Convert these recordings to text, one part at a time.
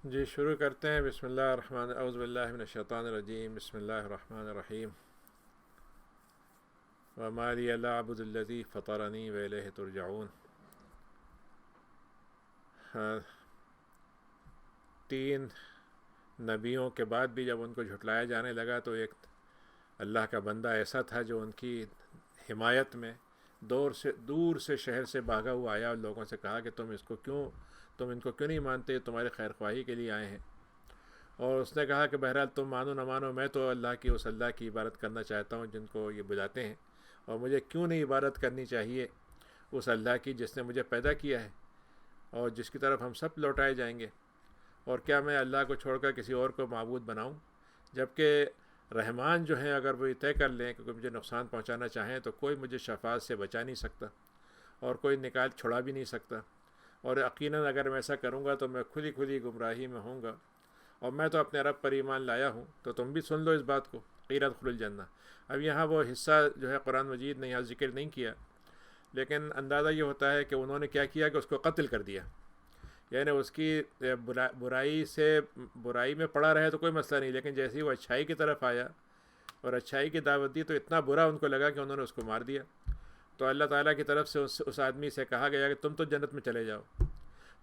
جی شروع کرتے ہیں۔ بسم اللہ الرحمن اعوذ باللہ من الشیطان الرجیم، بسم اللہ الرحمن الرحیم۔ وما لی لا اعبد الذی فطرنی والیہ ترجعون۔ تین نبیوں کے بعد بھی جب ان کو جھٹلایا جانے لگا تو ایک اللہ کا بندہ ایسا تھا جو ان کی حمایت میں دور سے شہر سے بھاگا ہوا آیا اور لوگوں سے کہا کہ تم ان کو کیوں نہیں مانتے، تمہاری خیر خواہی کے لیے آئے ہیں۔ اور اس نے کہا کہ بہرحال تم مانو نہ مانو، میں تو اس اللہ کی عبادت کرنا چاہتا ہوں جن کو یہ بلاتے ہیں، اور مجھے کیوں نہیں عبادت کرنی چاہیے اس اللہ کی جس نے مجھے پیدا کیا ہے اور جس کی طرف ہم سب لوٹائے جائیں گے۔ اور کیا میں اللہ کو چھوڑ کر کسی اور کو معبود بناؤں؟ جبکہ رحمان جو ہیں اگر وہ یہ طے کر لیں کہ مجھے نقصان پہنچانا چاہیں تو کوئی مجھے شفاعت سے بچا نہیں سکتا اور کوئی نکال چھڑا بھی نہیں سکتا، اور یقیناً اگر میں ایسا کروں گا تو میں کھلی گمراہی میں ہوں گا، اور میں تو اپنے رب پر ایمان لایا ہوں، تو تم بھی سن لو اس بات کو۔ قیل ادخلوا الجنہ۔ اب یہاں وہ حصہ جو ہے قرآن مجید نے یہاں ذکر نہیں کیا، لیکن اندازہ یہ ہوتا ہے کہ انہوں نے کیا کیا کہ اس کو قتل کر دیا، یعنی اس کی برائی میں پڑا رہے تو کوئی مسئلہ نہیں، لیکن جیسے ہی وہ اچھائی کی طرف آیا اور اچھائی کی دعوت دی تو اتنا برا ان کو لگا کہ انہوں نے اس کو مار دیا۔ تو اللہ تعالیٰ کی طرف سے اس آدمی سے کہا گیا کہ تم تو جنت میں چلے جاؤ۔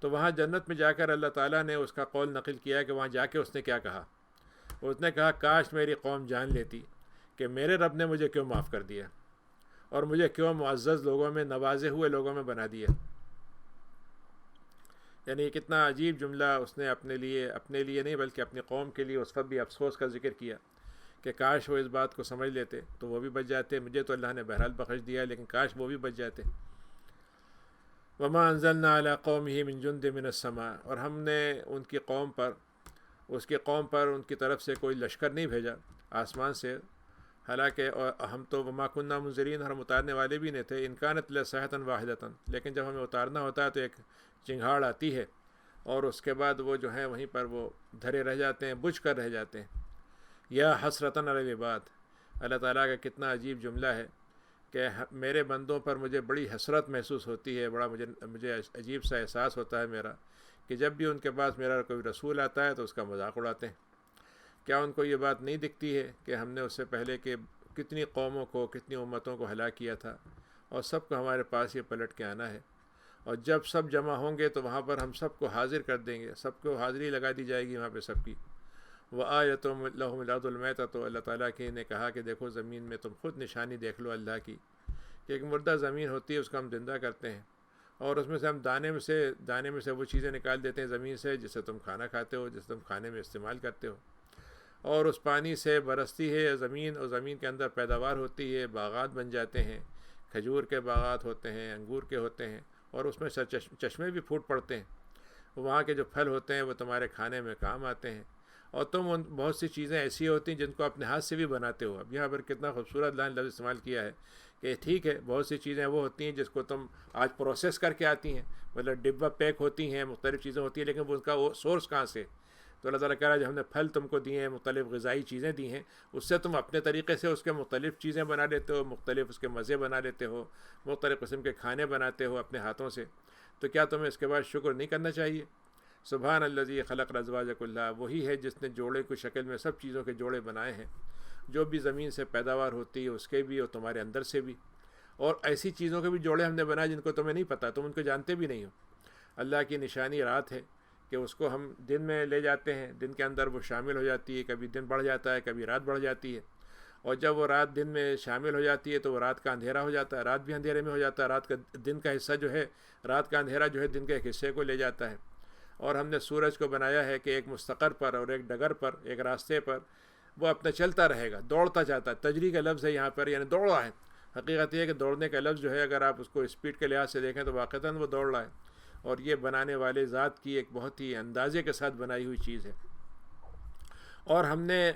تو وہاں جنت میں جا کر اللہ تعالیٰ نے اس کا قول نقل کیا کہ وہاں جا کے اس نے کیا کہا۔ اس نے کہا کاش میری قوم جان لیتی کہ میرے رب نے مجھے کیوں معاف کر دیا اور مجھے کیوں معزز لوگوں میں، نوازے ہوئے لوگوں میں بنا دیا۔ یعنی کتنا عجیب جملہ اس نے اپنے لیے نہیں بلکہ اپنی قوم کے لیے اس وقت بھی افسوس کا ذکر کیا کہ کاش وہ اس بات کو سمجھ لیتے تو وہ بھی بچ جاتے۔ مجھے تو اللہ نے بہرحال بخش دیا لیکن کاش وہ بھی بچ جاتے۔ وما انزلنا علی قومہ من جند من السماء، اور ہم نے اس کی قوم پر ان کی طرف سے کوئی لشکر نہیں بھیجا آسمان سے، حالانکہ ہم تو وما کننا منذرین، ہم اتارنے والے بھی نہیں تھے۔ ان کانت الا صیحۃ واحدۃ، لیکن جب ہمیں اتارنا ہوتا ہے تو ایک چنگھاڑ آتی ہے اور اس کے بعد وہ جو ہیں وہیں پر وہ دھرے رہ جاتے ہیں، بجھ کر رہ جاتے ہیں۔ یا حسرتاً علی العباد، اللہ تعالیٰ کا کتنا عجیب جملہ ہے کہ میرے بندوں پر مجھے بڑی حسرت محسوس ہوتی ہے، بڑا مجھے عجیب سا احساس ہوتا ہے میرا کہ جب بھی ان کے پاس میرا کوئی رسول آتا ہے تو اس کا مذاق اڑاتے ہیں۔ کیا ان کو یہ بات نہیں دکھتی ہے کہ ہم نے اس سے پہلے کہ کتنی قوموں کو، کتنی امتوں کو ہلاک کیا تھا اور سب کو ہمارے پاس یہ پلٹ کے آنا ہے، اور جب سب جمع ہوں گے تو وہاں پر ہم سب کو حاضر کر دیں گے، سب کو حاضری لگا دی جائے گی وہاں پہ سب کی۔ وَآیَتُهُمْ لَهُمُ الْأَرْضُ الْمَيْتَةُ، تو اللہ تعالیٰ کی نے کہا کہ دیکھو زمین میں تم خود نشانی دیکھ لو اللہ کی کہ ایک مردہ زمین ہوتی ہے، اس کو ہم زندہ کرتے ہیں اور اس میں سے ہم دانے میں سے وہ چیزیں نکال دیتے ہیں زمین سے جسے تم کھانا کھاتے ہو، جسے تم کھانے میں استعمال کرتے ہو، اور اس پانی سے برستی ہے زمین، اور زمین کے اندر پیداوار ہوتی ہے، باغات بن جاتے ہیں، کھجور کے باغات ہوتے ہیں، انگور کے ہوتے ہیں، اور اس میں سے چشمے بھی پھوٹ پڑتے ہیں، وہاں کے جو پھل ہوتے ہیں وہ تمہارے کھانے میں کام آتے ہیں، اور تم بہت سی چیزیں ایسی ہوتی ہیں جن کو اپنے ہاتھ سے بھی بناتے ہو۔ اب یہاں پر کتنا خوبصورت لفظ استعمال کیا ہے کہ ٹھیک ہے بہت سی چیزیں وہ ہوتی ہیں جس کو تم آج پروسیس کر کے آتی ہیں، مطلب ڈبہ پیک ہوتی ہیں، مختلف چیزیں ہوتی ہیں، لیکن وہ اس کا وہ سورس کہاں سے؟ تو اللہ تعالیٰ کہہ رہا ہے جو ہم نے پھل تم کو دیے ہیں، مختلف غذائی چیزیں دی ہیں، اس سے تم اپنے طریقے سے اس کے مختلف چیزیں بنا لیتے ہو، مختلف اس کے مزے بنا لیتے ہو، مختلف قسم کے کھانے بناتے ہو اپنے ہاتھوں سے، تو کیا تمہیں اس کے بعد شکر نہیں کرنا چاہیے؟ سبحان الذی خلق الازواج کلھا، وہی ہے جس نے جوڑے کی شکل میں سب چیزوں کے جوڑے بنائے ہیں، جو بھی زمین سے پیداوار ہوتی ہے اس کے بھی اور تمہارے اندر سے بھی، اور ایسی چیزوں کے بھی جوڑے ہم نے بنائے جن کو تمہیں نہیں پتہ، تم ان کو جانتے بھی نہیں ہو۔ اللہ کی نشانی رات ہے کہ اس کو ہم دن میں لے جاتے ہیں، دن کے اندر وہ شامل ہو جاتی ہے، کبھی دن بڑھ جاتا ہے، کبھی رات بڑھ جاتی ہے، اور جب وہ رات دن میں شامل ہو جاتی ہے تو وہ رات کا اندھیرا ہو جاتا ہے، رات بھی اندھیرے میں ہو جاتا ہے، رات کا دن کا حصہ جو ہے، رات کا اندھیرا جو ہے دن کے ایک حصے کو لے جاتا ہے۔ اور ہم نے سورج کو بنایا ہے کہ ایک مستقر پر اور ایک ڈگر پر، ایک راستے پر وہ اپنا چلتا رہے گا، دوڑتا جاتا ہے۔ تجری کا لفظ ہے یہاں پر، یعنی دوڑ رہا ہے۔ حقیقت یہ ہے کہ دوڑنے کا لفظ جو ہے اگر آپ اس کو اسپیڈ کے لحاظ سے دیکھیں تو واقعتاً وہ دوڑ رہا ہے، اور یہ بنانے والے ذات کی ایک بہت ہی اندازے کے ساتھ بنائی ہوئی چیز ہے۔ اور ہم نے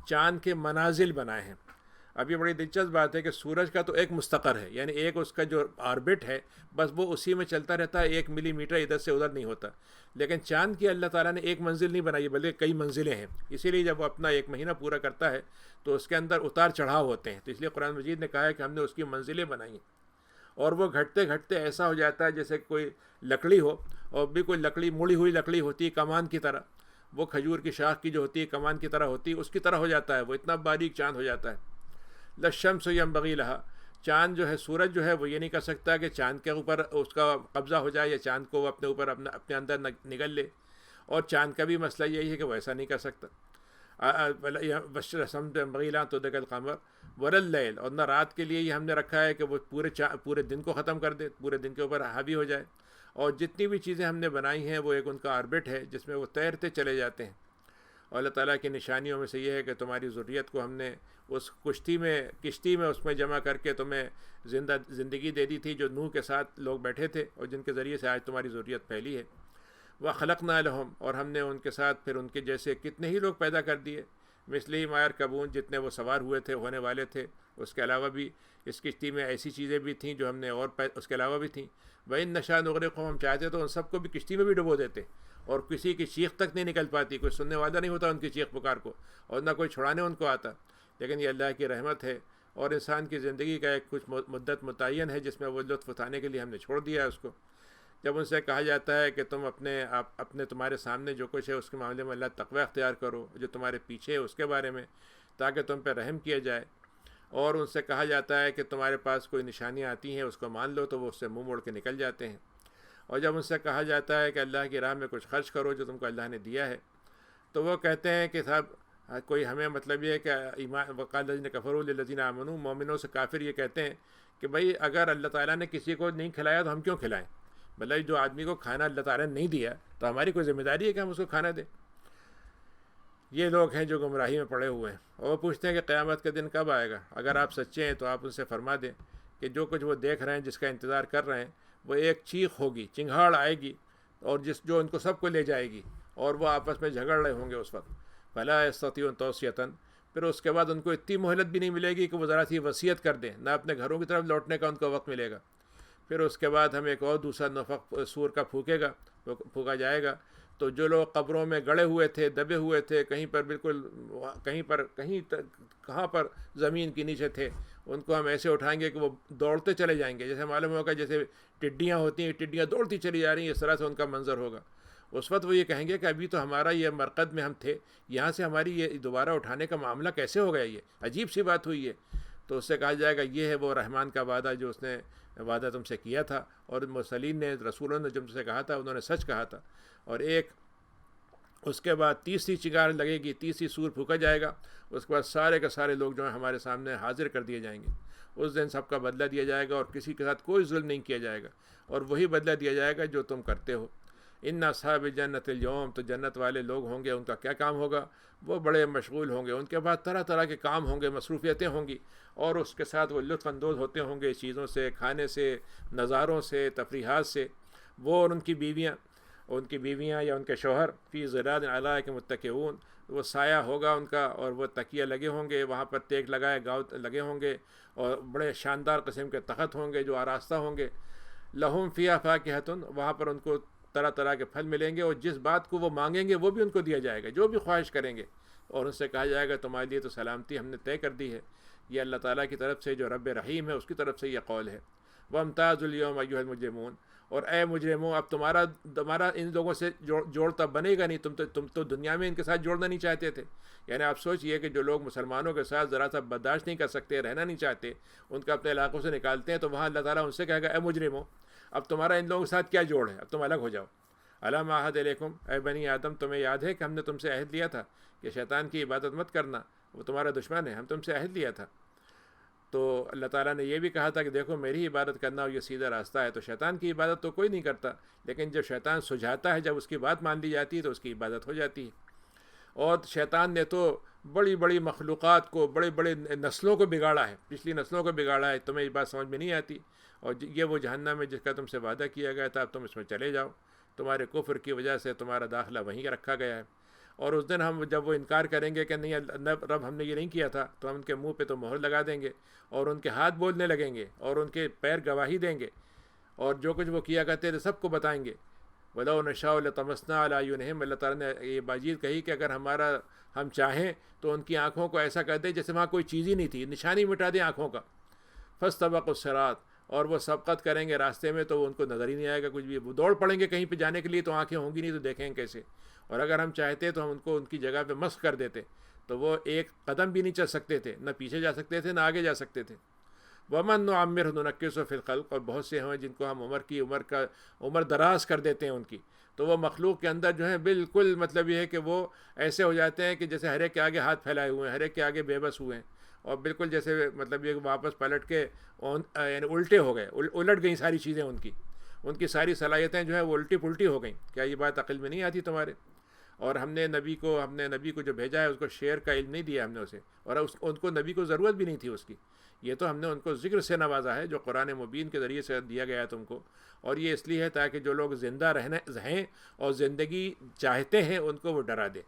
چاند کے منازل بنائے ہیں۔ اب یہ بڑی دلچسپ بات ہے کہ سورج کا تو ایک مستقر ہے، یعنی ایک اس کا جو آربٹ ہے بس وہ اسی میں چلتا رہتا ہے، 1 ملی میٹر ادھر سے ادھر نہیں ہوتا، لیکن چاند کی اللہ تعالیٰ نے ایک منزل نہیں بنائی بلکہ کئی منزلیں ہیں، اسی لیے جب وہ اپنا 1 مہینہ پورا کرتا ہے تو اس کے اندر اتار چڑھاؤ ہوتے ہیں، تو اس لیے قرآن مجید نے کہا ہے کہ ہم نے اس کی منزلیں بنائی ہیں، اور وہ گھٹتے گھٹتے ایسا ہو جاتا ہے جیسے کوئی لکڑی ہو، اور بھی کوئی لکڑی مڑی ہوئی لکڑی ہوتی ہے کمان کی طرح، وہ کھجور کی شاخ کی جو ہوتی ہے کمان کی طرح ہوتی ہے اس کی طرح ہو جاتا ہے، وہ اتنا باریک چاند ہو جاتا ہے۔ للشمس ینبغی لہا، چاند جو ہے سورج جو ہے وہ یہ نہیں کر سکتا کہ چاند کے اوپر اس کا قبضہ ہو جائے یا چاند کو وہ اپنے اوپر اپنے اندر نگل لے، اور چاند کا بھی مسئلہ یہی ہے کہ وہ ایسا نہیں کر سکتا۔ بغیلا تو دیکھ القمر ورلیل، اور نہ رات کے لیے یہ ہم نے رکھا ہے کہ وہ پورے دن کو ختم کر دے، پورے دن کے اوپر حاوی ہو جائے، اور جتنی بھی چیزیں ہم نے بنائی ہیں وہ ایک ان کا آربٹ ہے جس میں وہ تیرتے چلے جاتے ہیں۔ اور اللہ تعالیٰ کی نشانیوں میں سے یہ ہے کہ تمہاری ذریت کو ہم نے اس کشتی میں اس میں جمع کر کے تمہیں زندگی دے دی تھی، جو نوح کے ساتھ لوگ بیٹھے تھے اور جن کے ذریعے سے آج تمہاری ذریت پھیلی ہے۔ وَخَلَقْنَا لَهُمْ، اور ہم نے ان کے ساتھ پھر ان کے جیسے کتنے ہی لوگ پیدا کر دیے، مثلہِ مَا يَرْكَبُونَ، جتنے وہ سوار ہوئے تھے ہونے والے تھے۔ اس کے علاوہ بھی اس کشتی میں ایسی چیزیں بھی تھیں جو ہم نے اور اس کے علاوہ بھی تھیں۔ وَإِن نَشَأْ نُغْرِقْهُمْ، ہم چاہتے تو ان سب کو بھی کشتی میں بھی ڈبو دیتے، اور کسی کی چیخ تک نہیں نکل پاتی، کوئی سننے والا نہیں ہوتا ان کی چیخ پکار کو، اور نہ کوئی چھڑانے ان کو آتا۔ لیکن یہ اللہ کی رحمت ہے، اور انسان کی زندگی کا ایک کچھ مدت متعین ہے جس میں وہ لطف اٹھانے کے لیے ہم نے چھوڑ دیا ہے اس کو۔ جب ان سے کہا جاتا ہے کہ تم اپنے تمہارے سامنے جو کچھ ہے اس کے معاملے میں اللہ تقوی اختیار کرو، جو تمہارے پیچھے ہے اس کے بارے میں، تاکہ تم پہ رحم کیا جائے، اور ان سے کہا جاتا ہے کہ تمہارے پاس کوئی نشانیاں آتی ہیں اس کو مان لو، تو وہ اس سے منہ موڑ کے نکل جاتے ہیں۔ اور جب ان سے کہا جاتا ہے کہ اللہ کی راہ میں کچھ خرچ کرو جو تم کو اللہ نے دیا ہے، تو وہ کہتے ہیں کہ صاحب کوئی ہمیں مطلب یہ ہے کہ ایمان وقال الذین کفروا للذین آمنوا، مومنوں سے کافر یہ کہتے ہیں کہ بھئی اگر اللہ تعالیٰ نے کسی کو نہیں کھلایا تو ہم کیوں کھلائیں؟ بھلا جو آدمی کو کھانا اللہ تعالیٰ نے نہیں دیا تو ہماری کوئی ذمہ داری ہے کہ ہم اس کو کھانا دیں؟ یہ لوگ ہیں جو گمراہی میں پڑے ہوئے ہیں، اور وہ پوچھتے ہیں کہ قیامت کا دن کب آئے گا۔ اگر آپ سچے ہیں تو آپ ان سے فرما دیں کہ جو کچھ وہ دیکھ رہے ہیں، جس کا انتظار کر رہے ہیں، وہ ایک چیخ ہوگی، چنگھاڑ آئے گی، اور جو ان کو سب کو لے جائے گی، اور وہ آپس میں جھگڑ رہے ہوں گے اس وقت۔ فَلَا يَسْتَطِيعُونَ تَوْصِيَةً، پھر اس کے بعد ان کو اتنی مہلت بھی نہیں ملے گی کہ وہ ذرا سی وصیت کر دیں، نہ اپنے گھروں کی طرف لوٹنے کا ان کو وقت ملے گا۔ پھر اس کے بعد ہم ایک اور دوسرا نفخ سور کا پھونکا جائے گا، تو جو لوگ قبروں میں گڑے ہوئے تھے، دبے ہوئے تھے، کہاں پر زمین کے نیچے تھے، ان کو ہم ایسے اٹھائیں گے کہ وہ دوڑتے چلے جائیں گے، جیسے معلوم ہوگا جیسے ٹڈیاں ہوتی ہیں، ٹڈیاں دوڑتی چلی جا رہی ہیں، اس طرح سے ان کا منظر ہوگا۔ اس وقت وہ یہ کہیں گے کہ ابھی تو ہمارا یہ مرقد میں ہم تھے، یہاں سے ہماری یہ دوبارہ اٹھانے کا معاملہ کیسے ہو گیا، یہ عجیب سی بات ہوئی ہے۔ تو اس سے کہا جائے گا یہ ہے وہ رحمان کا وعدہ جو اس نے وعدہ تم سے کیا تھا، اور مرسلین نے، رسولوں نے جب سے کہا تھا انہوں نے سچ کہا تھا۔ اور اس کے بعد تیسری چنگار لگے گی، تیسری سور پھونکا جائے گا، اس کے بعد سارے کے سارے لوگ جو ہیں ہمارے سامنے حاضر کر دیے جائیں گے۔ اس دن سب کا بدلہ دیا جائے گا، اور کسی کے ساتھ کوئی ظلم نہیں کیا جائے گا، اور وہی بدلہ دیا جائے گا جو تم کرتے ہو۔ ان اصحاب الجنت اليوم، تو جنت والے لوگ ہوں گے، ان کا کیا کام ہوگا؟ وہ بڑے مشغول ہوں گے، ان کے بعد طرح طرح کے کام ہوں گے، مصروفیتیں ہوں گی، اور اس کے ساتھ وہ لطف اندوز ہوتے ہوں گے چیزوں سے، کھانے سے، نظاروں سے، تفریحات سے۔ وہ اور ان کی بیویاں یا ان کے شوہر فی ظلال علیہ متکئون، وہ سایہ ہوگا ان کا، اور وہ تکیہ لگے ہوں گے، وہاں پر تیک لگائے گاؤ لگے ہوں گے، اور بڑے شاندار قسم کے تخت ہوں گے جو آراستہ ہوں گے۔ لہم فیہا فاکہۃ، وہاں پر ان کو طرح طرح کے پھل ملیں گے، اور جس بات کو وہ مانگیں گے وہ بھی ان کو دیا جائے گا، جو بھی خواہش کریں گے، اور ان سے کہا جائے گا تمہارے لیے تو سلامتی ہم نے طے کر دی ہے۔ یہ اللہ تعالیٰ کی طرف سے جو رب رحیم ہے اس کی طرف سے یہ قول ہے۔ وَامْتَازُوا الْيَوْمَ أَيُّهَا الْمُجْرِمُونَ، اور اے مجرموں اب تمہارا ان لوگوں سے جوڑتا بنے گا نہیں، تم تو دنیا میں ان کے ساتھ جوڑنا نہیں چاہتے تھے۔ یعنی آپ سوچئے کہ جو لوگ مسلمانوں کے ساتھ ذرا سا برداشت نہیں کر سکتے، رہنا نہیں چاہتے، ان کو اپنے علاقوں سے نکالتے ہیں، تو وہاں اللہ تعالیٰ ان سے کہے گا اے مجرموں اب تمہارا ان لوگوں کے ساتھ کیا جوڑ ہے، اب تم الگ ہو جاؤ۔ الم اعہد الیکم، اے بنی آدم تمہیں یاد ہے کہ ہم نے تم سے عہد لیا تھا کہ شیطان کی عبادت مت کرنا، وہ تمہارا دشمن ہے، ہم تم سے عہد لیا تھا۔ تو اللہ تعالیٰ نے یہ بھی کہا تھا کہ دیکھو میری عبادت کرنا اور یہ سیدھا راستہ ہے، تو شیطان کی عبادت تو کوئی نہیں کرتا، لیکن جب شیطان سجھاتا ہے، جب اس کی بات مان لی جاتی ہے تو اس کی عبادت ہو جاتی ہے۔ اور شیطان نے تو بڑی بڑی مخلوقات کو، بڑے بڑے نسلوں کو بگاڑا ہے، پچھلی نسلوں کو بگاڑا ہے، تمہیں یہ بات سمجھ میں نہیں آتی۔ اور یہ وہ جہنم ہے جس کا تم سے وعدہ کیا گیا تھا، اب تم اس میں چلے جاؤ، تمہارے کفر کی وجہ سے تمہارا داخلہ وہیں رکھا گیا ہے۔ اور اس دن ہم جب وہ انکار کریں گے کہ نہیں رب ہم نے یہ نہیں کیا تھا، تو ہم ان کے منہ پہ تو مہر لگا دیں گے، اور ان کے ہاتھ بولنے لگیں گے، اور ان کے پیر گواہی دیں گے، اور جو کچھ وہ کیا کرتے تھے سب کو بتائیں گے۔ وَلَوْ نَشَاءُ لَطَمَسْنَا عَلَىٰ أَعْيُنِهِمْ، اللہ تعالیٰ نے یہ بات کہی کہ اگر ہم چاہیں تو ان کی آنکھوں کو ایسا کر دیں جیسے وہاں کوئی چیز ہی نہیں تھی، نشانی مٹا دیں آنکھوں کا۔ فَاسْتَبَقُوا الصِّرَاطَ، اور وہ سبقت کریں گے راستے میں تو ان کو نظر ہی نہیں آئے گا کچھ بھی. وہ دوڑ پڑیں گے کہیں پہ جانے کے لیے تو آنکھیں ہوں گی نہیں تو دیکھیں کیسے. اور اگر ہم چاہتے تو ہم ان کو ان کی جگہ پہ مسخ کر دیتے تو وہ ایک قدم بھی نہیں چل سکتے تھے, نہ پیچھے جا سکتے تھے نہ آگے جا سکتے تھے. ومن نعمرہ ننکسہ فی الخلق, اور بہت سے ہیں جن کو ہم عمر دراز کر دیتے ہیں ان کی, تو وہ مخلوق کے اندر جو ہے بالکل مطلب یہ ہے کہ وہ ایسے ہو جاتے ہیں کہ جیسے ہر ایک کے آگے ہاتھ پھیلائے ہوئے ہیں, ہر ایک کے آگے بے بس ہوئے ہیں, اور بالکل جیسے مطلب یہ واپس پلٹ کے یعنی الٹے ہو گئے, الٹ گئیں ساری چیزیں ان کی ساری صلاحیتیں جو ہے وہ الٹی پلٹی ہو گئیں. کیا یہ بات عقل میں نہیں آتی تمہارے؟ اور ہم نے نبی کو جو بھیجا ہے اس کو شعر کا علم نہیں دیا ہم نے اسے, اور ان کو نبی کو ضرورت بھی نہیں تھی اس کی. یہ تو ہم نے ان کو ذکر سے نوازا ہے جو قرآن مبین کے ذریعے سے دیا گیا ہے تم کو, اور یہ اس لیے ہے تاکہ جو لوگ زندہ رہیں اور زندگی چاہتے ہیں ان کو وہ ڈرا دے.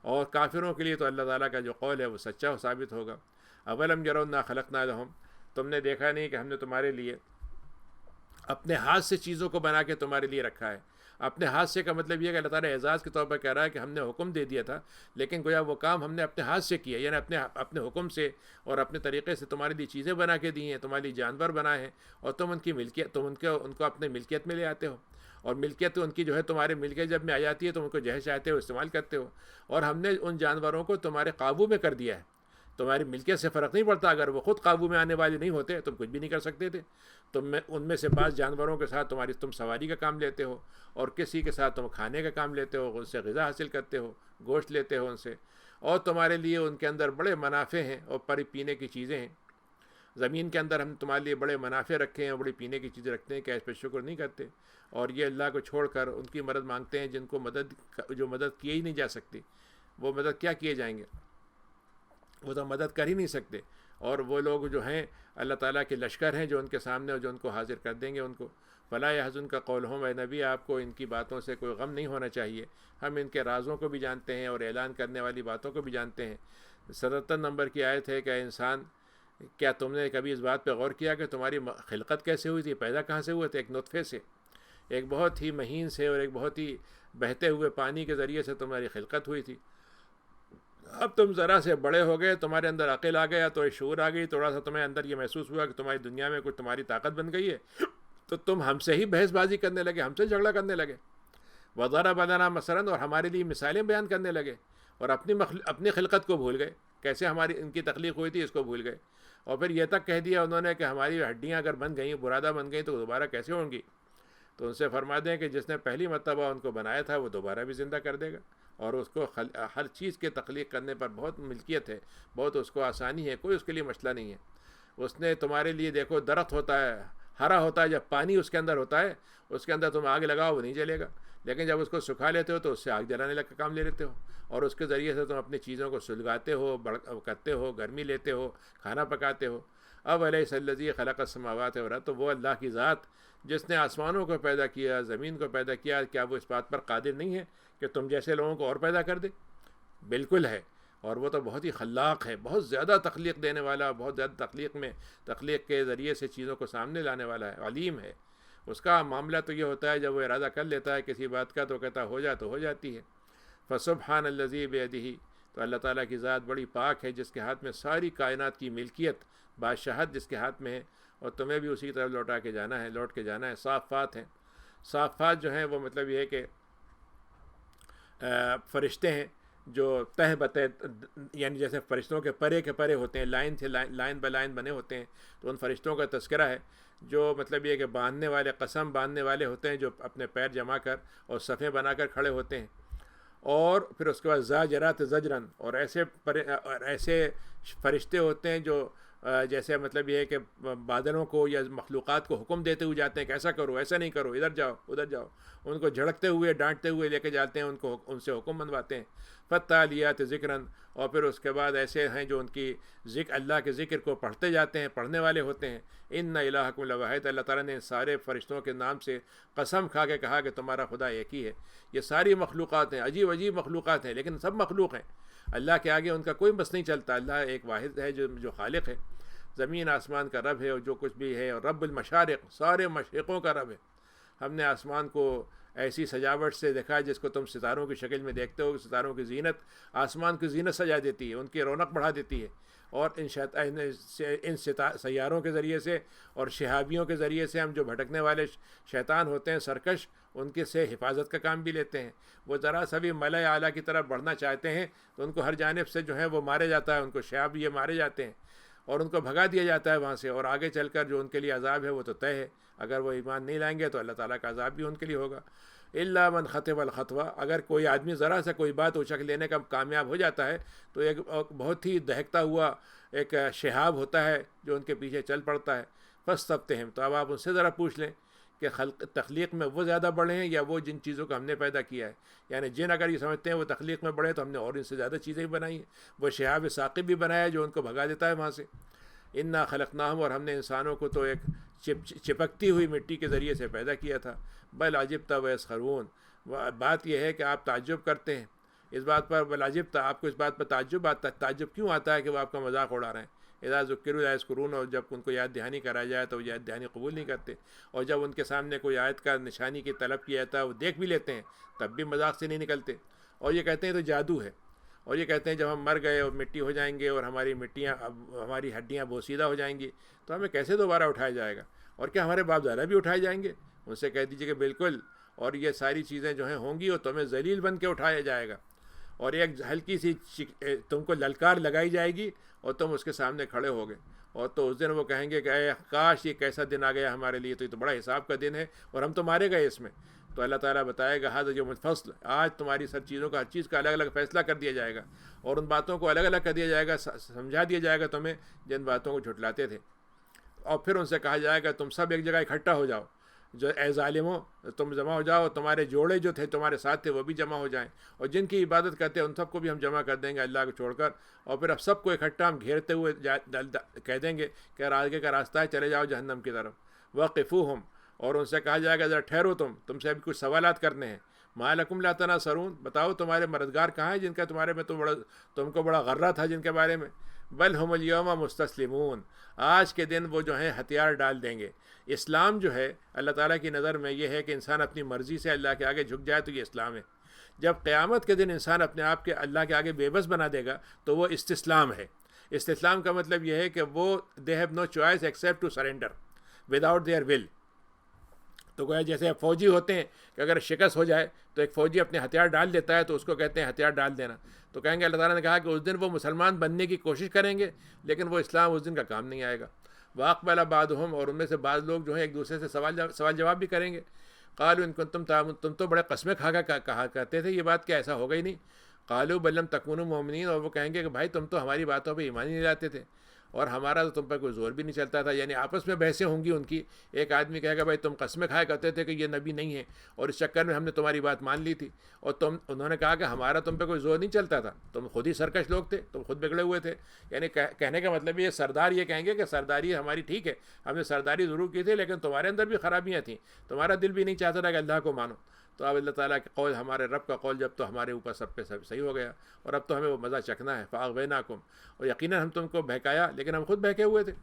اور کافروں کے لیے تو اللہ تعالیٰ کا جو قول ہے وہ سچا ثابت ہوگا. اولم یروا انا خلقنا لهم, تم نے دیکھا نہیں کہ ہم نے تمہارے لیے اپنے ہاتھ سے چیزوں کو بنا کے تمہارے لیے رکھا ہے. اپنے ہاتھ سے کا مطلب یہ ہے کہ اللہ تعالیٰ اعزاز کے طور پر کہہ رہا ہے کہ ہم نے حکم دے دیا تھا, لیکن گویا وہ کام ہم نے اپنے ہاتھ سے کیا, یعنی اپنے حکم سے اور اپنے طریقے سے تمہارے لیے چیزیں بنا کے دی ہیں, تمہارے لیے جانور بنائے ہیں, اور تم ان کی ملکیت ان کو اپنے ملکیت میں لے آتے ہو, اور ملکیت ان کی جو ہے تمہارے ملکیت جب میں آ جاتی ہے تو ان کو جہاں چاہتے ہو استعمال کرتے ہو. اور ہم نے ان جانوروں کو تمہارے قابو میں کر دیا ہے, تمہاری ملکیت سے فرق نہیں پڑتا. اگر وہ خود قابو میں آنے والے نہیں ہوتے تم کچھ بھی نہیں کر سکتے تھے. ان میں سے بعض جانوروں کے ساتھ تم سواری کا کام لیتے ہو, اور کسی کے ساتھ تم کھانے کا کام لیتے ہو, ان سے غذا حاصل کرتے ہو, گوشت لیتے ہو ان سے, اور تمہارے لیے ان کے اندر بڑے منافع ہیں اور پینے کی چیزیں ہیں. زمین کے اندر ہم تمہارے لیے بڑے منافع رکھے ہیں اور بڑی پینے کی چیزیں رکھتے ہیں, کیا اس پہ شکر نہیں کرتے؟ اور یہ اللہ کو چھوڑ کر ان کی مدد مانگتے ہیں جن کو مدد کی ہی نہیں جا سکتی. وہ مدد کیا کیے جائیں گے, وہ تو مدد کر ہی نہیں سکتے. اور وہ لوگ جو ہیں اللہ تعالیٰ کے لشکر ہیں جو ان کے سامنے اور جو ان کو حاضر کر دیں گے ان کو. فلا يحزنك قولهم, اے نبی آپ کو ان کی باتوں سے کوئی غم نہیں ہونا چاہیے. ہم ان کے رازوں کو بھی جانتے ہیں اور اعلان کرنے والی باتوں کو بھی جانتے ہیں. 77 نمبر کی آیت ہے کہ اے انسان, کیا تم نے کبھی اس بات پہ غور کیا کہ تمہاری خلقت کیسے ہوئی تھی, پیدا کہاں سے ہوئے تھے؟ ایک نطفے سے, ایک بہت ہی مہین سے اور ایک بہت ہی بہتے ہوئے پانی کے ذریعے سے تمہاری خلقت ہوئی تھی. اب تم ذرا سے بڑے ہو گئے, تمہارے اندر عقل آ گیا, تو شعور آ گئی, تھوڑا سا تمہیں اندر یہ محسوس ہوا کہ تمہاری دنیا میں کچھ تمہاری طاقت بن گئی ہے, تو تم ہم سے ہی بحث بازی کرنے لگے, ہم سے جھگڑا کرنے لگے. وضرب لنا مثلا, اور ہمارے لیے مثالیں بیان کرنے لگے, اور اپنی خلقت کو بھول گئے, کیسے ان کی تخلیق ہوئی تھی اس کو بھول گئے. اور پھر یہ تک کہہ دیا انہوں نے کہ ہماری ہڈیاں اگر بن گئیں, برادہ بن گئیں, تو دوبارہ کیسے ہوں گی؟ تو ان سے فرما دیں کہ جس نے پہلی مرتبہ ان کو بنایا تھا وہ دوبارہ بھی زندہ کر دے گا, اور اس کو ہر چیز کے تخلیق کرنے پر بہت ملکیت ہے, بہت اس کو آسانی ہے, کوئی اس کے لیے مسئلہ نہیں ہے. اس نے تمہارے لیے دیکھو درخت ہوتا ہے, ہرا ہوتا ہے, جب پانی اس کے اندر ہوتا ہے اس کے اندر تم آگ لگاؤ وہ نہیں جلے گا, لیکن جب اس کو سکھا لیتے ہو تو اس سے آگ جلانے کا کام لے لیتے ہو, اور اس کے ذریعے سے تم اپنی چیزوں کو سلگاتے ہو, کرتے ہو, گرمی لیتے ہو, کھانا پکاتے ہو. اب الیس الذی خلق السماوات والارض, تو وہ اللہ کی ذات جس نے آسمانوں کو پیدا کیا, زمین کو پیدا کیا, کیا وہ اس بات پر قادر نہیں ہے کہ تم جیسے لوگوں کو اور پیدا کر دے؟ بالکل ہے, اور وہ تو بہت ہی خلاق ہے, بہت زیادہ تخلیق دینے والا, بہت زیادہ تخلیق کے ذریعے سے چیزوں کو سامنے لانے والا ہے, علیم ہے. اس کا معاملہ تو یہ ہوتا ہے جب وہ ارادہ کر لیتا ہے کسی بات کا تو کہتا ہو جا تو ہو جاتی ہے. فسبحان الذی بیدہ, تو اللہ تعالیٰ کی ذات بڑی پاک ہے جس کے ہاتھ میں ساری کائنات کی ملکیت, بادشاہت جس کے ہاتھ میں ہے, اور تمہیں بھی اسی طرف لوٹ کے جانا ہے. صافات ہیں, صافات جو ہیں وہ مطلب یہ ہے کہ فرشتے ہیں جو تہ بتہ, یعنی جیسے فرشتوں کے پرے ہوتے ہیں, لائن بائی لائن بنے ہوتے ہیں, تو ان فرشتوں کا تذکرہ ہے جو مطلب یہ کہ قسم باندھنے والے ہوتے ہیں, جو اپنے پیر جما کر اور صفیں بنا کر کھڑے ہوتے ہیں. اور پھر اس کے بعد زاجرات زجرن, اور ایسے فرشتے ہوتے ہیں جو جیسے مطلب یہ ہے کہ بادلوں کو یا مخلوقات کو حکم دیتے ہوئے جاتے ہیں کہ ایسا کرو, ایسا نہیں کرو, ادھر جاؤ ادھر جاؤ, ان کو جھڑکتے ہوئے ڈانٹتے ہوئے لے کے جاتے ہیں, ان سے حکم منواتے ہیں. فالتالیات ذکراً, اور پھر اس کے بعد ایسے ہیں جو ان کی اللہ کے ذکر کو پڑھتے جاتے ہیں, پڑھنے والے ہوتے ہیں. ان الہکم لواحد, اللہ تعالیٰ نے سارے فرشتوں کے نام سے قسم کھا کے کہا کہ تمہارا خدا ایک ہی ہے. یہ ساری مخلوقات ہیں, عجیب مخلوقات ہیں, لیکن سب مخلوق ہیں, اللہ کے آگے ان کا کوئی بس نہیں چلتا. اللہ ایک واحد ہے جو خالق ہے, زمین آسمان کا رب ہے, اور جو کچھ بھی ہے, اور رب المشارق, سارے مشرقوں کا رب ہے. ہم نے آسمان کو ایسی سجاوٹ سے دیکھا جس کو تم ستاروں کی شکل میں دیکھتے ہو. ستاروں کی زینت آسمان کی زینت سجا دیتی ہے, ان کی رونق بڑھا دیتی ہے, اور ان سیاروں کے ذریعے سے اور شہابیوں کے ذریعے سے ہم جو بھٹکنے والے شیطان ہوتے ہیں سرکش، ان کے سے حفاظت کا کام بھی لیتے ہیں۔ وہ ذرا سا بھی ملأ اعلیٰ کی طرف بڑھنا چاہتے ہیں تو ان کو ہر جانب سے جو ہے وہ مارے جاتا ہے، ان کو شہاب یہ مارے جاتے ہیں اور ان کو بھگا دیا جاتا ہے وہاں سے، اور آگے چل کر جو ان کے لیے عذاب ہے وہ تو طے ہے۔ اگر وہ ایمان نہیں لائیں گے تو اللہ تعالیٰ کا عذاب بھی ان کے لیے ہوگا۔ الا من خطف الخطوہ، اگر کوئی آدمی ذرا سا کوئی بات اچک لینے کا کامیاب ہو جاتا ہے تو ایک بہت ہی دہکتا ہوا ایک شہاب ہوتا ہے جو ان کے پیچھے چل پڑتا ہے۔ فاستفتہم، تو اب آپ ان سے ذرا پوچھ لیں کہ تخلیق میں وہ زیادہ بڑے ہیں یا وہ جن چیزوں کو ہم نے پیدا کیا ہے؟ یعنی جن اگر یہ سمجھتے ہیں وہ تخلیق میں بڑے تو ہم نے اور ان سے زیادہ چیزیں بھی بنائی ہیں۔ وہ شہاب ثاقب بھی بنایا جو ان کو بھگا دیتا ہے وہاں سے۔ انا خلقناہم، اور ہم نے انسانوں کو تو ایک چپکتی ہوئی مٹی کے ذریعے سے پیدا کیا تھا۔ بل عجبت ویسخرون، بات یہ ہے کہ آپ تعجب کرتے ہیں اس بات پر۔ بل عجبت، آپ کو اس بات پر تعجب کیوں آتا ہے کہ وہ آپ کا مذاق اڑا رہے ہیں؟ اذا ذکروا لا یذکرون، اور جب ان کو یاد دہانی کرایا جائے تو وہ یاد دہانی قبول نہیں کرتے، اور جب ان کے سامنے کوئی آیت کا نشانی کی طلب کیا جاتا ہے وہ دیکھ بھی لیتے ہیں تب بھی مذاق سے نہیں نکلتے، اور یہ کہتے ہیں تو جادو ہے، اور یہ کہتے ہیں جب ہم مر گئے اور مٹی ہو جائیں گے اور ہماری ہڈیاں بوسیدہ ہو جائیں گی تو ہمیں کیسے دوبارہ اٹھایا جائے گا؟ اور کیا ہمارے باپ دادا بھی اٹھائے جائیں گے؟ ان سے کہہ دیجیے کہ بالکل، اور یہ ساری چیزیں جو ہیں ہوں گی اور تمہیں ذلیل بن کے اٹھایا جائے گا، اور ایک ہلکی سی تم کو للکار لگائی جائے گی اور تم اس کے سامنے کھڑے ہوگے، اور تو اس دن وہ کہیں گے کہ اے کاش یہ کیسا دن آ گیا ہمارے لیے، تو یہ تو بڑا حساب کا دن ہے اور ہم تو مارے گئے اس میں۔ تو اللہ تعالیٰ بتائے گا ھذا یوم الفصل، آج تمہاری سب چیزوں کا ہر چیز کا الگ الگ فیصلہ کر دیا جائے گا، اور ان باتوں کو الگ الگ کر دیا جائے گا، سمجھا دیا جائے گا تمہیں جن باتوں کو جھٹلاتے تھے۔ اور پھر ان سے کہا جائے گا تم سب ایک جگہ اکٹھا ہو جاؤ، جو اے ظالموں تم جمع ہو جاؤ، تمہارے جوڑے جو تھے تمہارے ساتھ تھے وہ بھی جمع ہو جائیں، اور جن کی عبادت کرتے ہیں ان سب کو بھی ہم جمع کر دیں گے اللہ کو چھوڑ کر، اور پھر اب سب کو اکٹھا ہم گھیرتے ہوئے کہہ دیں گے کہ آگے کا راستہ ہے، چلے جاؤ جہنم کی طرف۔ وقفوہم، اور ان سے کہا جائے گا ذرا ٹھہرو، تم سے ابھی کچھ سوالات کرنے ہیں۔ ما لکم لا تناصرون، بتاؤ تمہارے مددگار کہاں ہیں جن کا تمہارے میں تم کو بڑا غرہ تھا جن کے بارے میں؟ بل ہم الیوم مستسلمون، آج کے دن وہ جو ہیں ہتھیار ڈال دیں گے۔ اسلام جو ہے اللہ تعالیٰ کی نظر میں یہ ہے کہ انسان اپنی مرضی سے اللہ کے آگے جھک جائے تو یہ اسلام ہے۔ جب قیامت کے دن انسان اپنے آپ کے اللہ کے آگے بے بس بنا دے گا تو وہ استسلام ہے۔ استسلام کا مطلب یہ ہے کہ وہ they have no choice except to surrender without their will۔ تو گویا جیسے فوجی ہوتے ہیں کہ اگر شکست ہو جائے تو ایک فوجی اپنے ہتھیار ڈال دیتا ہے تو اس کو کہتے ہیں ہتھیار ڈال دینا، تو کہیں گے اللہ تعالیٰ نے کہا کہ اس دن وہ مسلمان بننے کی کوشش کریں گے لیکن وہ اسلام اس دن کا کام نہیں آئے گا۔ واقبل بعضهم، اور ان میں سے بعض لوگ جو ہیں ایک دوسرے سے سوال جواب بھی کریں گے۔ قالوا ان کنتم تم تو بڑے قسمیں کہا کرتے تھے، یہ بات کیا ایسا ہوگا ہی نہیں؟ قالوا بل لم تکونوا مؤمنین، اور وہ کہیں گے کہ بھائی تم تو ہماری باتوں پہ ایمان ہی نہیں لاتے تھے اور ہمارا تو تم پر کوئی زور بھی نہیں چلتا تھا۔ یعنی آپس میں بحثیں ہوں گی ان کی، ایک آدمی کہے گا بھائی تم قسمیں کھایا کرتے تھے کہ یہ نبی نہیں ہے اور اس چکر میں ہم نے تمہاری بات مان لی تھی، اور انہوں نے کہا کہ ہمارا تم پہ کوئی زور نہیں چلتا تھا، تم خود ہی سرکش لوگ تھے، تم خود بگڑے ہوئے تھے۔ یعنی کہنے کا مطلب یہ سردار یہ کہیں گے کہ سرداری ہماری ٹھیک ہے، ہم نے سرداری ضرور کی تھی لیکن تمہارے اندر بھی خرابیاں تھیں، تمہارا دل بھی نہیں چاہتا تھا کہ اللہ کو مانو۔ تو اب اللہ تعالیٰ کے قول، ہمارے رب کا قول جب تو ہمارے اوپر سب پہ سب صحیح ہو گیا اور اب تو ہمیں وہ مزہ چکھنا ہے۔ فاغویناکم، اور یقیناً ہم تم کو بہکایا لیکن ہم خود بہکے ہوئے تھے۔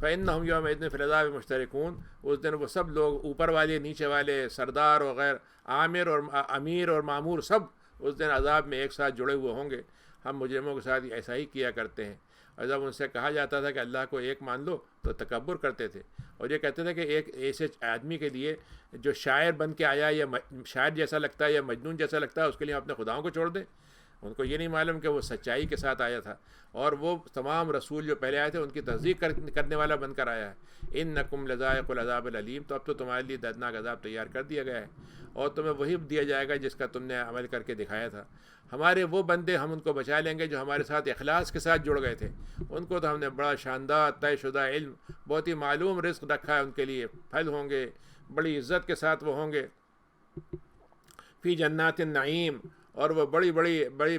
فإنہم یومئذ فی العذاب مشترکون، اس دن وہ سب لوگ اوپر والے نیچے والے سردار اور غیر عامر اور امیر اور مامور سب اس دن عذاب میں ایک ساتھ جڑے ہوئے ہوں گے۔ ہم مجرموں کے ساتھ ایسا ہی کیا کرتے ہیں، اور جب ان سے کہا جاتا تھا کہ اللہ کو ایک مان لو تو تکبر کرتے تھے، اور یہ کہتے تھے کہ ایک ایسے آدمی کے لیے جو شاعر بن کے آیا یا شاعر جیسا لگتا ہے یا مجنون جیسا لگتا ہے اس کے لیے ہم اپنے خداؤں کو چھوڑ دیں۔ ان کو یہ نہیں معلوم کہ وہ سچائی کے ساتھ آیا تھا اور وہ تمام رسول جو پہلے آئے تھے ان کی تصدیق کرنے والا بن کر آیا ہے۔ انکم لذائق العذاب العلیم، تو اب تو تمہارے لیے دردناک عذاب تیار کر دیا گیا ہے اور تمہیں وہی دیا جائے گا جس کا تم نے عمل کر کے دکھایا تھا۔ ہمارے وہ بندے ہم ان کو بچا لیں گے جو ہمارے ساتھ اخلاص کے ساتھ جڑ گئے تھے، ان کو تو ہم نے بڑا شاندار طے شدہ علم، بہت ہی معلوم رزق رکھا ہے ان کے لیے، پھل ہوں گے، بڑی عزت کے ساتھ وہ ہوں گے، فی جنات النعیم، اور وہ بڑی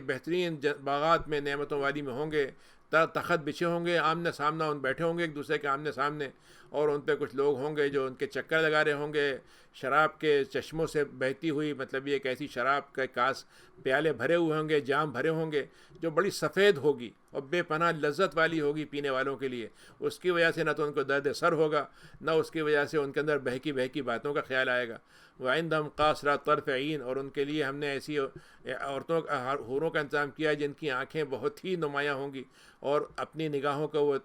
بہترین باغات میں نعمتوں والی میں ہوں گے، تخت بچھے ہوں گے، آمنے سامنا ان بیٹھے ہوں گے ایک دوسرے کے آمنے سامنے، اور ان پہ کچھ لوگ ہوں گے جو ان کے چکر لگا رہے ہوں گے، شراب کے چشموں سے بہتی ہوئی، مطلب یہ ایک ایسی شراب کے کاس پیالے بھرے ہوئے ہوں گے، جام بھرے ہوں گے جو بڑی سفید ہوگی اور بے پناہ لذت والی ہوگی پینے والوں کے لیے۔ اس کی وجہ سے نہ تو ان کو درد سر ہوگا، نہ اس کی وجہ سے ان کے اندر بہکی باتوں کا خیال آئے گا۔ وعندہم قاصرات طرف عین، اور ان کے لیے ہم نے ایسی عورتوں حوروں کا انتظام کیا جن کی آنکھیں بہت ہی نمایاں ہوں گی اور اپنی نگاہوں کو وہ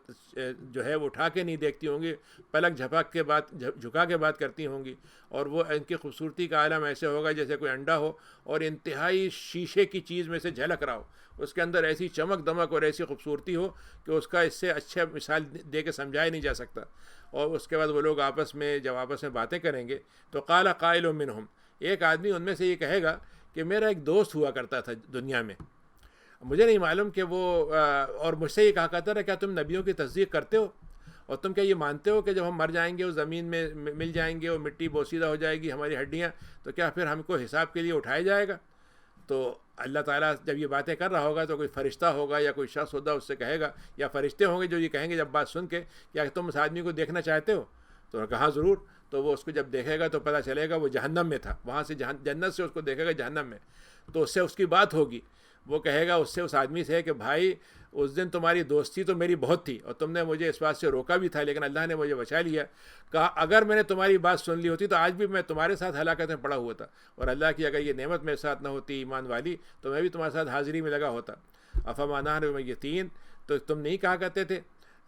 جو ہے وہ اٹھا کے نہیں دیکھتی ہوں گی، پلک جھپک کے بات جھکا کے بات کرتی ہوں گی، اور وہ ان کی خوبصورتی کا عالم ایسے ہوگا جیسے کوئی انڈا ہو اور انتہائی شیشے کی چیز میں سے جھلک رہا ہو، اس کے اندر ایسی چمک دمک اور ایسی خوبصورتی ہو کہ اس کا اس سے اچھا مثال دے کے سمجھایا نہیں جا سکتا۔ اور اس کے بعد وہ لوگ آپس میں جب آپس میں باتیں کریں گے تو قال قائل منہم، ایک آدمی ان میں سے یہ کہے گا کہ میرا ایک دوست ہوا کرتا تھا دنیا میں، مجھے نہیں معلوم کہ وہ اور مجھ سے یہ کہا کرتا تھا کیا تم نبیوں کی تصدیق کرتے ہو، اور تم کیا یہ مانتے ہو کہ جب ہم مر جائیں گے وہ زمین میں مل جائیں گے، وہ مٹی بوسیدہ ہو جائے گی ہماری ہڈیاں، تو کیا پھر ہم کو حساب کے لیے اٹھایا جائے گا؟ تو اللہ تعالیٰ جب یہ باتیں کر رہا ہوگا تو کوئی فرشتہ ہوگا یا کوئی شخص ہوگا اس سے کہے گا، یا فرشتے ہوں گے جو یہ کہیں گے جب بات سن کے، کیا تم اس آدمی کو دیکھنا چاہتے ہو؟ تو انہوں نے کہا ضرور۔ تو وہ اس کو جب دیکھے گا تو پتہ چلے گا وہ جہنم میں تھا، وہاں سے جنت سے اس کو دیکھے گا جہنم میں، تو اس سے اس کی بات ہوگی، وہ کہے گا اس آدمی سے کہ بھائی اس دن تمہاری دوستی تو میری بہت تھی اور تم نے مجھے اس بات سے روکا بھی تھا، لیکن اللہ نے مجھے بچا لیا۔ کہا اگر میں نے تمہاری بات سن لی ہوتی تو آج بھی میں تمہارے ساتھ ہلاکت میں پڑا ہوا تھا، اور اللہ کی اگر یہ نعمت میرے ساتھ نہ ہوتی ایمان والی تو میں بھی تمہارے ساتھ حاضری میں لگا ہوتا۔ افما نحن بمیتین، تو تم نہیں کہا کرتے تھے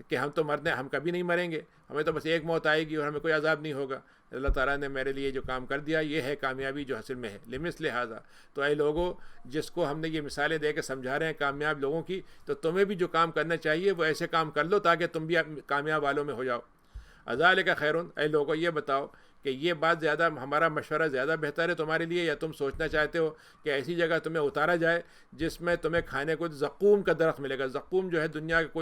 کہ ہم تو مرنے، ہم کبھی نہیں مریں گے، ہمیں تو بس ایک موت آئے گی اور ہمیں کوئی عذاب نہیں ہوگا۔ اللہ تعالیٰ نے میرے لیے جو کام کر دیا یہ ہے کامیابی جو حاصل میں ہے، لمثل ھذا۔ تو اے لوگوں جس کو ہم نے یہ مثالیں دے کے سمجھا رہے ہیں کامیاب لوگوں کی، تو تمہیں بھی جو کام کرنا چاہیے وہ ایسے کام کر لو تاکہ تم بھی کامیاب والوں میں ہو جاؤ۔ اذالک خیر، اے لوگوں یہ بتاؤ کہ یہ بات زیادہ ہمارا مشورہ زیادہ بہتر ہے تمہارے لیے، یا تم سوچنا چاہتے ہو کہ ایسی جگہ تمہیں اتارا جائے جس میں تمہیں کھانے کو زقوم کا درخت ملے گا۔ زقوم جو ہے دنیا کا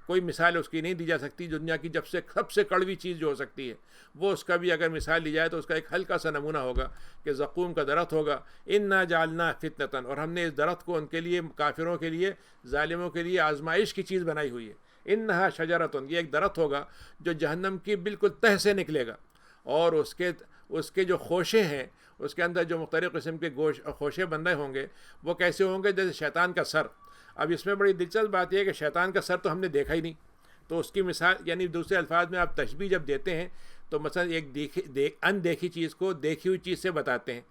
کوئی مثال اس کی نہیں دی جا سکتی، دنیا کی جب سے سب سے کڑوی چیز جو ہو سکتی ہے وہ اس کا بھی اگر مثال لی جائے تو اس کا ایک ہلکا سا نمونہ ہوگا کہ زقوم کا درخت ہوگا۔ انا جعلنا فتنۃ، اور ہم نے اس درخت کو ان کے لیے، کافروں کے لیے، ظالموں کے لیے آزمائش کی چیز بنائی ہوئی ہے۔ انہا شجرۃ، یہ ایک درخت ہوگا جو جہنم کی بالکل تہ سے نکلے گا، اور اس کے جو خوشے ہیں، اس کے اندر جو مختلف قسم کے خوشے بندے ہوں گے وہ کیسے ہوں گے؟ جیسے شیطان کا سر۔ اب اس میں بڑی دلچسپ بات یہ ہے کہ شیطان کا سر تو ہم نے دیکھا ہی نہیں، تو اس کی مثال یعنی دوسرے الفاظ میں آپ تشبیہ جب دیتے ہیں تو مثلا ایک اندیکھی چیز کو دیکھی ہوئی چیز سے بتاتے ہیں،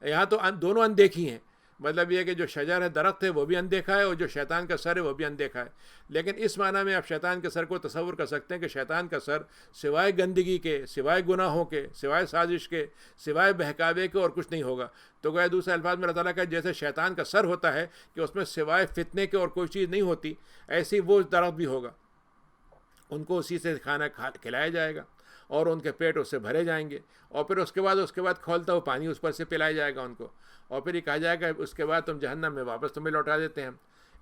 یہاں تو دونوں اندیکھی ہیں، مطلب یہ کہ جو شجر ہے، درخت ہے، وہ بھی اندیکھا ہے، اور جو شیطان کا سر ہے وہ بھی اندیکھا ہے۔ لیکن اس معنی میں آپ شیطان کے سر کو تصور کر سکتے ہیں کہ شیطان کا سر سوائے گندگی کے، سوائے گناہوں کے، سوائے سازش کے، سوائے بہکاوے کے اور کچھ نہیں ہوگا۔ تو گویا دوسرے الفاظ میں اللہ تعالیٰ کا جیسے شیطان کا سر ہوتا ہے کہ اس میں سوائے فتنے کے اور کوئی چیز نہیں ہوتی، ایسی وہ درخت بھی ہوگا، ان کو اسی سے کھانا کھلایا جائے گا اور ان کے پیٹ اس سے بھرے جائیں گے، اور پھر اس کے بعد کھولتا ہوا پانی اس پر سے پلایا جائے گا ان کو، اور پھر یہ کہا جائے گا اس کے بعد تم جہنم میں واپس تمہیں لوٹا دیتے ہیں۔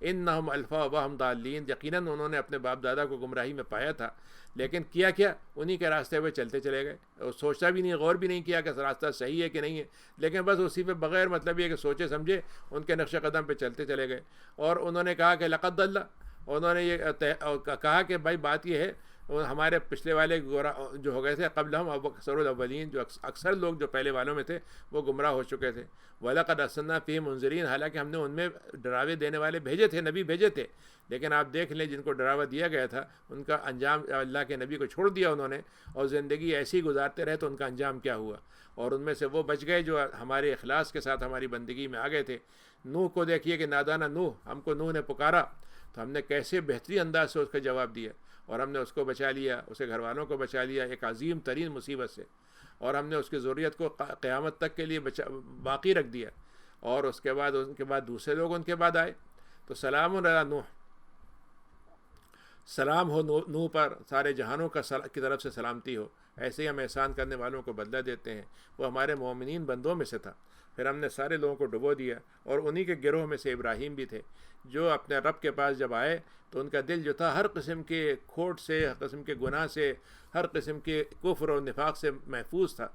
انہم الفا وہم ضالین، یقیناً انہوں نے اپنے باپ دادا کو گمراہی میں پایا تھا، لیکن کیا انہی کے راستے پہ چلتے چلے گئے، اور سوچا بھی نہیں، غور بھی نہیں کیا کہ راستہ صحیح ہے کہ نہیں ہے، لیکن بس اسی پہ بغیر مطلب یہ کہ سوچے سمجھے ان کے نقش قدم پہ چلتے چلے گئے۔ اور انہوں نے کہا کہ لقد ضل، انہوں نے یہ کہا کہ بھائی بات یہ ہے ہمارے پچھلے والے جو ہو گئے تھے قبل ہم اب اکثر الاولین، جو اکثر لوگ جو پہلے والوں میں تھے وہ گمراہ ہو چکے تھے۔ وَلَقَدْ أَرْسَلْنَا فِيهِمْ مُنذِرِينَ، حالانکہ ہم نے ان میں ڈراوے دینے والے بھیجے تھے، نبی بھیجے تھے، لیکن آپ دیکھ لیں جن کو ڈراوا دیا گیا تھا ان کا انجام، اللہ کے نبی کو چھوڑ دیا انہوں نے اور زندگی ایسی گزارتے رہے تو ان کا انجام کیا ہوا۔ اور ان میں سے وہ بچ گئے جو ہمارے اخلاص کے ساتھ ہماری بندگی میں آ گئے تھے۔ نوح کو دیکھیے کہ نادانہ نوح، ہم کو نوح نے پکارا تو ہم نے کیسے بہترین انداز سے اس کا جواب دیا، اور ہم نے اس کو بچا لیا، اسے گھر والوں کو بچا لیا ایک عظیم ترین مصیبت سے، اور ہم نے اس کی ذریت کو قیامت تک کے لیے باقی رکھ دیا۔ اور اس کے بعد دوسرے لوگ ان کے بعد آئے، تو سلام علی نوح، سلام ہو نوح پر، سارے جہانوں کی طرف سے سلامتی ہو۔ ایسے ہی ہم احسان کرنے والوں کو بدلہ دیتے ہیں، وہ ہمارے مومنین بندوں میں سے تھا۔ پھر ہم نے سارے لوگوں کو ڈبو دیا، اور انہی کے گروہ میں سے ابراہیم بھی تھے، جو اپنے رب کے پاس جب آئے تو ان کا دل جو تھا ہر قسم کے کھوٹ سے، ہر قسم کے گناہ سے، ہر قسم کے کفر اور نفاق سے محفوظ تھا۔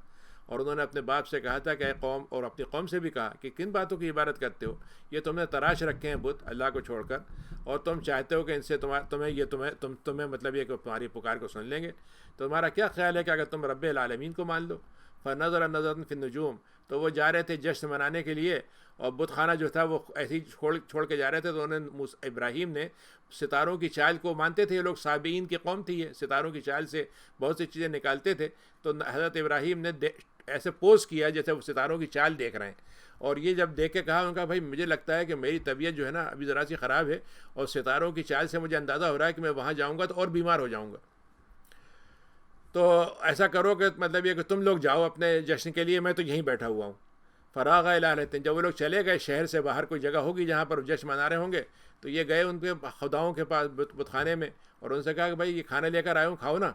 اور انہوں نے اپنے باپ سے کہا تھا کہ اے قوم، اور اپنی قوم سے بھی کہا کہ کن باتوں کی عبادت کرتے ہو، یہ تم نے تراش رکھے ہیں بت اللہ کو چھوڑ کر، اور تم چاہتے ہو کہ ان سے تمہیں مطلب یہ کہ تمہاری پکار کو سن لیں گے۔ تو تمہارا کیا خیال ہے کہ اگر تم رب العالمین کو مان لو؟ فنظر نظرا فی النجوم، تو وہ جا رہے تھے جشن منانے کے لیے، اور بت خانہ جو تھا وہ ایسے ہی چھوڑ کے جا رہے تھے، تو انہوں نے ابراہیم نے ستاروں کی چال کو مانتے تھے، یہ لوگ سابعین کی قوم تھی، یہ ستاروں کی چال سے بہت سی چیزیں نکالتے تھے، تو حضرت ابراہیم نے ایسے پوز کیا جیسے وہ ستاروں کی چال دیکھ رہے ہیں، اور یہ جب دیکھ کے کہا ان کا بھائی مجھے لگتا ہے کہ میری طبیعت جو ہے نا ابھی ذرا سی خراب ہے، اور ستاروں کی چال سے مجھے اندازہ ہو رہا ہے کہ میں وہاں جاؤں گا تو اور بیمار ہو جاؤں گا، تو ایسا کرو کہ مطلب یہ کہ تم لوگ جاؤ اپنے جشن کے لیے، میں تو یہیں بیٹھا ہوا ہوں۔ فراغ الی رہتے ہیں، جب وہ لوگ چلے گئے شہر سے باہر کوئی جگہ ہوگی جہاں پر جشن منا رہے ہوں گے، تو یہ گئے ان کے خداؤں کے پاس بت خانے میں، اور ان سے کہا کہ بھائی یہ کھانا لے کر آئے ہوں، کھاؤ نا۔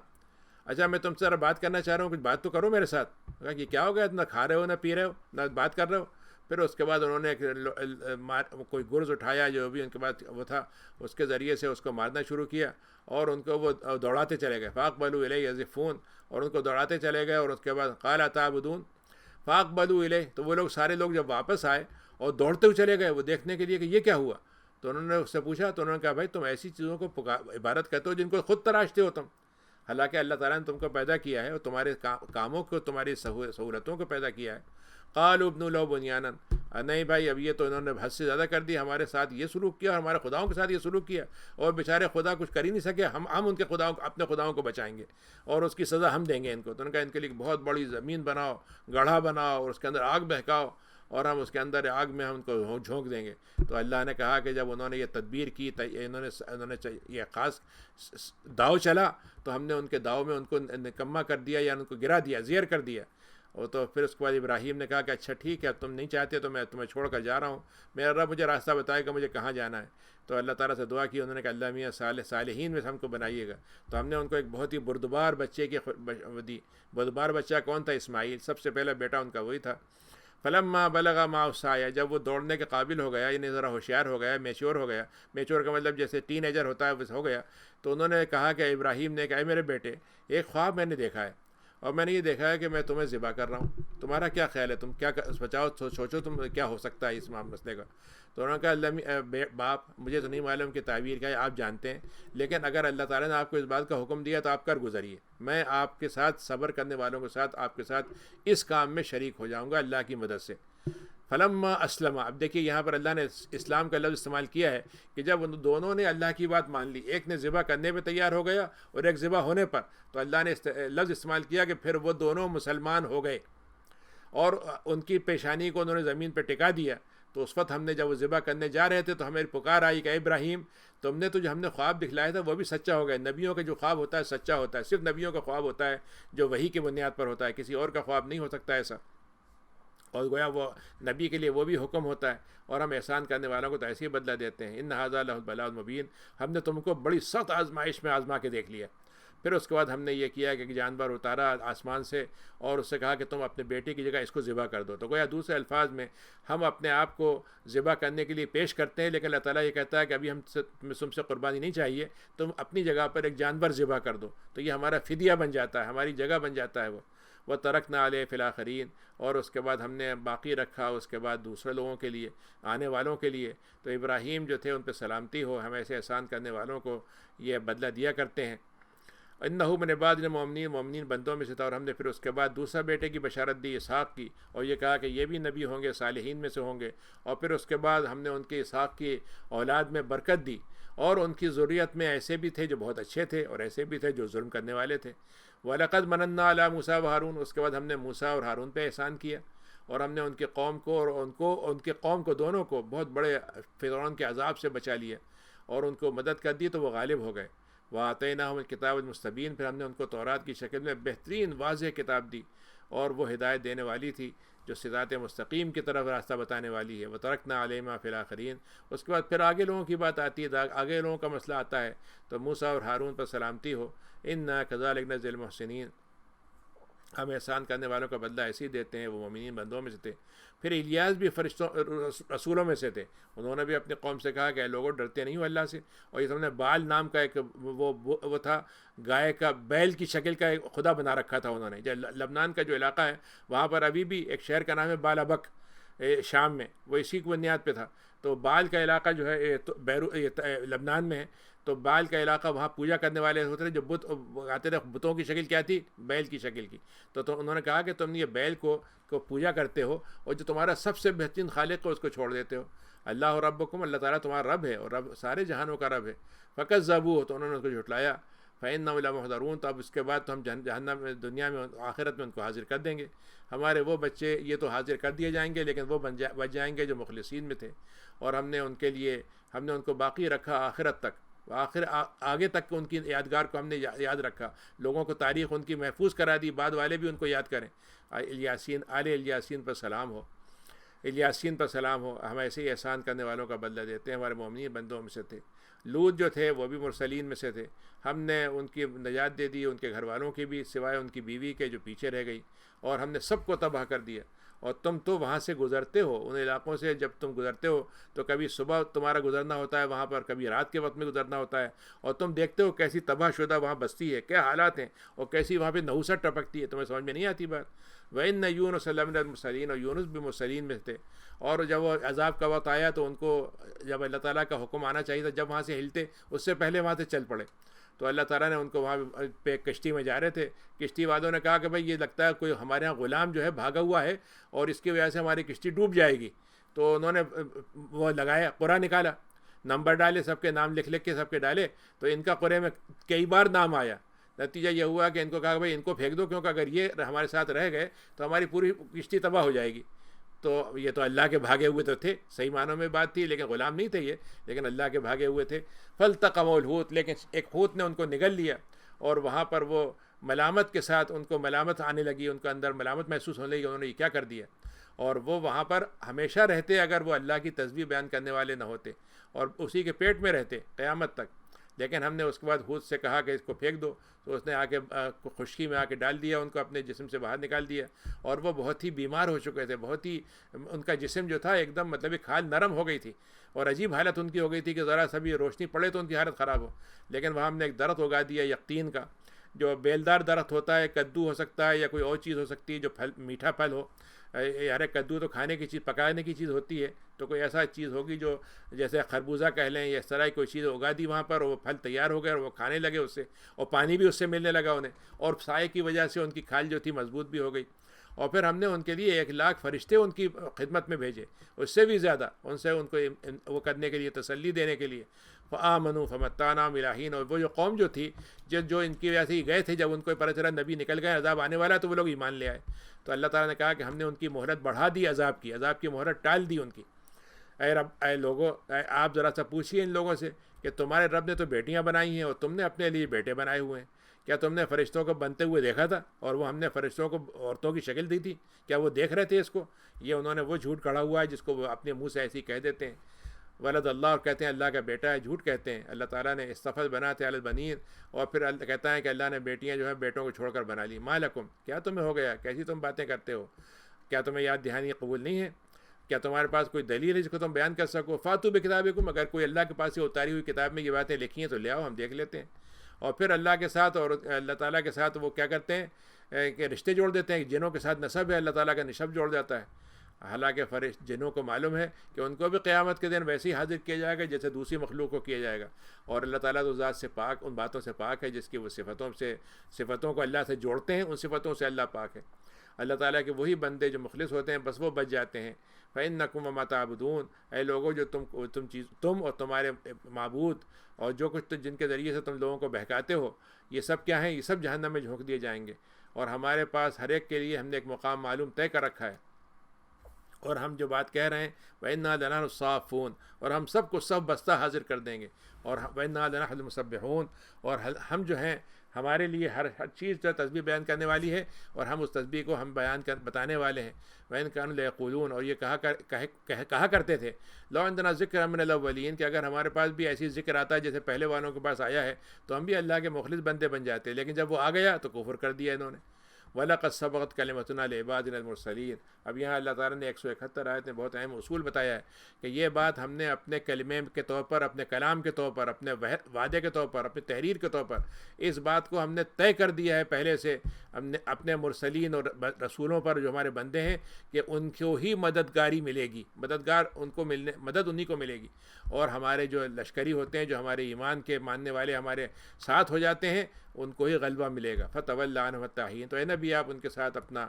اچھا میں تم سے ذرا بات کرنا چاہ رہا ہوں، کچھ بات تو کرو میرے ساتھ۔ کہا کہ کیا ہو گیا، نہ کھا رہے ہو نہ پی رہے ہو نہ بات کر رہے ہو۔ پھر اس کے بعد انہوں نے کوئی گرز اٹھایا جو بھی ان کے پاس وہ تھا، اس کے ذریعے سے اس کو مارنا شروع کیا، اور ان کو وہ دوڑاتے چلے گئے، فاقبلوا الیہ یزفون، اور ان کو دوڑاتے چلے گئے، اور اس کے بعد قال اتعبدون فاقبلوا الیہ، تو وہ لوگ سارے لوگ جب واپس آئے اور دوڑتے ہوئے چلے گئے وہ دیکھنے کے لیے کہ یہ کیا ہوا، تو انہوں نے اس سے پوچھا، تو انہوں نے کہا بھائی تم ایسی چیزوں کو عبادت کرتے ہو جن کو خود تراشتے ہو تم، حالانکہ اللہ تعالیٰ نے تم کو پیدا کیا ہے اور تمہارے کاموں کو، تمہاری سہولتوں کو پیدا کیا ہے۔ قالوا ابنوا لہ بنیانا، نہیں بھائی اب یہ تو انہوں نے حد سے زیادہ کر دیا، ہمارے ساتھ یہ سلوک کیا اور ہمارے خداؤں کے ساتھ یہ سلوک کیا، اور بیچارے خدا کچھ کر ہی نہیں سکے، ہم ان کے خداؤں اپنے خداؤں کو بچائیں گے اور اس کی سزا ہم دیں گے ان کو۔ تو انہوں نے کہا ان کے لیے بہت بڑی زمین بناؤ، گڑھا بناؤ، اور اس کے اندر آگ بہکاؤ، اور ہم اس کے اندر آگ میں ہم ان کو جھونک دیں گے۔ تو اللہ نے کہا کہ جب انہوں نے یہ تدبیر کی، انہوں نے یہ خاص داؤ چلا، تو ہم نے ان کے داؤ میں ان کو نکما کر دیا، یا ان کو گرا دیا، زیر کر دیا۔ اور تو پھر اس کے بعد ابراہیم نے کہا کہ اچھا ٹھیک ہے، تم نہیں چاہتے تو میں تمہیں چھوڑ کر جا رہا ہوں، میرا رب مجھے راستہ بتائے گا مجھے کہاں جانا ہے۔ تو اللہ تعالیٰ سے دعا کی، انہوں نے کہا اللہ میاں صالحین میں سے ہم کو بنائیے گا۔ تو ہم نے ان کو ایک بہت ہی بردبار بچے کی دی۔ بردبار بچہ کون تھا؟ اسماعیل، سب سے پہلا بیٹا ان کا وہی تھا۔ فلما بلغ معه السعی، جب وہ دوڑنے کے قابل ہو گیا، یعنی ذرا ہوشیار ہو گیا، میچور ہو گیا، میچور کا مطلب جیسے ٹین ایجر ہوتا ہے ویسے ہو گیا، تو انہوں نے کہا کہ ابراہیم نے کہا اے میرے بیٹے، ایک خواب میں نے دیکھا ہے، اور میں نے یہ دیکھا ہے کہ میں تمہیں ذبح کر رہا ہوں، تمہارا کیا خیال ہے، تم کیا بچاؤ، سوچو تم کیا ہو سکتا ہے اس مسئلے کا۔ تو انہوں نے کہا اللہ باپ مجھے تو نہیں معلوم کہ تعبیر کیا ہے، آپ جانتے ہیں، لیکن اگر اللہ تعالیٰ نے آپ کو اس بات کا حکم دیا تو آپ کر گزریے، میں آپ کے ساتھ صبر کرنے والوں کے ساتھ آپ کے ساتھ اس کام میں شریک ہو جاؤں گا اللہ کی مدد سے۔ فلما اسلم، اب دیکھیے یہاں پر اللہ نے اسلام کا لفظ استعمال کیا ہے کہ جب ان دونوں نے اللہ کی بات مان لی، ایک نے ذبح کرنے پہ تیار ہو گیا اور ایک ذبح ہونے پر، تو اللہ نے لفظ استعمال کیا کہ پھر وہ دونوں مسلمان ہو گئے، اور ان کی پیشانی کو انہوں نے زمین پہ ٹکا دیا۔ تو اس وقت ہم نے جب وہ ذبح کرنے جا رہے تھے تو ہمیں پکار آئی کہ ابراہیم تم نے تو جو ہم نے خواب دکھلایا تھا وہ بھی سچا ہو گیا۔ نبیوں کا جو خواب ہوتا ہے سچا ہوتا ہے، صرف نبیوں کا خواب ہوتا ہے جو وحی کی بنیاد پر ہوتا ہے، کسی اور کا خواب نہیں ہو سکتا ایسا، اور گویا وہ نبی کے لیے وہ بھی حکم ہوتا ہے، اور ہم احسان کرنے والوں کو تو ایسے ہی بدلہ دیتے ہیں۔ ان ھذا لہو البلاء المبین، ہم نے تم کو بڑی سخت آزمائش میں آزما کے دیکھ لیا۔ پھر اس کے بعد ہم نے یہ کیا کہ جانور اتارا آسمان سے، اور اس سے کہا کہ تم اپنے بیٹے کی جگہ اس کو ذبح کر دو۔ تو گویا دوسرے الفاظ میں ہم اپنے آپ کو ذبح کرنے کے لیے پیش کرتے ہیں، لیکن اللہ تعالیٰ یہ کہتا ہے کہ ابھی تم سے قربانی نہیں چاہیے، تم اپنی جگہ پر ایک جانور ذبح کر دو، تو یہ ہمارا فدیہ بن جاتا ہے، ہماری جگہ بن جاتا ہے وہ ترکنا علیہ فی الآخرین، اور اس کے بعد ہم نے باقی رکھا اس کے بعد دوسرے لوگوں کے لیے، آنے والوں کے لیے۔ تو ابراہیم جو تھے ان پہ سلامتی ہو، ہم ایسے احسان کرنے والوں کو یہ بدلہ دیا کرتے ہیں۔ انہو من عبادنا المؤمنین، مومنین بندوں میں سے تھا۔ اور ہم نے پھر اس کے بعد دوسرا بیٹے کی بشارت دی اسحاق کی، اور یہ کہا کہ یہ بھی نبی ہوں گے، صالحین میں سے ہوں گے۔ اور پھر اس کے بعد ہم نے ان کے اسحاق کی اولاد میں برکت دی، اور ان کی ذریت میں ایسے بھی تھے جو بہت اچھے تھے اور ایسے بھی تھے جو ظلم کرنے والے تھے۔ وَلَقَدْ مَنَنَّا عَلَىٰ مُوسَىٰ وَهَارُونَ، اس کے بعد ہم نے موسیٰ اور ہارون پہ احسان کیا، اور ہم نے ان کے قوم کو اور ان کے قوم کو دونوں کو بہت بڑے فرعون کے عذاب سے بچا لیا، اور ان کو مدد کر دی تو وہ غالب ہو گئے۔ وَآتَيْنَاهُمُ الْكِتَابَ الْمُسْتَبِينَ، پھر ہم نے ان کو تورات کی شکل میں بہترین واضح کتاب دی، اور وہ ہدایت دینے والی تھی جو صراط مستقیم کی طرف راستہ بتانے والی ہے۔ وَتَرَكْنَا عَلَيْهِمَا فِي الْآخِرِينَ، اس کے بعد پھر آگے لوگوں کی بات آتی ہے، آگے لوگوں کا مسئلہ آتا ہے، تو موسیٰ اور ہارون پر سلامتی ہو۔ اِنَّا كَذَلِكَ نَجْزِي الْمُحْسِنِينَ، ہم احسان کرنے والوں کا بدلہ ایسے ہی دیتے ہیں۔ وہ مومنین بندوں میں سے تھے۔ پھر الیاس بھی رسولوں میں سے تھے، انہوں نے بھی اپنی قوم سے کہا کہ اے لوگوں ڈرتے نہیں ہو اللہ سے۔ اور یہ تم نے بال نام کا ایک وہ تھا، گائے کا بیل کی شکل کا ایک خدا بنا رکھا تھا انہوں نے۔ لبنان کا جو علاقہ ہے وہاں پر ابھی بھی ایک شہر کا نام ہے بالابک، شام میں، وہ اسی کی بنیاد پہ تھا۔ تو بال کا علاقہ جو ہے لبنان میں ہے، تو بال کا علاقہ وہاں پوجا کرنے والے ہوتے تھے جو بت آتے تھے، بتوں کی شکل کیا تھی؟ بیل کی شکل کی۔ تو انہوں نے کہا کہ تم یہ بیل کو پوجا کرتے ہو، اور جو تمہارا سب سے بہترین خالق ہے اس کو چھوڑ دیتے ہو۔ اللہ ربکم، اللہ تعالیٰ تمہارا رب ہے، اور رب سارے جہانوں کا رب ہے۔ فقط ذبو، تو انہوں نے اس کو جھٹلایا۔ فَإِنَّهُمْ لَمُحْضَرُونَ، تو اب اس کے بعد تو ہم جہنم میں دنیا میں آخرت میں ان کو حاضر کر دیں گے. ہمارے وہ بچے یہ تو حاضر کر دیے جائیں گے، لیکن وہ بچ جائیں گے جو مخلصین میں تھے، اور ہم نے ان کے لیے ہم نے ان کو باقی رکھا آخرت تک، آگے تک ان کی یادگار کو ہم نے یاد رکھا، لوگوں کو تاریخ ان کی محفوظ کرا دی، بعد والے بھی ان کو یاد کریں. الیاسین، آل الیاسین پر سلام ہو، الیاسین پر سلام ہو. ہم ایسے ہی احسان کرنے والوں کا بدلہ دیتے ہیں. ہمارے مومنین بندوں میں سے تھے. لوط جو تھے وہ بھی مرسلین میں سے تھے. ہم نے ان کی نجات دے دی، ان کے گھر والوں کی بھی، سوائے ان کی بیوی کے جو پیچھے رہ گئی، اور ہم نے سب کو تباہ کر دیا. اور تم تو وہاں سے گزرتے ہو، ان علاقوں سے جب تم گزرتے ہو تو کبھی صبح تمہارا گزرنا ہوتا ہے وہاں پر، کبھی رات کے وقت میں گزرنا ہوتا ہے، اور تم دیکھتے ہو کیسی تباہ شدہ وہاں بستی ہے، کیا حالات ہیں، اور کیسی وہاں پہ نحوست ٹپکتی ہے. تمہیں سمجھ میں نہیں آتی بات. وَإِنَّ يُونُسَ لَمِنَ الْمُرْسَلِينَ، اور یونس بھی مرسلین میں تھے. اور جب وہ عذاب کا وقت آیا تو ان کو جب اللہ تعالیٰ کا حکم آنا چاہیے تھا، جب وہاں سے ہلتے اس سے پہلے وہاں سے چل پڑے. تو اللہ تعالیٰ نے ان کو وہاں پہ کشتی میں جا رہے تھے، کشتی والوں نے کہا کہ بھائی یہ لگتا ہے کوئی ہمارے ہاں غلام جو ہے بھاگا ہوا ہے اور اس کی وجہ سے ہماری کشتی ڈوب جائے گی. تو انہوں نے وہ لگایا، قرآ نکالا، نمبر ڈالے، سب کے نام لکھ کے سب کے ڈالے. تو ان کا قرے میں کئی بار نام آیا. نتیجہ یہ ہوا کہ ان کو کہا کہ بھائی ان کو پھینک دو، کیونکہ اگر یہ ہمارے ساتھ رہ گئے تو ہماری پوری کشتی تباہ ہو جائے گی. تو یہ تو اللہ کے بھاگے ہوئے تو تھے، صحیح معنوں میں بات تھی، لیکن غلام نہیں تھے یہ، لیکن اللہ کے بھاگے ہوئے تھے. فَالْتَقَمَهُ الْحُوتُ، لیکن ایک حوت نے ان کو نگل لیا، اور وہاں پر وہ ملامت کے ساتھ ان کو ملامت آنے لگی، ان کے اندر ملامت محسوس ہونے لگی، انہوں نے یہ کیا کر دیا. اور وہ وہاں پر ہمیشہ رہتے اگر وہ اللہ کی تسبیح بیان کرنے والے نہ ہوتے، اور اسی کے پیٹ میں رہتے قیامت تک. لیکن ہم نے اس کے بعد حوت سے کہا کہ اس کو پھینک دو، تو اس نے آ کے خشکی میں آ کے ڈال دیا، ان کو اپنے جسم سے باہر نکال دیا. اور وہ بہت ہی بیمار ہو چکے تھے، بہت ہی ان کا جسم جو تھا ایک دم مطلب کھال نرم ہو گئی تھی، اور عجیب حالت ان کی ہو گئی تھی کہ ذرا سا بھی روشنی پڑے تو ان کی حالت خراب ہو. لیکن وہاں ہم نے ایک درخت اگا دیا یقطین کا، جو بیلدار درخت ہوتا ہے، کدو ہو سکتا ہے یا کوئی اور چیز ہو سکتی ہے جو پھل میٹھا پھل ہو. یار کدو تو کھانے کی چیز، پکانے کی چیز ہوتی ہے، تو کوئی ایسا چیز ہوگی جو جیسے خربوزہ کہہ لیں یا اس طرح کی کوئی چیز اگا دی وہاں پر، اور وہ پھل تیار ہو گئے اور وہ کھانے لگے اس سے، اور پانی بھی اس سے ملنے لگا انہیں، اور سائے کی وجہ سے ان کی کھال جو تھی مضبوط بھی ہو گئی. اور پھر ہم نے ان کے لیے 1,00,000 فرشتے ان کی خدمت میں بھیجے، اس سے بھی زیادہ، ان سے ان کو وہ کرنے کے لیے، تسلی دینے کے لیے. فآمنوا فمتعناہم الی حین، اور وہ جو قوم جو تھی جو ان کی وجہ سے ہی گئے تھے، جب ان کو پتہ چلا نبی نکل گئے، عذاب آنے والا، تو وہ لوگ ایمان لے آئے. تو اللہ تعالیٰ نے کہا کہ ہم نے ان کی مہلت بڑھا دی، عذاب کی مہلت ٹال دی ان کی. اے رب، اے لوگوں، آپ ذرا سا پوچھیے ان لوگوں سے کہ تمہارے رب نے تو بیٹیاں بنائی ہیں اور تم نے اپنے لیے بیٹے بنائے ہوئے ہیں. کیا تم نے فرشتوں کو بنتے ہوئے دیکھا تھا؟ اور وہ ہم نے فرشتوں کو عورتوں کی شکل دی تھی، کیا وہ دیکھ رہے تھے اس کو؟ یہ انہوں نے وہ جھوٹ کڑا ہوا ہے جس کو وہ اپنے منہ سے ایسی کہہ دیتے ہیں، ولد اللہ، اور کہتے ہیں اللہ کا بیٹا ہے، جھوٹ کہتے ہیں. اللہ تعالیٰ نے استفل بناتے علی البنین، اور پھر اللہ کہتا ہے کہ اللہ نے بیٹیاں جو ہیں بیٹوں کو چھوڑ کر بنا لی. ما لکم، کیا تمہیں ہو گیا؟ کیسی تم باتیں کرتے ہو؟ کیا تمہیں یاد دہانی قبول نہیں ہے؟ کیا تمہارے پاس کوئی دلیل ہے جس کو تم بیان کر سکو؟ فاتو بکتابکم، اگر کوئی اللہ کے پاس سے اتاری ہوئی کتاب میں یہ باتیں لکھی ہیں تو لے آؤ، ہم دیکھ لیتے ہیں. اور پھر اللہ کے ساتھ اور اللہ تعالیٰ کے ساتھ وہ کیا کرتے ہیں کہ رشتے جوڑ دیتے ہیں. جنوں کے ساتھ نسب ہے، اللہ تعالیٰ کا نسب جوڑ جاتا ہے. حالانکہ جنوں کو معلوم ہے کہ ان کو بھی قیامت کے دن ویسے ہی حاضر کیا جائے گا جیسے دوسری مخلوق کو کیا جائے گا. اور اللہ تعالیٰ تو ذات سے پاک، ان باتوں سے پاک ہے جس کی وہ صفتوں کو اللہ سے جوڑتے ہیں، ان صفتوں سے اللہ پاک ہے. اللہ تعالیٰ کے وہی بندے جو مخلص ہوتے ہیں بس وہ بچ جاتے ہیں. فَإِنَّكُمْ وَمَا تَعْبُدُونَ، اے لوگوں جو تم اور تمہارے معبود اور جو کچھ جن کے ذریعے سے تم لوگوں کو بہکاتے ہو، یہ سب کیا ہیں؟ یہ سب جہنم میں جھونک دیے جائیں گے. اور ہمارے پاس ہر ایک کے لیے ہم نے ایک مقام معلوم طے کر رکھا ہے. اور ہم جو بات کہہ رہے ہیں وَإِنَّا لَنَحْنُ الصَّافُّونَ، اور ہم سب کو سب بستہ حاضر کر دیں گے. اور وَإِنَّا لَنَحْنُ الْمُسَبِّحُونَ، اور ہم جو ہیں ہمارے لیے ہر چیز جو تسبیح بیان کرنے والی ہے، اور ہم اس تسبیح کو ہم بتانے والے ہیں. وَإِن كَانُوا لَيَقُولُونَ، اور یہ کہا کرتے تھے لَوْ عِندَنَا ذِكْرٌ مِّنَ الْأَوَّلِينَ، کہ اگر ہمارے پاس بھی ایسی ذکر آتا ہے جیسے پہلے والوں کے پاس آیا ہے تو ہم بھی اللہ کے مخلص بندے بن جاتے. لیکن جب وہ آ گیا تو کفر کر دیا انہوں نے. وَلَقَدْ سَبَقَتْ كَلِمَتُنَا لِعِبَادِنَا الْمُرْسَلِينَ. اب یہاں اللہ تعالیٰ نے 171 آیت میں بہت اہم اصول بتایا ہے کہ یہ بات ہم نے اپنے کلمے کے طور پر، اپنے کلام کے طور پر، اپنے وعدے کے طور پر، اپنی تحریر کے طور پر، اس بات کو ہم نے طے کر دیا ہے پہلے سے. ہم نے اپنے مرسلین اور رسولوں پر جو ہمارے بندے ہیں کہ ان کو ہی مددگاری ملے گی، مدد انہی کو ملے گی. اور ہمارے جو لشکری ہوتے ہیں، جو ہمارے ایمان کے ماننے والے ہمارے ساتھ ہو جاتے ہیں، ان کو ہی غلبہ ملے گا. فَتَوَلَّ عَنْهُمْ حَتَّىٰ حِينٍ، تو اے نبی آپ ان کے ساتھ اپنا،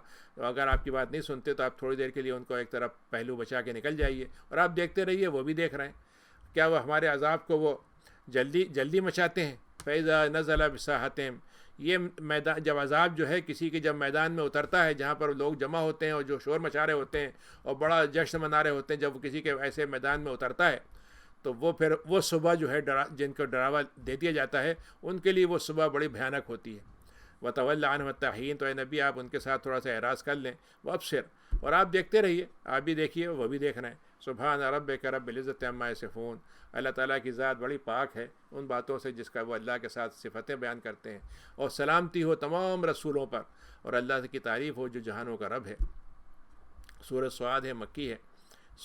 اگر آپ کی بات نہیں سنتے تو آپ تھوڑی دیر کے لیے ان کو ایک طرف پہلو بچا کے نکل جائیے، اور آپ دیکھتے رہیے، وہ بھی دیکھ رہے ہیں. کیا وہ ہمارے عذاب کو وہ جلدی مچاتے ہیں؟ فیضا نزل بساحتہم، یہ میدان جب عذاب جو ہے کسی کے جب میدان میں اترتا ہے جہاں پر لوگ جمع ہوتے ہیں اور جو شور مچا رہے ہوتے ہیں اور بڑا جشن منا رہے ہوتے ہیں، جب وہ کسی کے ایسے میدان میں اترتا ہے تو وہ پھر وہ صبح جو ہے جن کو ڈراوا دے دیا جاتا ہے ان کے لیے وہ صبح بڑی بھیانک ہوتی ہے۔ وَتَوَلَّ عَنْهُمْ حَتَّىٰ، تو اے نبی آپ ان کے ساتھ تھوڑا سا اعراض کر لیں، وَأَبْصِرْ، اور آپ دیکھتے رہیے، آپ بھی دیکھیے وہ بھی دیکھ رہے ہیں۔ سبحان ربک رب العزت عما یصفون، اللہ تعالیٰ کی ذات بڑی پاک ہے ان باتوں سے جس کا وہ اللہ کے ساتھ صفتیں بیان کرتے ہیں، اور سلامتی ہو تمام رسولوں پر، اور اللہ کی تعریف ہو جو جہانوں کا رب ہے۔ سورہ سعاد ہے، مکی ہے۔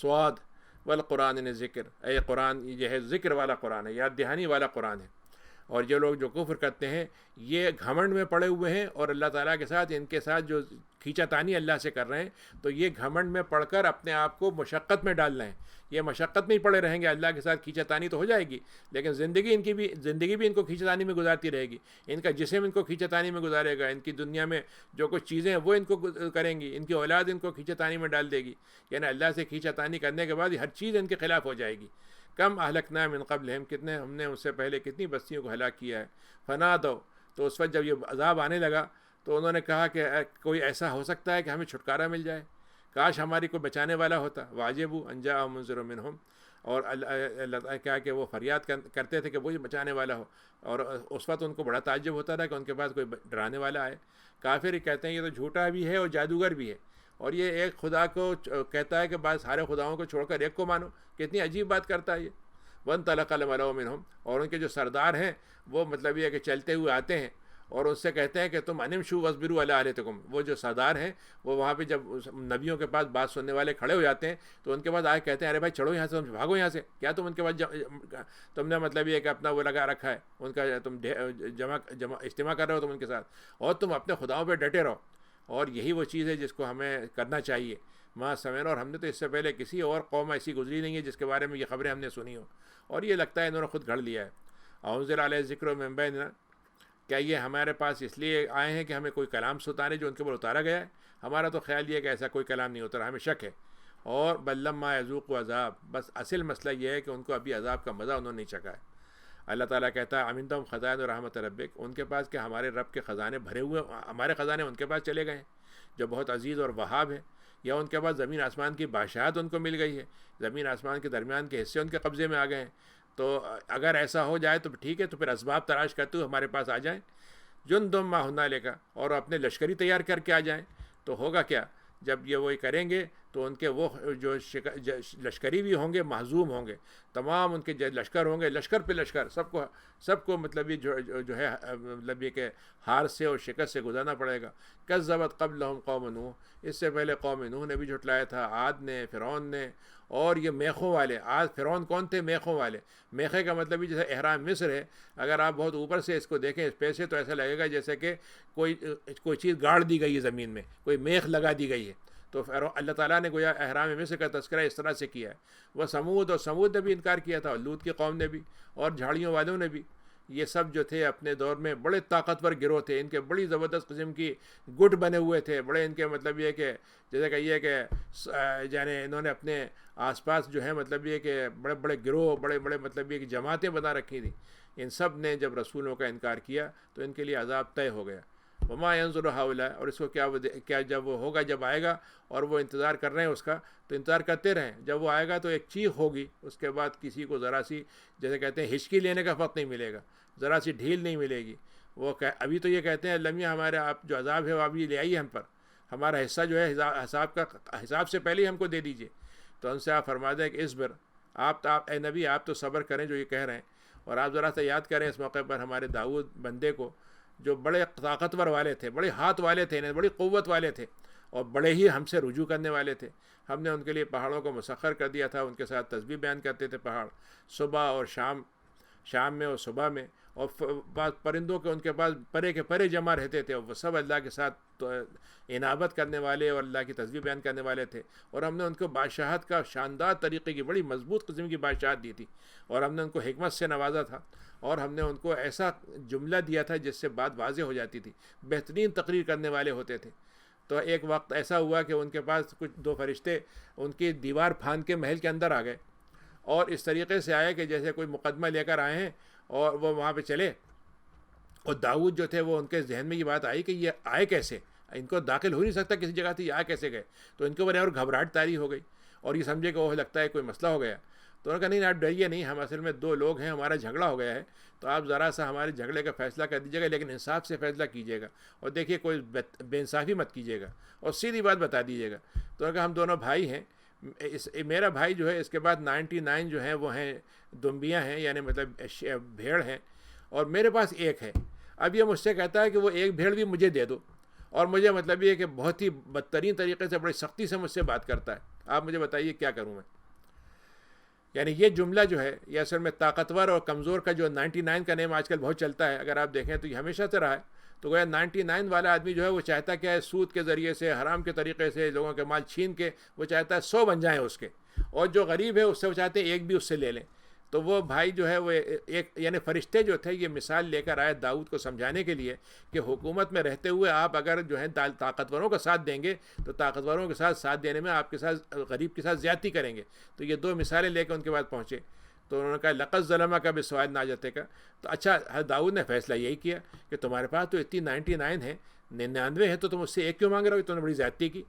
سعاد والقرآن ذکر، اے قرآن یہ ہے ذکر والا قرآن ہے، یاد دہانی والا قرآن ہے۔ اور یہ لوگ جو کفر کرتے ہیں یہ گھمنڈ میں پڑے ہوئے ہیں، اور اللہ تعالیٰ کے ساتھ ان کے ساتھ جو کھینچا تانی اللہ سے کر رہے ہیں، تو یہ گھمنڈ میں پڑھ کر اپنے آپ کو مشقت میں ڈال رہے ہیں۔ یہ مشقت میں ہی پڑے رہیں گے، اللہ کے ساتھ کھینچا تانی تو ہو جائے گی، لیکن زندگی بھی ان کو کھینچا تانی میں گزارتی رہے گی۔ ان کا جسم ان کو کھینچا تانی میں گزارے گا، ان کی دنیا میں جو کچھ چیزیں ہیں وہ ان کو کریں گی، ان کی اولاد ان کو کھینچا تانی میں ڈال دے گی، یعنی اللہ سے کھینچا تانی کرنے کے بعد ہر چیز ان کے خلاف ہو جائے گی۔ کم اہلکنا من قبلہم، کتنے ہم نے ان سے پہلے کتنی بستیوں کو ہلاک کیا ہے۔ فنادوا، تو اس وقت جب یہ عذاب آنے لگا تو انہوں نے کہا کہ کوئی ایسا ہو سکتا ہے کہ ہمیں چھٹکارا مل جائے، کاش ہماری کوئی بچانے والا ہوتا۔ واجبوا ان جاءہم منذر منہم، اور اللہ تعالیٰ کہا کہ وہ فریاد کرتے تھے کہ وہی بچانے والا ہو، اور اس وقت ان کو بڑا تعجب ہوتا تھا کہ ان کے پاس کوئی ڈرانے والا آئے۔ کافر ہی کہتے ہیں یہ تو جھوٹا بھی ہے اور جادوگر بھی ہے، اور یہ ایک خدا کو کہتا ہے کہ بعض سارے خداؤں کو چھوڑ کر ایک کو مانو، کتنی عجیب بات کرتا ہے یہ۔ وَانْطَلَقَ الْمَلَأُ مِنْهُمْ، اور ان کے جو سردار ہیں وہ مطلب یہ ہے کہ چلتے ہوئے آتے ہیں اور ان سے کہتے ہیں کہ تم انمشوا واصبروا علی آلہتکم۔ وہ جو سردار ہیں وہ وہاں پہ جب نبیوں کے پاس بات سننے والے کھڑے ہو جاتے ہیں تو ان کے پاس آئے کہتے ہیں ارے بھائی چڑھو یہاں سے، تم بھاگو یہاں سے، کیا تم ان کے پاس تم نے مطلب یہ کہ اپنا وہ لگا رکھا ہے، ان کا تم اجتماع کر رہے ہو تم ان کے ساتھ، اور تم اپنے خداؤں پہ ڈٹے رہو۔ اور یہی وہ چیز ہے جس کو ہمیں کرنا چاہیے۔ ماں سمعنا، اور ہم نے تو اس سے پہلے کسی اور قوم ایسی گزری نہیں ہے جس کے بارے میں یہ خبریں ہم نے سنی ہوں، اور یہ لگتا ہے انہوں نے خود گھڑ لیا ہے۔ انزل علیہ ذکر من بیننا، کیا یہ ہمارے پاس اس لیے آئے ہیں کہ ہمیں کوئی کلام ستانے جو ان کے اوپر اتارا گیا ہے؟ ہمارا تو خیال یہ ہے کہ ایسا کوئی کلام نہیں اترا، ہمیں شک ہے۔ اور بل لما یذوقوا عذاب، بس اصل مسئلہ یہ ہے کہ ان کو ابھی عذاب کا مزہ انہوں نے نہیں چکھا ہے۔ اللہ تعالیٰ کہتا ہے امندہم خزائن رحمت ربک، ان کے پاس کہ ہمارے رب کے خزانے بھرے ہوئے، ہمارے خزانے ان کے پاس چلے گئے ہیں جو بہت عزیز اور وہاب ہے، یا ان کے پاس زمین آسمان کی بادشاہت ان کو مل گئی ہے، زمین آسمان کے درمیان کے حصے ان کے قبضے میں آ گئے ہیں۔ تو اگر ایسا ہو جائے تو ٹھیک ہے، تو پھر اسباب تلاش کرتے ہوئے ہمارے پاس آ جائیں، جندم ما ہنالک، اور اپنے لشکری تیار کر کے آ جائیں۔ تو ہوگا کیا جب یہ وہی کریں گے تو ان کے وہ جو لشکری بھی ہوں گے محزوم ہوں گے، تمام ان کے لشکر ہوں گے، لشکر پہ لشکر، سب کو مطلب یہ جو ہے مطلب یہ کہ ہار سے اور شکست سے گزارنا پڑے گا۔ کذبت قبلہم قوم نوح، اس سے پہلے قوم نوح نے بھی جھٹلایا تھا، عاد نے، فرعون نے، اور یہ میخوں والے۔ آج فرعون کون تھے؟ میخوں والے۔ میخے کا مطلب بھی جیسے احرام مصر ہے، اگر آپ بہت اوپر سے اس کو دیکھیں اس پہ سے تو ایسا لگے گا جیسے کہ کوئی چیز گاڑ دی گئی ہے زمین میں، کوئی میخ لگا دی گئی ہے۔ تو اللہ تعالیٰ نے گویا احرام مصر کا تذکرہ اس طرح سے کیا ہے۔ وہ سمود نے بھی انکار کیا تھا، اور لوط کی قوم نے بھی، اور جھاڑیوں والوں نے بھی۔ یہ سب جو تھے اپنے دور میں بڑے طاقتور گروہ تھے، ان کے بڑی زبردست قسم کی گٹ بنے ہوئے تھے، بڑے ان کے مطلب یہ کہ جیسے کہ یہ کہ یعنی انہوں نے اپنے آس پاس جو ہے مطلب یہ کہ بڑے بڑے گروہ، بڑے بڑے مطلب یہ کہ جماعتیں بنا رکھی تھیں۔ ان سب نے جب رسولوں کا انکار کیا تو ان کے لیے عذاب طے ہو گیا۔ وما ينظر هؤلاء، اور اس کو کیا جب وہ ہوگا، جب آئے گا اور وہ انتظار کر رہے ہیں اس کا، تو انتظار کرتے رہیں، جب وہ آئے گا تو ایک چیخ ہوگی، اس کے بعد کسی کو ذرا سی جیسے کہتے ہیں ہچکی لینے کا وقت نہیں ملے گا، ذرا سی ڈھیل نہیں ملے گی۔ وہ ابھی تو یہ کہتے ہیں لمیہ ہمارے آپ جو عذاب ہے وہ ابھی لے آئیے ہم پر، ہمارا حصہ جو ہے حساب سے پہلے ہی ہم کو دے دیجئے۔ تو ان سے آپ فرما دیں کہ اصبر، آپ اے نبی آپ تو صبر کریں جو یہ کہہ رہے ہیں، اور آپ ذرا سا یاد کریں اس موقع پر ہمارے داؤد بندے کو، جو بڑے طاقتور والے تھے، بڑے ہاتھ والے تھے، بڑی قوت والے تھے، اور بڑے ہی ہم سے رجوع کرنے والے تھے۔ ہم نے ان کے لیے پہاڑوں کو مسخر کر دیا تھا، ان کے ساتھ تسبیح بیان کرتے تھے پہاڑ، صبح اور شام میں اور صبح میں، اور بعض پرندوں کے ان کے پاس پرے کے پرے جمع رہتے تھے، اور وہ سب اللہ کے ساتھ انابت کرنے والے اور اللہ کی تسبیح بیان کرنے والے تھے۔ اور ہم نے ان کو بادشاہت کا شاندار طریقے کی بڑی مضبوط قسم کی بادشاہت دی تھی، اور ہم نے ان کو حکمت سے نوازا تھا، اور ہم نے ان کو ایسا جملہ دیا تھا جس سے بات واضح ہو جاتی تھی، بہترین تقریر کرنے والے ہوتے تھے۔ تو ایک وقت ایسا ہوا کہ ان کے پاس کچھ دو فرشتے ان کی دیوار پھاند کے محل کے اندر آ گئے، اور اس طریقے سے آئے کہ جیسے کوئی مقدمہ لے کر آئے ہیں اور وہ وہاں پہ چلے، اور داؤد جو تھے وہ ان کے ذہن میں یہ بات آئی کہ یہ آئے کیسے، ان کو داخل ہو نہیں سکتا کسی جگہ سے، یہ آئے کیسے گئے؟ تو ان کے اوپر اور گھبراہٹ طاری ہو گئی اور یہ سمجھے کہ وہ لگتا ہے کوئی مسئلہ ہو گیا. تو انہوں نے کہا نہیں آپ ڈریے نہیں، ہم اصل میں 2 لوگ ہیں، ہمارا جھگڑا ہو گیا ہے، تو آپ ذرا سا ہمارے جھگڑے کا فیصلہ کر دیجیے گا، لیکن انصاف سے فیصلہ کیجیے گا اور دیکھیے کوئی بے انصافی مت کیجیے گا اور سیدھی بات بتا دیجیے گا. تو انہوں نے کہا ہم دونوں بھائی ہیں، میرا بھائی جو ہے اس کے بعد 99 جو ہیں وہ ہیں دمبیاں ہیں، یعنی مطلب بھیڑ ہیں، اور میرے پاس ایک ہے. اب یہ مجھ سے کہتا ہے کہ وہ ایک بھیڑ بھی مجھے دے دو، اور مجھے مطلب یہ کہ بہت ہی بدترین طریقے سے بڑی سختی سے مجھ سے بات کرتا ہے. آپ مجھے بتائیے کیا کروں میں؟ یعنی یہ جملہ جو ہے یہ اصل میں طاقتور اور کمزور کا جو 99 کا نیم آج کل بہت چلتا ہے، اگر آپ دیکھیں تو یہ ہمیشہ سے رہا ہے. تو گویا 99 والا آدمی جو ہے وہ چاہتا کیا ہے، سود کے ذریعے سے، حرام کے طریقے سے لوگوں کے مال چھین کے وہ چاہتا ہے 100 بن جائیں اس کے، اور جو غریب ہے اس سے وہ چاہتے ہیں ایک بھی اس سے لے لیں. تو وہ بھائی جو ہے وہ ایک یعنی فرشتے جو تھے یہ مثال لے کر آئے داؤد کو سمجھانے کے لیے کہ حکومت میں رہتے ہوئے آپ اگر جو ہے طاقتوروں کا ساتھ دیں گے تو طاقتوروں کے ساتھ دینے میں آپ کے ساتھ غریب کے ساتھ زیادتی کریں گے. تو یہ 2 مثالیں لے کے ان کے بعد پہنچے. تو انہوں نے کہا لقد ظلمہ کا بسواد ناجتے کا. تو اچھا داؤد نے فیصلہ یہی کیا کہ تمہارے پاس تو اتنی 99 ہیں، 99 ہے، تو تم اس سے ایک کیوں مانگ رہے ہو؟ تم نے بڑی زیادتی کی.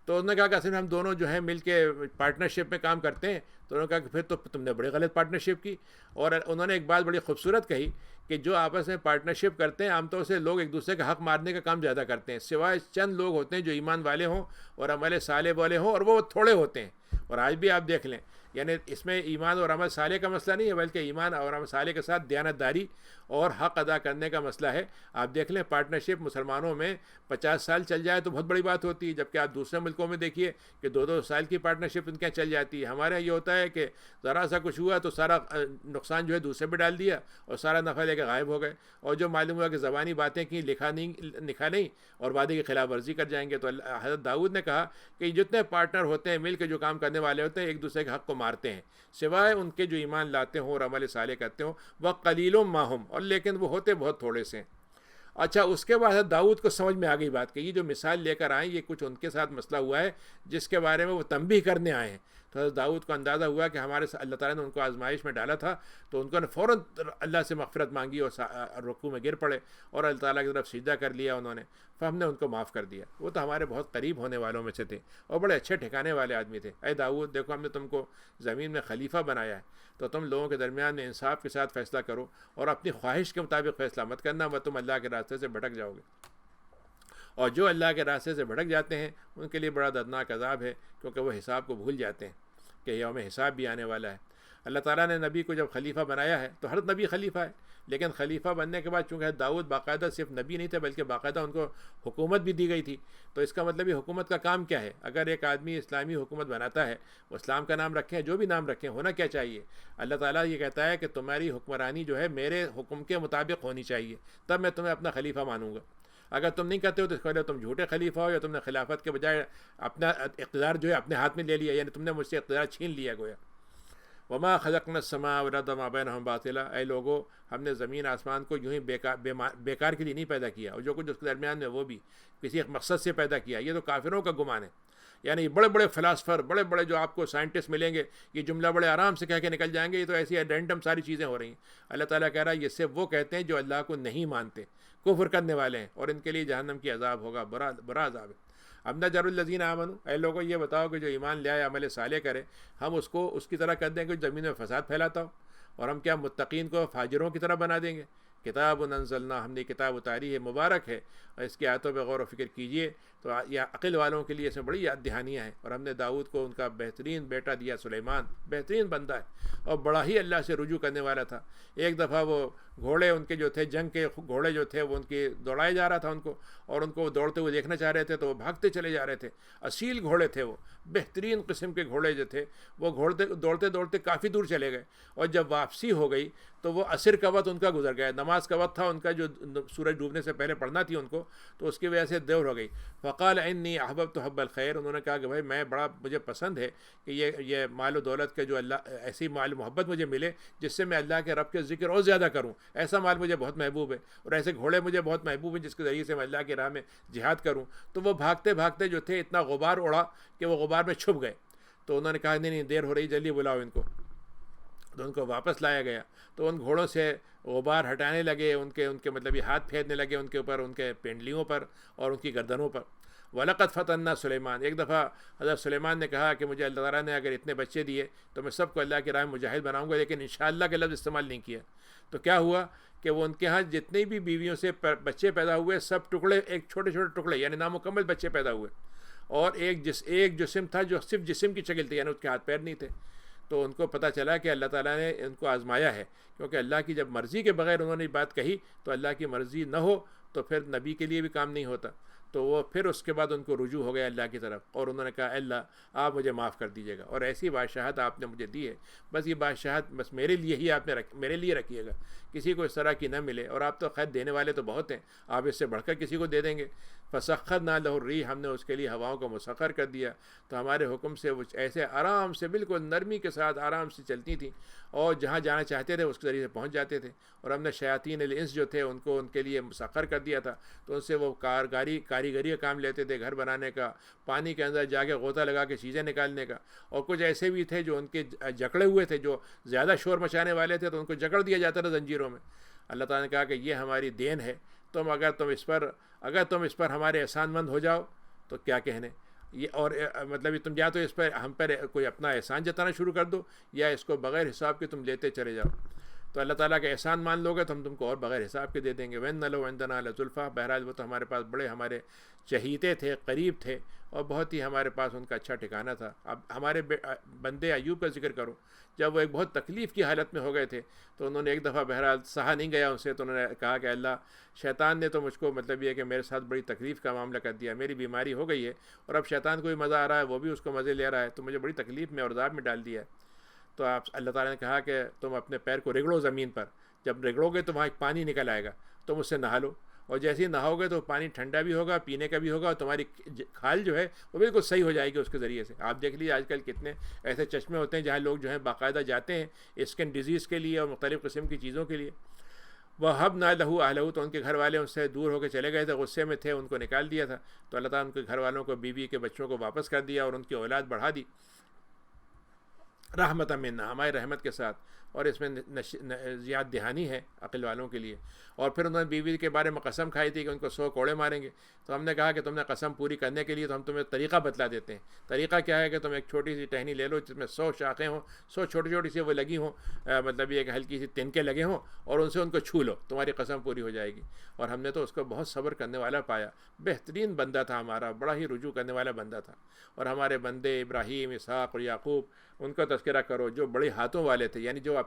تو انہوں نے کہا کہ اصل میں ہم دونوں جو ہیں مل کے پارٹنرشپ میں کام کرتے ہیں. تو انہوں نے کہا کہ پھر تو تم نے بڑی غلط پارٹنرشپ کی. اور انہوں نے ایک بات بڑی خوبصورت کہی کہ جو آپس میں پارٹنرشپ کرتے ہیں عام طور سے لوگ ایک دوسرے کا حق مارنے کا کام زیادہ کرتے ہیں، سوائے چند لوگ ہوتے ہیں جو ایمان والے ہوں اور عمل صالح والے ہوں، اور وہ تھوڑے ہوتے ہیں. اور آج بھی آپ دیکھ لیں، یعنی اس میں ایمان اور عمل صالح کا مسئلہ نہیں ہے، بلکہ ایمان اور عمل صالح کے ساتھ دیانتداری اور حق ادا کرنے کا مسئلہ ہے. آپ دیکھ لیں پارٹنرشپ مسلمانوں میں 50 سال چل جائے تو بہت بڑی بات ہوتی ہے، جبکہ آپ دوسرے ملکوں میں دیکھیے کہ 2 سال کی پارٹنرشپ ان کے چل جاتی ہے. ہمارے یہاں یہ ہوتا ہے کہ ذرا سا کچھ ہوا تو سارا نقصان جو ہے دوسرے پہ ڈال دیا اور سارا نفع لے کے غائب ہو گئے، اور جو معلوم ہوا کہ زبانی باتیں کی، لکھا نہیں اور وعدے کی خلاف ورزی کر جائیں گے. تو حضرت داؤد نے کہا کہ جتنے پارٹنر ہوتے ہیں مل کے جو کام کرنے والے ہوتے ہیں ایک دوسرے کے حق کو مارتے ہیں، سوائے ان کے جو ایمان لاتے ہوں اور عمل صالح کرتے ہوں. وہ قلیلٌ ماہم، اور لیکن وہ ہوتے بہت تھوڑے سے. اچھا اس کے بعد داؤد کو سمجھ میں آ گئی بات کہ یہ جو مثال لے کر آئیں یہ کچھ ان کے ساتھ مسئلہ ہوا ہے جس کے بارے میں وہ تنبیہ کرنے آئے ہیں. تو حضرت داؤد کو اندازہ ہوا کہ ہمارے اللہ تعالیٰ نے ان کو آزمائش میں ڈالا تھا، تو ان کو نے فوراً اللہ سے مغفرت مانگی اور رکوع میں گر پڑے اور اللہ تعالیٰ کی طرف سجدہ کر لیا انہوں نے. تو ہم نے ان کو معاف کر دیا. وہ تو ہمارے بہت قریب ہونے والوں میں سے تھے اور بڑے اچھے ٹھکانے والے آدمی تھے. اے داؤد دیکھو ہم نے تم کو زمین میں خلیفہ بنایا ہے، تو تم لوگوں کے درمیان میں انصاف کے ساتھ فیصلہ کرو اور اپنی خواہش کے مطابق فیصلہ مت کرنا، وہ تم اللہ کے راستے سے بھٹک جاؤ گے. اور جو اللہ کے راستے سے بھٹک جاتے ہیں ان کے لیے بڑا دردناک عذاب ہے، کیونکہ وہ حساب کو بھول جاتے ہیں کہ یوم حساب بھی آنے والا ہے. اللہ تعالیٰ نے نبی کو جب خلیفہ بنایا ہے تو ہر نبی خلیفہ ہے، لیکن خلیفہ بننے کے بعد چونکہ داؤد باقاعدہ صرف نبی نہیں تھے بلکہ باقاعدہ ان کو حکومت بھی دی گئی تھی. تو اس کا مطلب یہ حکومت کا کام کیا ہے؟ اگر ایک آدمی اسلامی حکومت بناتا ہے، وہ اسلام کا نام رکھیں، جو بھی نام رکھیں، ہونا کیا چاہیے؟ اللہ تعالیٰ یہ کہتا ہے کہ تمہاری حکمرانی جو ہے میرے حکم کے مطابق ہونی چاہیے، تب میں تمہیں اپنا خلیفہ مانوں گا. اگر تم نہیں کرتے ہو تو اس کا مطلب تم جھوٹے خلیفہ ہو، یا تم نے خلافت کے بجائے اپنا اقتدار جو ہے اپنے ہاتھ میں لے لیا، یعنی تم نے مجھ سے اقتدار چھین لیا گویا. وما خلقنا السماء والارض وما بینہما باطلا، اے لوگو ہم نے زمین آسمان کو یوں ہی بیکار کے لیے نہیں پیدا کیا، اور جو کچھ اس کے درمیان میں وہ بھی کسی ایک مقصد سے پیدا کیا. یہ تو کافروں کا گمان ہے. یعنی بڑے بڑے فلاسفر، بڑے بڑے جو آپ کو سائنٹسٹ ملیں گے، یہ جملہ بڑے آرام سے کہہ کے نکل جائیں گے یہ تو ایسی رینڈم ساری چیزیں ہو رہی ہیں. اللہ تعالیٰ کہہ رہا ہے یہ صرف وہ کہتے ہیں جو اللہ کو نہیں مانتے، کفر کرنے والے ہیں، اور ان کے لیے جہنم کی عذاب ہوگا، برا عذاب ہے. اب نہ جر الذین آمنوا، اے لوگوں یہ بتاؤ کہ جو ایمان لے آئے عمل صالح کرے، ہم اس کو اس کی طرح کر دیں گے جو زمین میں فساد پھیلاتا ہو، اور ہم کیا متقین کو فاجروں کی طرح بنا دیں گے؟ کتاب انزلنا، ہم نے کتاب اتاری ہے، مبارک ہے، اور اس کی آیتوں پہ غور و فکر کیجئے. تو یہ عقل والوں کے لیے اس میں بڑی یاد دہانیاں ہیں. اور ہم نے داؤد کو ان کا بہترین بیٹا دیا سلیمان، بہترین بندہ ہے اور بڑا ہی اللہ سے رجوع کرنے والا تھا. ایک دفعہ وہ گھوڑے ان کے جو تھے، جنگ کے گھوڑے جو تھے، وہ ان کی دوڑائے جا رہا تھا ان کو، اور ان کو دوڑتے ہوئے دیکھنا چاہ رہے تھے تو وہ بھاگتے چلے جا رہے تھے. اصیل گھوڑے تھے وہ، بہترین قسم کے گھوڑے جو تھے، وہ دوڑتے دوڑتے کافی دور چلے گئے. اور جب واپسی ہو گئی تو وہ عصر کا وقت ان کا گزر گیا، نماز کا وقت تھا ان کا جو سورج ڈوبنے سے پہلے پڑھنا تھی ان کو، تو اس کی وجہ سے دیر ہو گئی. فقال انی احببت حب الخیر، انہوں نے کہا کہ بھائی مجھے پسند ہے کہ یہ مال و دولت کے جو اللہ ایسی مال محبت مجھے ملے جس سے میں اللہ کے رب کے ذکر اور زیادہ کروں، ایسا مال مجھے بہت محبوب ہے، اور ایسے گھوڑے مجھے بہت محبوب ہیں جس کے ذریعے سے میں اللہ کی راہ میں جہاد کروں. تو وہ بھاگتے بھاگتے جو تھے اتنا غبار اڑا کہ وہ غبار میں چھپ گئے. تو انہوں نے کہا نہیں دیر ہو رہی، جلدی بلاؤ ان کو. تو ان کو واپس لایا گیا، تو ان گھوڑوں سے غبار ہٹانے لگے، ان کے مطلب یہ ہاتھ پھیرنے لگے ان کے اوپر، ان کے پینڈلیوں پر اور ان کی گردنوں پر۔ وَلَقَدْ فَتَنَّا سلیمان، ایک دفعہ حضرت سلیمان نے کہا کہ مجھے اللہ تعالیٰ نے اگر اتنے بچے دیے تو میں سب کو اللہ کی راہ میں مجاہد بناؤں گا، لیکن انشاءاللہ کے لفظ استعمال نہیں کیا۔ تو کیا ہوا کہ وہ ان کے ہاں جتنی بھی بیویوں سے بچے پیدا ہوئے سب ٹکڑے، ایک چھوٹے چھوٹے ٹکڑے یعنی نامکمل بچے پیدا ہوئے، اور ایک جسم تھا جو صرف جسم کی شکل تھی، یعنی اس کے ہاتھ پیر نہیں تھے۔ تو ان کو پتہ چلا کہ اللہ تعالیٰ نے ان کو آزمایا ہے، کیونکہ اللہ کی جب مرضی کے بغیر انہوں نے بات کہی تو اللہ کی مرضی نہ ہو تو پھر نبی کے لیے بھی کام نہیں ہوتا۔ تو وہ پھر اس کے بعد ان کو رجوع ہو گیا اللہ کی طرف، اور انہوں نے کہا اللہ آپ مجھے معاف کر دیجیے گا، اور ایسی بادشاہت آپ نے مجھے دی ہے، بس یہ بادشاہت بس میرے لیے ہی آپ نے میرے لیے رکھیے گا، کسی کو اس طرح کی نہ ملے، اور آپ تو خیر دینے والے تو بہت ہیں، آپ اس سے بڑھ کر کسی کو دے دیں گے۔ فسخرنا لہ الریح، ہم نے اس کے لیے ہواؤں کو مسخر کر دیا، تو ہمارے حکم سے وہ ایسے آرام سے بالکل نرمی کے ساتھ آرام سے چلتی تھیں، اور جہاں جانا چاہتے تھے اس کے ذریعے سے پہنچ جاتے تھے۔ اور ہم نے شیاطین الانس جو تھے ان کو ان کے لیے مسخر کر دیا تھا، تو ان سے وہ کاریگری کا کام لیتے تھے، گھر بنانے کا، پانی کے اندر جا کے غوطہ لگا کے چیزیں نکالنے کا۔ اور کچھ ایسے بھی تھے جو ان کے جکڑے ہوئے تھے، جو زیادہ شور مچانے والے تھے، تو ان کو جکڑ دیا جاتا تھا زنجیروں میں۔ اللہ تعالیٰ نے کہا کہ یہ ہماری دین ہے، اگر تم اس پر ہمارے احسان مند ہو جاؤ تو کیا کہنے، یہ اور مطلب تم یا تو اس پر ہم پر کوئی اپنا احسان جتانا شروع کر دو، یا اس کو بغیر حساب کے تم لیتے چلے جاؤ۔ تو اللہ تعالیٰ کا احسان مان لو گے تو ہم تم کو اور بغیر حساب کے دے دیں گے۔ وَإِنَّ لَهُ عِندَنَا لَزُلْفَىٰ، بہرحال وہ تو ہمارے پاس بڑے ہمارے چہیتے تھے، قریب تھے، اور بہت ہی ہمارے پاس ان کا اچھا ٹھکانہ تھا۔ اب ہمارے بندے ایوب کا ذکر کرو، جب وہ ایک بہت تکلیف کی حالت میں ہو گئے تھے تو انہوں نے ایک دفعہ بہرحال سہا نہیں گیا ان سے، تو انہوں نے کہا کہ اللہ شیطان نے تو مجھ کو مطلب یہ کہ میرے ساتھ بڑی تکلیف کا معاملہ کر دیا، میری بیماری ہو گئی ہے، اور اب شیطان کو بھی مزہ آ رہا ہے، وہ بھی اس کو مزے لے رہا ہے، تو مجھے بڑی تکلیف میں اور عذاب میں ڈال دیا ہے۔ تو اللہ تعالیٰ نے کہا کہ تم اپنے پیر کو رگڑو زمین پر، جب رگڑو گے تو وہاں ایک پانی نکل آئے گا، تم اس سے نہا لو، اور جیسے ہی نہاؤ گے تو پانی ٹھنڈا بھی ہوگا، پینے کا بھی ہوگا، اور تمہاری کھال جو ہے وہ بالکل صحیح ہو جائے گی اس کے ذریعے سے۔ آپ دیکھ لیجیے آج کل کتنے ایسے چشمے ہوتے ہیں جہاں لوگ جو ہیں باقاعدہ جاتے ہیں اسکن ڈیزیز کے لیے اور مختلف قسم کی چیزوں کے لیے۔ وَهَبْنَا لَهُ أَهْلَهُ، تو ان کے گھر والے ان سے دور ہو کے چلے گئے تھے، غصے میں تھے، ان کو نکال دیا تھا، تو اللہ تعالیٰ ان کے گھر والوں کو، بیوی کے بچوں کو واپس کر دیا اور ان کی اولاد بڑھا دی، رحمت منا، ہماری رحمت کے ساتھ۔ اور اس میں یاد دہانی ہے عقل والوں کے لیے۔ اور پھر انہوں نے بیوی کے بارے میں قسم کھائی تھی کہ ان کو 100 کوڑے ماریں گے، تو ہم نے کہا کہ تم نے قسم پوری کرنے کے لیے تو ہم تمہیں طریقہ بتلا دیتے ہیں۔ طریقہ کیا ہے کہ تم ایک چھوٹی سی ٹہنی لے لو جس میں 100 شاخیں ہوں، 100 چھوٹی چھوٹی سی وہ لگی ہوں، مطلب یہ کہ ہلکی سی تنکے لگے ہوں، اور ان سے ان کو چھو لو، تمہاری قسم پوری ہو جائے گی۔ اور ہم نے تو اس کو بہت صبر کرنے والا پایا، بہترین بندہ تھا ہمارا، بڑا ہی رجوع کرنے والا بندہ تھا۔ اور ہمارے بندے ابراہیم، اسحاق اور یعقوب، ان کا تذکرہ کرو، جو بڑے ہاتھوں والے تھے، یعنی جو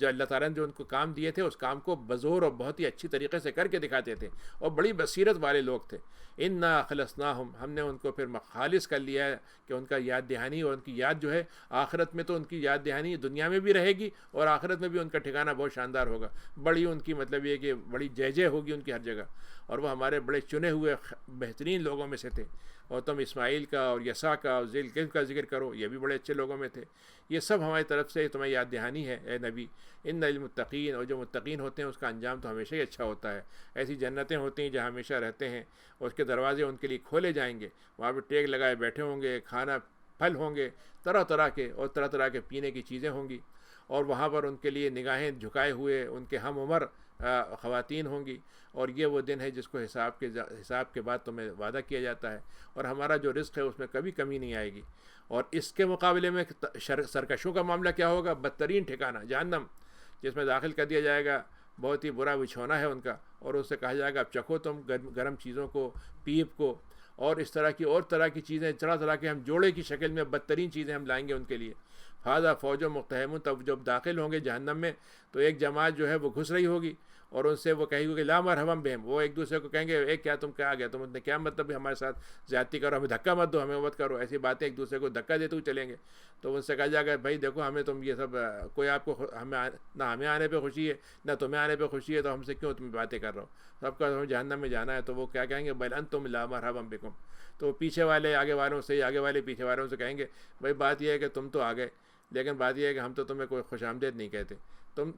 اللہ تعالیٰ نے جو ان کو کام دیے تھے اس کام کو بزور اور بہت ہی اچھی طریقے سے کر کے دکھاتے تھے، اور بڑی بصیرت والے لوگ تھے۔ اِنَّا أَخْلَصْنَاهُمْ، ہم نے ان کو پھر خالص کر لیا ہے کہ ان کا یاد دہانی اور ان کی یاد جو ہے آخرت میں، تو ان کی یاد دہانی دنیا میں بھی رہے گی اور آخرت میں بھی ان کا ٹھکانہ بہت شاندار ہوگا، بڑی ان کی مطلب یہ کہ بڑی جے ہوگی ان کی ہر جگہ، اور وہ ہمارے بڑے چنے ہوئے بہترین لوگوں میں سے تھے۔ اور تم اسماعیل کا اور یسع کا اور ذی الکفل کا ذکر کرو، یہ بھی بڑے اچھے لوگوں میں تھے۔ یہ سب ہماری طرف سے تمہیں یاد دہانی ہے اے نبی۔ ان للمتقین، اور جو متقین ہوتے ہیں اس کا انجام تو ہمیشہ ہی اچھا ہوتا ہے۔ ایسی جنتیں ہوتی ہیں جہاں ہمیشہ رہتے ہیں، اور اس کے دروازے ان کے لیے کھولے جائیں گے، وہاں پہ ٹیک لگائے بیٹھے ہوں گے، کھانا پھل ہوں گے طرح طرح کے، اور طرح طرح کے پینے کی چیزیں ہوں گی، اور وہاں پر ان کے لیے نگاہیں جھکائے ہوئے ان کے ہم عمر خواتین ہوں گی۔ اور یہ وہ دن ہے جس کو حساب کے بعد تمہیں وعدہ کیا جاتا ہے، اور ہمارا جو رزق ہے اس میں کبھی کمی نہیں آئے گی۔ اور اس کے مقابلے میں سرکشوں کا معاملہ کیا ہوگا؟ بدترین ٹھکانہ جہنم، جس میں داخل کر دیا جائے گا، بہت ہی برا بچھونا ہے ان کا، اور اس سے کہا جائے گا اب چکھو تم گرم چیزوں کو، پیپ کو، اور اس طرح کی اور طرح کی چیزیں، طرح طرح کے ہم جوڑے کی شکل میں بدترین چیزیں ہم لائیں گے ان کے لیے۔ فاذا فوج مقتحم، تب جب داخل ہوں گے جہنم میں تو ایک جماعت جو ہے وہ گھس رہی ہوگی، اور ان سے وہ کہے گی کہ لا مرحبا بہم، وہ ایک دوسرے کو کہیں گے اے کیا تم کیا آ گیا، تم نے کیا مطلب ہمارے ساتھ زیادتی کرو، ہمیں دھکا مت دو، ہمیں مت کرو، ایسی باتیں ایک دوسرے کو دھکا دیتے ہوئے چلیں گے۔ تو ان سے کہا جائے گا بھائی دیکھو ہمیں تم یہ سب کوئی آپ کو نہ ہمیں آنے پہ خوشی ہے نہ تمہیں آنے پہ خوشی ہے، تو ہم سے کیوں تم باتیں کر رہے ہو، سب کا تمہیں جہنم میں جانا ہے۔ تو وہ کیا کہیں گے بل انتم لا مرحبا بکم، تو پیچھے والے آگے والوں سے، آگے والے پیچھے والوں سے کہیں گے بھائی بات یہ ہے کہ تم تو آ گئے، لیکن بات یہ ہے کہ ہم تو تمہیں کوئی خوش آمدید نہیں کہتے،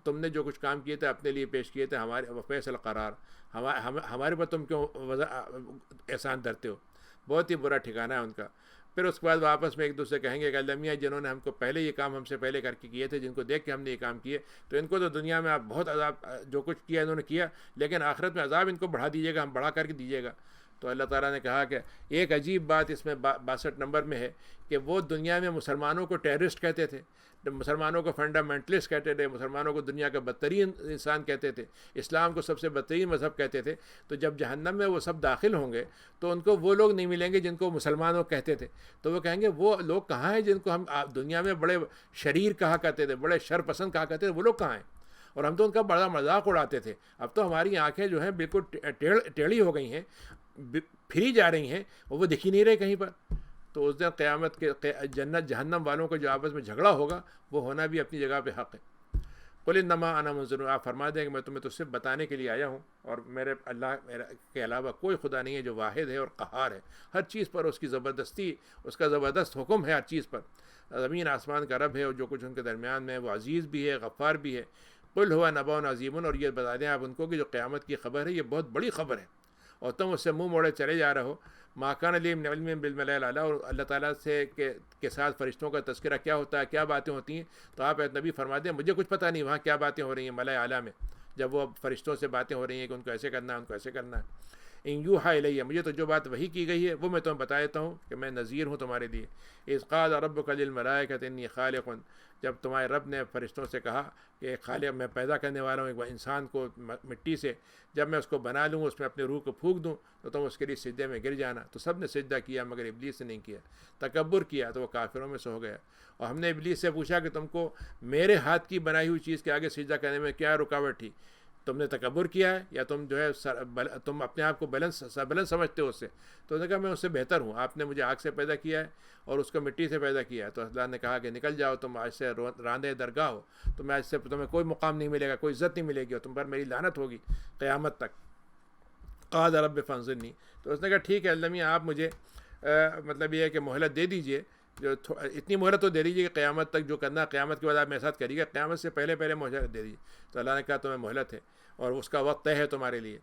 تم نے جو کچھ کام کیے تھے اپنے لیے پیش کیے تھے، ہمارے فیصل قرار، ہمارے پر تم کیوں احسان دھرتے ہو۔ بہت ہی برا ٹھکانہ ہے ان کا۔ پھر اس کے بعد واپس میں ایک دوسرے کہیں گے کہ اللہ میاں جنہوں نے ہم کو پہلے یہ کام ہم سے پہلے کر کے کیے تھے، جن کو دیکھ کے ہم نے یہ کام کیے، تو ان کو تو دنیا میں آپ بہت عذاب جو کچھ کیا انہوں نے کیا، لیکن آخرت میں عذاب ان کو بڑھا دیجیے گا، ہم بڑھا کر کے دیجیے گا۔ تو اللہ تعالیٰ نے کہا کہ ایک عجیب بات اس میں 62 نمبر میں ہے کہ وہ دنیا میں مسلمانوں کو ٹیررسٹ کہتے تھے، مسلمانوں کو فنڈامنٹلسٹ کہتے تھے، مسلمانوں کو دنیا کا بدترین انسان کہتے تھے، اسلام کو سب سے بدترین مذہب کہتے تھے۔ تو جب جہنم میں وہ سب داخل ہوں گے تو ان کو وہ لوگ نہیں ملیں گے جن کو مسلمانوں کہتے تھے، تو وہ کہیں گے وہ لوگ کہاں ہیں جن کو ہم دنیا میں بڑے شریر کہا کرتے تھے، بڑے شر پسند کہا کرتے تھے، وہ لوگ کہاں ہیں؟ اور ہم تو ان کا بڑا مذاق اڑاتے تھے، اب تو ہماری آنکھیں جو ہیں بالکل ٹیڑھی ہو گئی ہیں، پھری جا رہی ہیں، اور وہ دکھ ہی نہیں رہے کہیں پر۔ تو اس دن قیامت کے جنت جہنم والوں کو جو آپس میں جھگڑا ہوگا وہ ہونا بھی اپنی جگہ پہ حق ہے۔ قل انما انا منذر، آپ فرما دیں کہ میں تمہیں تو صرف بتانے کے لیے آیا ہوں، اور میرے اللہ کے علاوہ کوئی خدا نہیں ہے جو واحد ہے اور قہار ہے، ہر چیز پر اس کی زبردستی، اس کا زبردست حکم ہے ہر چیز پر، زمین آسمان کا رب ہے، اور جو کچھ ان کے درمیان میں ہے وہ عزیز بھی ہے، غفار بھی ہے۔ قل ہوا نبأ عظیم، اور یہ بتا دیں آپ ان کو کہ جو قیامت کی خبر ہے یہ بہت بڑی خبر ہے، اور تم اس سے منہ موڑے چلے جا رہے ہو۔ ما کان لی من علم بالملأ الاعلیٰ، اور اللہ تعالیٰ سے کے ساتھ فرشتوں کا تذکرہ کیا ہوتا ہے، کیا باتیں ہوتی ہیں، تو آپ نبی فرما دیں مجھے کچھ پتہ نہیں وہاں کیا باتیں ہو رہی ہیں ملأ اعلیٰ میں، جب وہ فرشتوں سے باتیں ہو رہی ہیں کہ ان کو ایسے کرنا ہے، ان کو ایسے کرنا ہے۔ ان یوحیٰ الیہ، مجھے تو جو بات وحی کی گئی ہے وہ میں تمہیں بتا دیتا ہوں کہ میں نذیر ہوں تمہارے لیے۔ اذ قال ربک للملائکۃ انی خالق، جب تمہارے رب نے فرشتوں سے کہا کہ خالق میں پیدا کرنے والا ہوں ایک انسان کو مٹی سے، جب میں اس کو بنا لوں اس میں اپنے روح کو پھونک دوں تو تم اس کے لیے سجدے میں گر جانا۔ تو سب نے سجدہ کیا مگر ابلیس نے نہیں کیا، تکبر کیا تو وہ کافروں میں سے ہو گیا۔ اور ہم نے ابلیس سے پوچھا کہ تم کو میرے ہاتھ کی بنائی ہوئی چیز کے آگے سجدہ کرنے میں کیا رکاوٹ تھی؟ تم نے تکبر کیا ہے یا تم جو ہے تم اپنے آپ کو بلند سمجھتے ہو اس سے؟ تو انہوں نے کہا میں اس سے بہتر ہوں، آپ نے مجھے آگ سے پیدا کیا ہے اور اس کو مٹی سے پیدا کیا ہے۔ تو اللہ نے کہا کہ نکل جاؤ، تم آج سے راندے درگاہ ہو، تمہیں آج سے تمہیں کوئی مقام نہیں ملے گا، کوئی عزت نہیں ملے گی، اور تم پر میری لعنت ہوگی قیامت تک۔ قال رب فانظرنی، تو اس نے کہا ٹھیک ہے اللہ میاں آپ مجھے مطلب یہ ہے کہ مہلت دے دیجئے، جو اتنی مہلت تو دے دیجیے کہ قیامت تک جو کرنا ہے قیامت کے بعد آپ میرے ساتھ کریے گا، قیامت سے پہلے مہلت دے دیجیے۔ تو اللہ نے کہا تمہیں مہلت ہے اور اس کا وقت طے ہے تمہارے لیے۔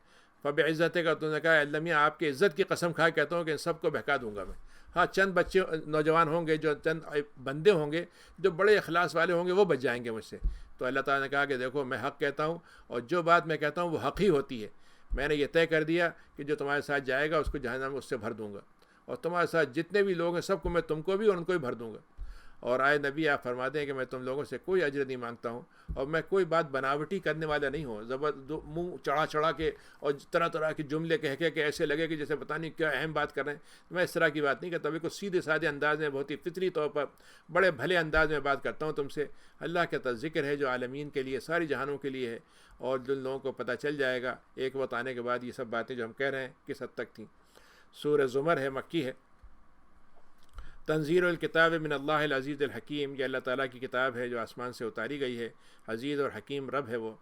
فبعزت کا، تو نے کہا اللہ میاں آپ کی عزت کی قسم کھا کہتا ہوں کہ ان سب کو بہکا دوں گا میں۔ ہاں چند بچے نوجوان ہوں گے، جو چند بندے ہوں گے جو بڑے اخلاص والے ہوں گے وہ بچ جائیں گے مجھ سے۔ تو اللہ تعالیٰ نے کہا کہ دیکھو میں حق کہتا ہوں اور جو بات میں کہتا ہوں وہ حق ہی ہوتی ہے۔ میں نے یہ طے کر دیا کہ جو تمہارے ساتھ جائے گا اس کو جہنم میں اس سے بھر دوں گا، اور تمہارے ساتھ جتنے بھی لوگ ہیں سب کو میں تم کو بھی اور ان کو بھی بھر دوں گا۔ اور آئے نبی آپ فرما دیں کہ میں تم لوگوں سے کوئی اجر نہیں مانگتا ہوں، اور میں کوئی بات بناوٹی کرنے والا نہیں ہوں، منہ چڑھا کے اور طرح طرح کے جملے کہہ کے کہ ایسے لگے کہ جیسے پتہ نہیں کیا اہم بات کر رہے ہیں، میں اس طرح کی بات نہیں کرتا، بالکل سیدھے سادھے انداز میں، بہت ہی فطری طور پر بڑے بھلے انداز میں بات کرتا ہوں تم سے۔ اللہ کا ذکر ہے جو عالمین کے لیے، ساری جہانوں کے لیے ہے، اور جن لوگوں کو پتہ چل جائے گا ایک وقت آنے کے بعد یہ سب باتیں جو ہم کہہ رہے ہیں کس حد تک تھیں۔ سورہ زمر ہے، مکی ہے۔ تنزیل الکتاب من اللہ العزیز الحکیم، یہ اللہ تعالیٰ کی کتاب ہے جو آسمان سے اتاری گئی ہے، عزیز اور حکیم رب ہے وہ۔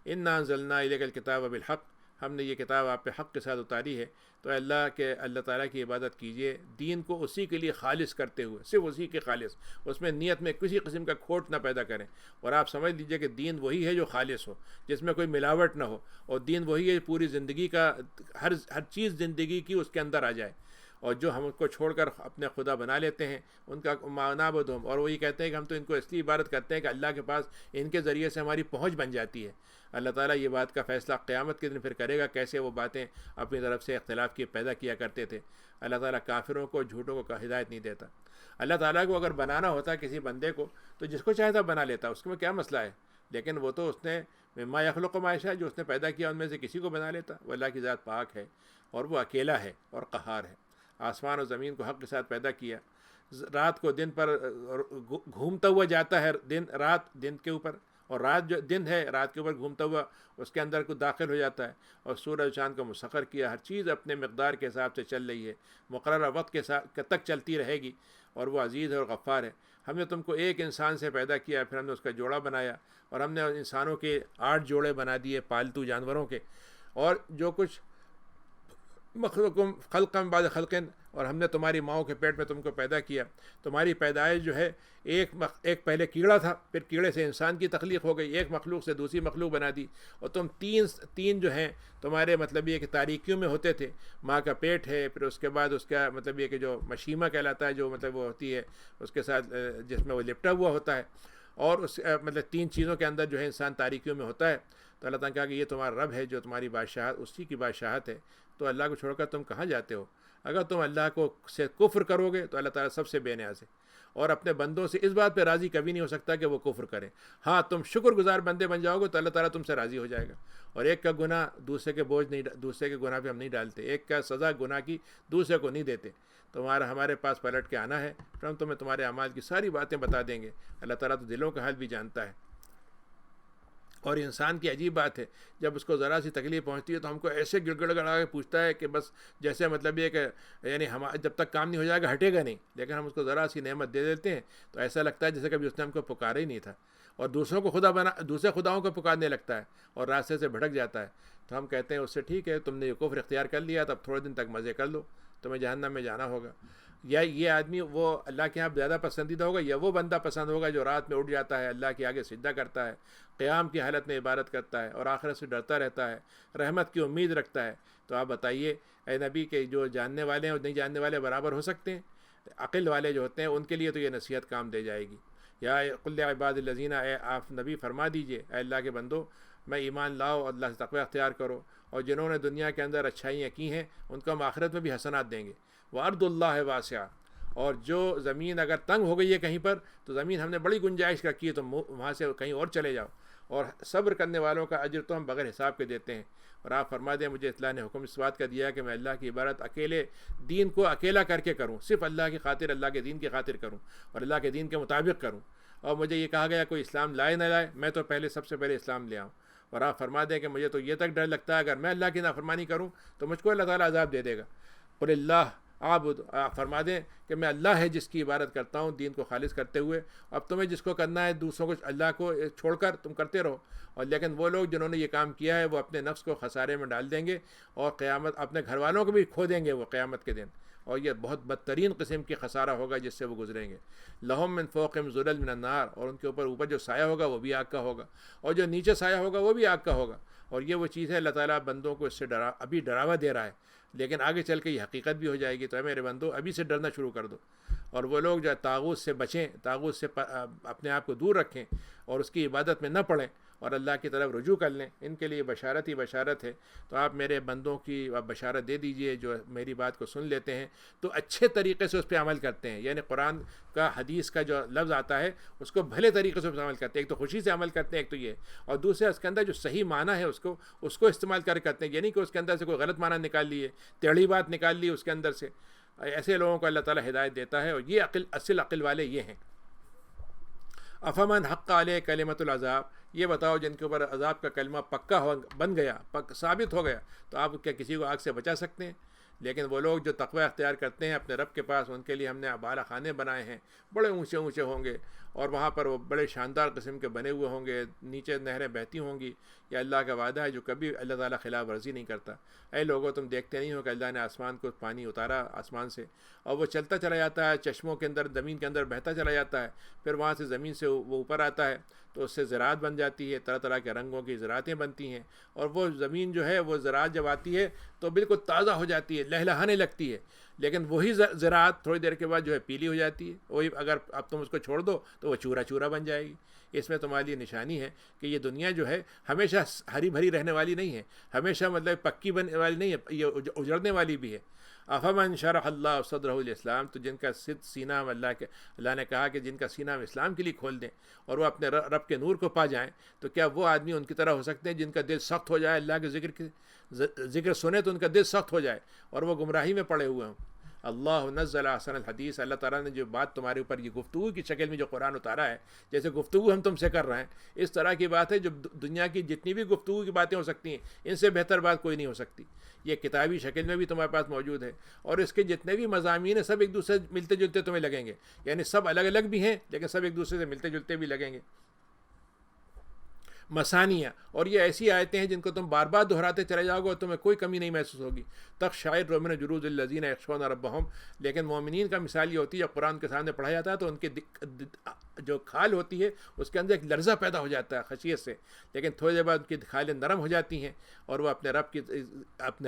انا انزلنا الیک الکتاب بالحق، ہم نے یہ کتاب آپ پہ حق کے ساتھ اتاری ہے، تو اللہ تعالیٰ کی عبادت کیجئے، دین کو اسی کے لیے خالص کرتے ہوئے، صرف اسی کے خالص، اس میں نیت میں کسی قسم کا کھوٹ نہ پیدا کریں، اور آپ سمجھ لیجئے کہ دین وہی ہے جو خالص ہو، جس میں کوئی ملاوٹ نہ ہو، اور دین وہی ہے پوری زندگی کا ہر چیز زندگی کی اس کے اندر آ جائے۔ اور جو ہم کو چھوڑ کر اپنے خدا بنا لیتے ہیں ان کا نعبد ہم، اور وہی کہتے ہیں کہ ہم تو ان کو اس لیے عبادت کرتے ہیں کہ اللہ کے پاس ان کے ذریعے سے ہماری پہنچ بن جاتی ہے۔ اللہ تعالیٰ یہ بات کا فیصلہ قیامت کے دن پھر کرے گا، کیسے وہ باتیں اپنی طرف سے اختلاف کی پیدا کیا کرتے تھے۔ اللہ تعالیٰ کافروں کو، جھوٹوں کو ہدایت نہیں دیتا۔ اللہ تعالیٰ کو اگر بنانا ہوتا کسی بندے کو تو جس کو چاہتا بنا لیتا، اس میں کیا مسئلہ ہے، لیکن وہ تو اس نے مما یخلق ما یشاء، جو اس نے پیدا کیا ان میں سے کسی کو بنا لیتا۔ وہ اللہ کی ذات پاک ہے اور وہ اکیلا ہے اور قہار ہے۔ آسمان اور زمین کو حق کے ساتھ پیدا کیا، رات کو دن پر گھومتا ہوا جاتا ہے، رات دن کے اوپر، اور رات جو دن ہے رات کے اوپر گھومتا ہوا اس کے اندر کو داخل ہو جاتا ہے، اور سورج چاند کو مسخر کیا، ہر چیز اپنے مقدار کے حساب سے چل رہی ہے، مقررہ وقت کے ساتھ تک چلتی رہے گی، اور وہ عزیز ہے اور غفار ہے۔ ہم نے تم کو ایک انسان سے پیدا کیا، پھر ہم نے اس کا جوڑا بنایا، اور ہم نے انسانوں کے 8 جوڑے بنا دیے پالتو جانوروں کے، اور جو کچھ مخلوقم خلقم بعد خلقن، اور ہم نے تمہاری ماؤں کے پیٹ میں تم کو پیدا کیا. تمہاری پیدائش جو ہے ایک پہلے کیڑا تھا، پھر کیڑے سے انسان کی تخلیق ہو گئی، ایک مخلوق سے دوسری مخلوق بنا دی. اور تم تین جو ہیں تمہارے مطلب یہ کہ تاریکیوں میں ہوتے تھے. ماں کا پیٹ ہے، پھر اس کے بعد اس کا مطلب یہ کہ جو مشیمہ کہلاتا ہے، جو مطلب وہ ہوتی ہے اس کے ساتھ جس میں وہ لپٹا ہوا ہوتا ہے، اور اس مطلب 3 چیزوں کے اندر جو ہے انسان تاریکیوں میں ہوتا ہے. تو اللہ تعالیٰ نے کہا کہ یہ تمہارا رب ہے جو تمہاری بادشاہت، اسی کی بادشاہت ہے. تو اللہ کو چھوڑ کر تم کہاں جاتے ہو؟ اگر تم اللہ کو سے کفر کرو گے تو اللہ تعالیٰ سب سے بے نیاز ہے، اور اپنے بندوں سے اس بات پہ راضی کبھی نہیں ہو سکتا کہ وہ کفر کریں. ہاں تم شکر گزار بندے بن جاؤ گے تو اللہ تعالیٰ تم سے راضی ہو جائے گا. اور ایک کا گناہ دوسرے کے بوجھ نہیں، دوسرے کے گناہ پہ ہم نہیں ڈالتے، ایک کا سزا گناہ کی دوسرے کو نہیں دیتے. ہمارے پاس پلٹ کے آنا ہے، پھر ہم تمہیں تمہارے اعمال کی ساری باتیں بتا دیں گے. اللہ تعالیٰ تو دلوں کا حال بھی جانتا ہے. اور انسان کی عجیب بات ہے، جب اس کو ذرا سی تکلیف پہنچتی ہے تو ہم کو ایسے گڑ گڑ گڑا کے پوچھتا ہے کہ بس جیسے مطلب یہ کہ یعنی جب تک کام نہیں ہو جائے گا ہٹے گا نہیں. لیکن ہم اس کو ذرا سی نعمت دے دیتے ہیں تو ایسا لگتا ہے جیسے کبھی اس نے ہم کو پکارا ہی نہیں تھا، اور دوسرے خداؤں کو پکارنے لگتا ہے اور راستے سے بھٹک جاتا ہے. تو ہم کہتے ہیں اس سے ٹھیک ہے، تم نے یہ کفر اختیار کر لیا، تب تھوڑے دن تک مزے کر لو، تمہیں جہنم میں جانا ہوگا. یا یہ آدمی وہ اللہ کے ہاں زیادہ پسندیدہ ہوگا، یا وہ بندہ پسند ہوگا جو رات میں اٹھ جاتا ہے، اللہ کے آگے سجدہ کرتا ہے، قیام کی حالت میں عبادت کرتا ہے، اور آخرت سے ڈرتا رہتا ہے، رحمت کی امید رکھتا ہے. تو آپ بتائیے اے نبی کہ جو جاننے والے ہیں اور نہیں جاننے والے برابر ہو سکتے ہیں؟ عقل والے جو ہوتے ہیں ان کے لیے تو یہ نصیحت کام دے جائے گی. یا قل عباد الذین، اے آپ نبی فرما دیجئے اے اللہ کے بندو، میں ایمان لاؤ، اللہ سے تقوی اختیار کرو، اور جنہوں نے دنیا کے اندر اچھائیاں کی ہیں ان کو ہم آخرت میں بھی حسنات دیں گے. وَأَرْضُ اللَّهِ وَاسِعَةٌ، اور جو زمین اگر تنگ ہو گئی ہے کہیں پر تو زمین ہم نے بڑی گنجائش رکھی ہے، تو وہاں سے کہیں اور چلے جاؤ. اور صبر کرنے والوں کا اجر تو ہم بغیر حساب کے دیتے ہیں. اور آپ فرما دیں مجھے اطلاع نے حکم اس بات کا دیا کہ میں اللہ کی عبادت اکیلے دین کو اکیلا کر کے کروں، صرف اللہ کی خاطر، اللہ کے دین کی خاطر کروں، اور اللہ کے دین کے مطابق کروں. اور مجھے یہ کہا گیا کوئی اسلام لائے نہ لائے، میں تو سب سے پہلے اسلام لے آؤں. اور آپ فرما دیں کہ مجھے تو یہ تک ڈر لگتا ہے اگر میں اللہ کی نافرمانی کروں تو مجھ کو اللہ تعالیٰ عذاب دے دے گا. قل اللہ عابد، آپ فرما دیں کہ میں اللہ ہے جس کی عبادت کرتا ہوں دین کو خالص کرتے ہوئے. اب تمہیں جس کو کرنا ہے دوسروں کو، اللہ کو چھوڑ کر تم کرتے رہو. اور لیکن وہ لوگ جنہوں نے یہ کام کیا ہے وہ اپنے نفس کو خسارے میں ڈال دیں گے، اور قیامت اپنے گھر والوں کو بھی کھو دیں گے وہ قیامت کے دن. اور یہ بہت بدترین قسم کی خسارہ ہوگا جس سے وہ گزریں گے. لہم من فوقہم ظلل من النار، اور ان کے اوپر جو سایہ ہوگا وہ بھی آگ کا ہوگا، اور جو نیچے سایہ ہوگا وہ بھی آگ کا ہوگا. اور یہ وہ چیز ہے اللہ تعالیٰ بندوں کو اس سے ابھی ڈراوا دے رہا ہے، لیکن آگے چل کے یہ حقیقت بھی ہو جائے گی. تو اے میرے بندو ابھی سے ڈرنا شروع کر دو، اور وہ لوگ جو طاغوت سے بچیں، طاغوت سے اپنے آپ کو دور رکھیں، اور اس کی عبادت میں نہ پڑیں، اور اللہ کی طرف رجوع کر لیں. ان کے لیے بشارت ہی بشارت ہے. تو آپ میرے بندوں کی بشارت دے دیجئے جو میری بات کو سن لیتے ہیں تو اچھے طریقے سے اس پہ عمل کرتے ہیں. یعنی قرآن کا، حدیث کا جو لفظ آتا ہے اس کو بھلے طریقے سے عمل کرتے ہیں. ایک تو خوشی سے عمل کرتے ہیں، ایک تو یہ، اور دوسرے اس کے اندر جو صحیح معنی ہے اس کو استعمال کرتے ہیں. یعنی کہ اس کے اندر سے کوئی غلط معنی نکال لیے، ٹیڑھی بات نکال لی اس کے اندر سے. ایسے لوگوں کو اللہ تعالیٰ ہدایت دیتا ہے، اور یہ اصل عقل والے یہ ہیں. افمن حق علیہ کلمۃ العذاب، یہ بتاؤ جن کے اوپر عذاب کا کلمہ پکا بن گیا، ثابت ہو گیا، تو آپ کیا کسی کو آگ سے بچا سکتے ہیں؟ لیکن وہ لوگ جو تقوی اختیار کرتے ہیں اپنے رب کے پاس، ان کے لیے ہم نے بالا خانے بنائے ہیں، بڑے اونچے اونچے ہوں گے، اور وہاں پر وہ بڑے شاندار قسم کے بنے ہوئے ہوں گے، نیچے نہریں بہتی ہوں گی. یہ اللہ کا وعدہ ہے جو کبھی اللہ تعالیٰ خلاف ورزی نہیں کرتا. اے لوگوں تم دیکھتے نہیں ہو کہ اللہ نے آسمان کو پانی اتارا آسمان سے، اور وہ چلتا چلا جاتا ہے، چشموں کے اندر، زمین کے اندر بہتا چلا جاتا ہے، پھر وہاں سے زمین سے وہ اوپر آتا ہے تو اس سے زراعت بن جاتی ہے، طرح طرح کے رنگوں کی زراعتیں بنتی ہیں. اور وہ زمین جو ہے وہ زراعت جب آتی ہے تو بالکل تازہ ہو جاتی ہے، لہلہانے لگتی ہے. لیکن وہی زراعت تھوڑی دیر کے بعد جو ہے پیلی ہو جاتی ہے. وہی اگر اب تم اس کو چھوڑ دو تو وہ چورا چورا بن جائے گی. اس میں تمہاری لیے نشانی ہے کہ یہ دنیا جو ہے ہمیشہ ہری بھری رہنے والی نہیں ہے، ہمیشہ مطلب پکی بننے والی نہیں ہے، یہ اجڑنے والی بھی ہے. افمن شرح اللہ صدرہ الاسلام، تو جن کا سینہ ہم اللہ نے کہا کہ جن کا سینہ ہم اسلام کے لیے کھول دیں اور وہ اپنے رب کے نور کو پا جائیں، تو کیا وہ آدمی ان کی طرح ہو سکتے ہیں جن کا دل سخت ہو جائے، اللہ کے ذکر سنے تو ان کا دل سخت ہو جائے اور وہ گمراہی میں پڑے ہوئے ہوں. اللہ نزل احسن الحدیث، اللہ تعالیٰ نے جو بات تمہارے اوپر یہ گفتگو کی شکل میں جو قرآن اتارا ہے، جیسے گفتگو ہم تم سے کر رہے ہیں، اس طرح کی بات ہے جو دنیا کی جتنی بھی گفتگو کی باتیں ہو سکتی ہیں ان سے بہتر بات کوئی نہیں ہو سکتی. یہ کتابی شکل میں بھی تمہارے پاس موجود ہے، اور اس کے جتنے بھی مضامین ہیں سب ایک دوسرے سے ملتے جلتے تمہیں لگیں گے. یعنی سب الگ الگ بھی ہیں لیکن سب ایک دوسرے سے ملتے جلتے بھی لگیں گے. مسانیہ، اور یہ ایسی آیتیں ہیں جن کو تم بار بار دہراتے چلے جاؤ گے اور تمہیں کوئی کمی نہیں محسوس ہوگی. تخشعر من جلود الذین یخشون ربہم. لیکن مومنین کا مثال یہ ہوتی ہے جب قرآن کے سامنے پڑھا جاتا ہے تو ان کے جو کھال ہوتی ہے اس کے اندر ایک لرزہ پیدا ہو جاتا ہے خشیت سے، لیکن تھوڑی دیر بعد ان کی کھالیں نرم ہو جاتی ہیں اور وہ اپنے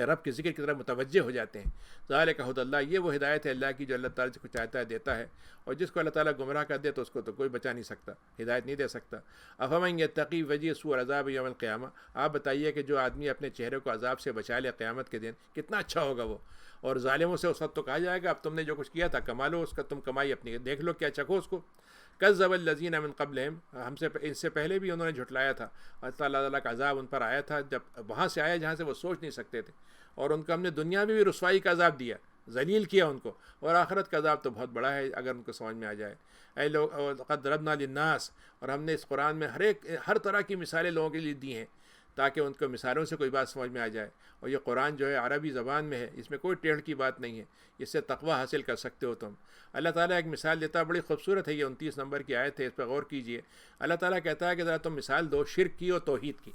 رب کے ذکر کی طرف متوجہ ہو جاتے ہیں. ذالک ھدی اللہ، یہ وہ ہدایت ہے اللہ کی جو اللہ تعالیٰ جس کو چاہتا ہے دیتا ہے، اور جس کو اللہ تعالیٰ گمراہ کر دے تو اس کو تو کوئی بچا نہیں سکتا، ہدایت نہیں دے سکتا. افمن یتقی وجہ سوء العذاب یوم القیامہ. آپ بتائیے کہ جو آدمی اپنے چہرے کو عذاب سے بچا لے قیامت کے دن کتنا اچھا ہوگا وہ. اور ظالموں سے اس وقت تو کہا جائے گا اب تم نے جو کچھ کیا تھا کما لو اس کا، تم کمائی اپنی دیکھ لو کیا چکھو اس کو. کذب الذین من قبلہم، ان سے پہلے بھی انہوں نے جھٹلایا تھا، اللہ تعالیٰ کا عذاب ان پر آیا تھا جب وہاں سے آیا جہاں سے وہ سوچ نہیں سکتے تھے، اور ان کو ہم نے دنیا میں بھی رسوائی کا عذاب دیا، ذلیل کیا ان کو، اور آخرت کا عذاب تو بہت بڑا ہے اگر ان کو سمجھ میں آ جائے. اے لوگ قد ضربنا للناس، اور ہم نے اس قرآن میں ہر طرح کی مثالیں لوگوں کے لیے دی ہیں تاکہ ان کو مثالوں سے کوئی بات سمجھ میں آ جائے. اور یہ قرآن جو ہے عربی زبان میں ہے، اس میں کوئی ٹیڑھ کی بات نہیں ہے، اس سے تقوی حاصل کر سکتے ہو تم. اللہ تعالیٰ ایک مثال دیتا ہے، بڑی خوبصورت ہے، یہ 29 نمبر کی آیت ہے، اس پہ غور کیجئے. اللہ تعالیٰ کہتا ہے کہ ذرا تم مثال دو شرک کی اور توحید کی،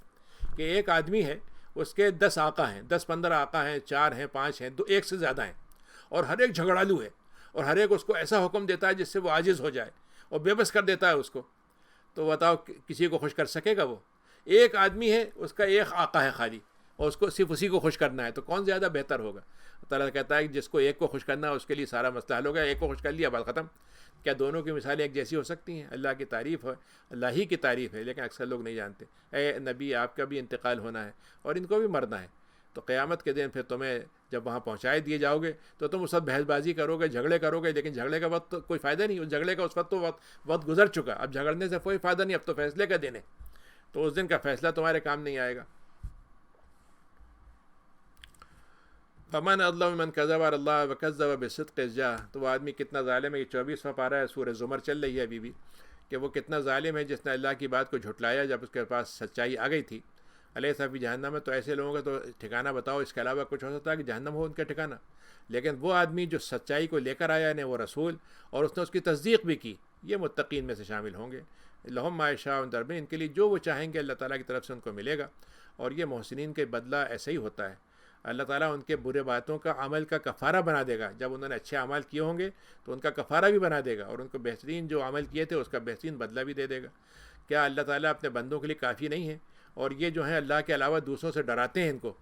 کہ ایک آدمی ہے اس کے 10 آقا ہیں، 10-15 آقا ہیں، 4 ہیں، 5 ہیں، 1 سے زیادہ ہیں، اور ہر ایک جھگڑالو ہے، اور ہر ایک اس کو ایسا حکم دیتا ہے جس سے وہ عاجز ہو جائے اور بے بس کر دیتا ہے اس کو. تو بتاؤ کسی کو خوش کر سکے گا وہ؟ ایک آدمی ہے اس کا ایک آقا ہے خالی، اور اس کو صرف اسی کو خوش کرنا ہے، تو کون زیادہ بہتر ہوگا؟ اللہ کہتا ہے کہ جس کو ایک کو خوش کرنا ہے اس کے لیے سارا مسئلہ حل ہو گیا، ایک کو خوش کر لیا بات ختم. کیا دونوں کی مثالیں ایک جیسی ہو سکتی ہیں؟ اللہ کی تعریف ہے، اللہ ہی کی تعریف ہے، لیکن اکثر لوگ نہیں جانتے. اے نبی آپ کا بھی انتقال ہونا ہے اور ان کو بھی مرنا ہے، تو قیامت کے دن پھر تمہیں جب وہاں پہنچائے دیے جاؤ گے تو تم اس وقت بحث بازی کرو گے، جھگڑے کرو گے، لیکن جھگڑے کا وقت تو کوئی فائدہ نہیں، اس جھگڑے کا اس وقت تو وقت گزر چکا، اب جھگڑنے سے کوئی فائدہ نہیں، اب تو فیصلے کا دن ہے، تو اس دن کا فیصلہ تمہارے کام نہیں آئے گا. فمن اظلم ممن کذب علی اللہ وکذب بالصدق اذ جاءہ. تو وہ آدمی کتنا ظالم ہے، یہ 24واں پارہ ہے، سورہ زمر چل رہی ہے ابھی بھی، کہ وہ کتنا ظالم ہے جس نے اللہ کی بات کو جھٹلایا جب اس کے پاس سچائی آ گئی تھی. علیہ فی جہنم ہے، تو ایسے لوگوں کا تو ٹھکانہ بتاؤ، اس کے علاوہ کچھ ہو سکتا ہے کہ جہنم ہو ان کا ٹھکانہ. لیکن وہ آدمی جو سچائی کو لے کر آیا ہے وہ رسول، اور اس نے اس کی تصدیق بھی کی، یہ متقین میں سے شامل ہوں گے. لہم ما یشاءون درب، ان کے لیے جو وہ چاہیں گے اللہ تعالیٰ کی طرف سے ان کو ملے گا، اور یہ محسنین کے بدلہ ایسے ہی ہوتا ہے. اللہ تعالیٰ ان کے برے باتوں کا عمل کا کفارہ بنا دے گا، جب انہوں نے اچھے اعمال کیے ہوں گے تو ان کا کفارہ بھی بنا دے گا، اور ان کو بہترین جو عمل کیے تھے اس کا بہترین بدلہ بھی دے دے گا. کیا اللہ تعالیٰ اپنے بندوں کے لیے کافی نہیں ہے؟ اور یہ جو ہیں اللہ کے علاوہ دوسروں سے ڈراتے ہیں ان کو،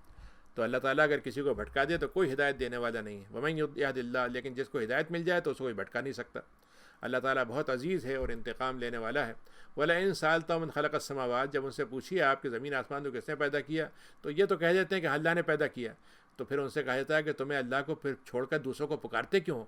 تو اللہ تعالیٰ اگر کسی کو بھٹکا دے تو کوئی ہدایت دینے والا نہیں ہے. ومن یہد اللہ، لیکن جس کو ہدایت مل جائے تو اس کو کوئی بھٹکا نہیں سکتا. اللہ تعالیٰ بہت عزیز ہے اور انتقام لینے والا ہے. وَلَئِن سَأَلْتَهُم مَّن خَلَقَ السَّمَاوَاتِ، جب ان سے پوچھیے آپ کہ زمین آسمان کو کس نے پیدا کیا، تو یہ تو کہہ دیتے ہیں کہ اللہ نے پیدا کیا. تو پھر ان سے کہا جاتا ہے کہ تمہیں اللہ کو پھر چھوڑ کر دوسروں کو پکارتے کیوں؟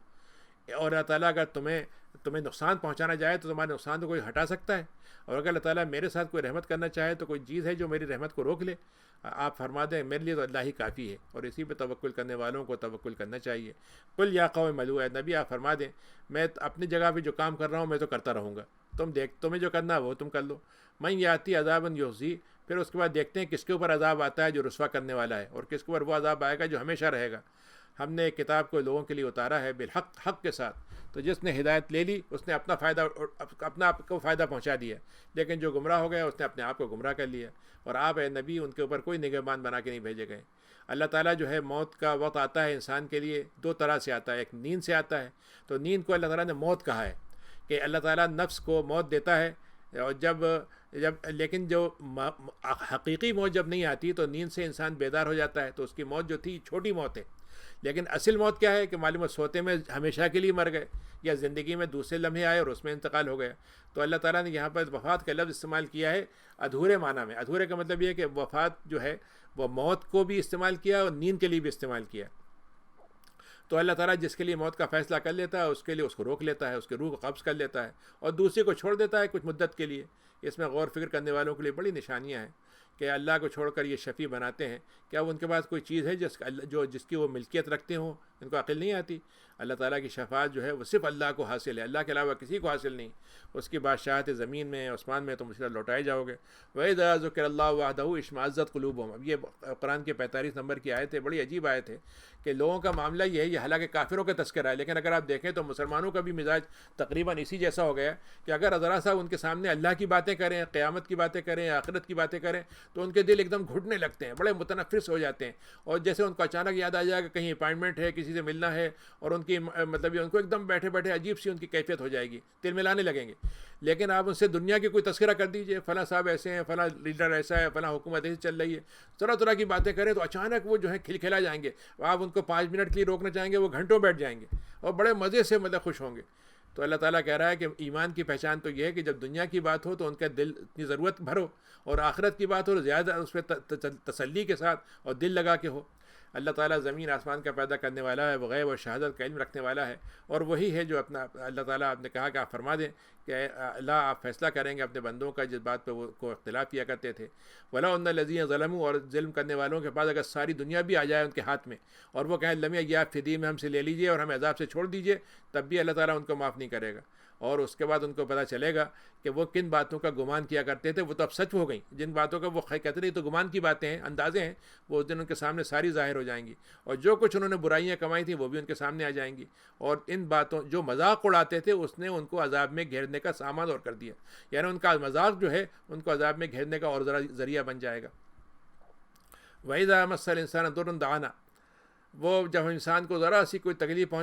اور اللہ تعالیٰ اگر تمہیں نقصان پہنچانا چاہے تو تمہارے نقصان تو کوئی ہٹا سکتا ہے، اور اگر اللہ تعالیٰ میرے ساتھ کوئی رحمت کرنا چاہے تو کوئی چیز ہے جو میری رحمت کو روک لے؟ آپ فرما دیں میرے لیے تو اللہ ہی کافی ہے، اور اسی پہ توکل کرنے والوں کو توکل کرنا چاہیے. قل یا قوم اعملوا، اے نبی آپ فرما دیں میں اپنی جگہ پہ جو کام کر رہا ہوں میں تو کرتا رہوں گا، تمہیں جو کرنا ہے وہ تم کر لو. من یاتی عذابا یخزی، پھر اس کے بعد دیکھتے ہیں کس کے اوپر عذاب آتا ہے جو رسوا کرنے والا ہے، اور کس کے اوپر وہ عذاب آئے گا جو ہمیشہ رہے گا. ہم نے ایک کتاب کو لوگوں کے لیے اتارا ہے بالحق، حق کے ساتھ، تو جس نے ہدایت لے لی اس نے اپنا آپ کو فائدہ پہنچا دیا، لیکن جو گمراہ ہو گیا اس نے اپنے آپ کو گمراہ کر لیا. اور آپ اے نبی ان کے اوپر کوئی نگہبان بنا کے نہیں بھیجے گئے. اللہ تعالیٰ جو ہے موت کا وقت آتا ہے انسان کے لیے 2 طرح سے آتا ہے، ایک نیند سے آتا ہے، تو نیند کو اللہ تعالیٰ نے موت کہا ہے کہ اللہ تعالیٰ نفس کو موت دیتا ہے، اور لیکن جو حقیقی موت جب نہیں آتی تو نیند سے انسان بیدار ہو جاتا ہے، تو اس کی موت جو تھی چھوٹی موت ہے. لیکن اصل موت کیا ہے کہ معلوم ہے سوتے میں ہمیشہ کے لیے مر گئے، یا زندگی میں دوسرے لمحے آئے اور اس میں انتقال ہو گیا. تو اللہ تعالیٰ نے یہاں پر وفات کا لفظ استعمال کیا ہے ادھورے معنی میں. ادھورے کا مطلب یہ ہے کہ وفات جو ہے وہ موت کو بھی استعمال کیا اور نیند کے لیے بھی استعمال کیا. تو اللہ تعالیٰ جس کے لیے موت کا فیصلہ کر لیتا ہے اس کے لیے اس کو روک لیتا ہے، اس کے روح کو قبض کر لیتا ہے، اور دوسرے کو چھوڑ دیتا ہے کچھ مدت کے لیے. اس میں غور فکر کرنے والوں کے لیے بڑی نشانیاں ہیں کہ اللہ کو چھوڑ کر یہ شفیع بناتے ہیں، کیا ان کے پاس کوئی چیز ہے جس کی وہ ملکیت رکھتے ہوں؟ ان کو عقل نہیں آتی؟ اللہ تعالیٰ کی شفاعت جو ہے وہ صرف اللہ کو حاصل ہے، اللہ کے علاوہ کسی کو حاصل نہیں۔ اس کی بادشاہت زمین میں آسمان میں تم اس طرح لوٹائے جاؤ گے۔ وَإِذَا ذُكِرَ اللَّهُ وَحْدَهُ اشْمَأَزَّتْ قُلُوبُهُمْ۔ اب یہ قرآن کے 45 نمبر کی آیت ہے، بڑی عجیب آیت ہے کہ لوگوں کا معاملہ یہ ہے، یہ حالانکہ کافروں کا تذکرہ ہے، لیکن اگر آپ دیکھیں تو مسلمانوں کا بھی مزاج تقریباً اسی جیسا ہو گیا کہ اگر ذرا سا ان کے سامنے اللہ کی باتیں کریں، قیامت کی باتیں کریں، آخرت کی باتیں کریں تو ان کے دل ایک دم گھٹنے لگتے ہیں، بڑے متنفس ہو جاتے ہیں، اور جیسے ان کو اچانک یاد آ جائے کہ کہیں اپائنٹمنٹ ہے، کسی سے ملنا ہے، اور ان کی مطلب ان کو ایک دم بیٹھے بیٹھے عجیب سی ان کی کیفیت ہو جائے گی، تل ملانے لگیں گے۔ لیکن آپ ان سے دنیا کی کوئی تذکرہ کر دیجئے، فلاں صاحب ایسے ہیں، فلاں لیڈر ایسا ہے، فلاں حکومت ایسی چل رہی ہے، طرح طرح کی باتیں کریں تو اچانک وہ جو ہے کھلکھلا جائیں گے۔ آپ ان کو 5 منٹ کے لیے روکنا چاہیں گے، وہ گھنٹوں بیٹھ جائیں گے اور بڑے مزے سے مطلب خوش ہوں گے۔ تو اللہ تعالیٰ کہہ رہا ہے کہ ایمان کی پہچان تو یہ ہے کہ جب دنیا کی بات ہو تو ان کا دل اتنی ضرورت بھرو، اور آخرت کی بات ہو تو زیادہ اس پہ تسلی کے ساتھ اور دل لگا کے ہو۔ اللہ تعالیٰ زمین آسمان کا پیدا کرنے والا ہے، وہ غیب و شہادت کا علم رکھنے والا ہے، اور وہی ہے جو اپنا اللہ تعالیٰ آپ نے کہا کہ آپ فرما دیں کہ اللہ آپ فیصلہ کریں گے اپنے بندوں کا جس بات پہ وہ کو اختلاف کیا کرتے تھے۔ وَلَوْ أَنَّ الَّذِينَ ظَلَمُوا، اور ظلم کرنے والوں کے پاس اگر ساری دنیا بھی آ جائے ان کے ہاتھ میں، اور وہ کہیں لم یأت فدیہ میں ہم سے لے لیجئے اور ہمیں عذاب سے چھوڑ دیجئے، تب بھی اللہ تعالیٰ ان کو معاف نہیں کرے گا۔ اور اس کے بعد ان کو پتہ چلے گا کہ وہ کن باتوں کا گمان کیا کرتے تھے، وہ تو اب سچ ہو گئیں۔ جن باتوں کا وہ کہتے تھے تو گمان کی باتیں ہیں، اندازے ہیں، وہ اس دن ان کے سامنے ساری ظاہر ہو جائیں گی، اور جو کچھ انہوں نے برائیاں کمائی تھیں وہ بھی ان کے سامنے آ جائیں گی، اور ان باتوں جو مذاق اڑاتے تھے اس نے ان کو عذاب میں گھیرنے کا سامان اور کر دیا، یعنی ان کا مذاق جو ہے ان کو عذاب میں گھیرنے کا اور ذریعہ بن جائے گا۔ وَإِذَا مَسَّ الْإِنسَانَ ضُرٌّ دَعَانَا، وہ جب ہم انسان کو ذرا سی کوئی تکلیف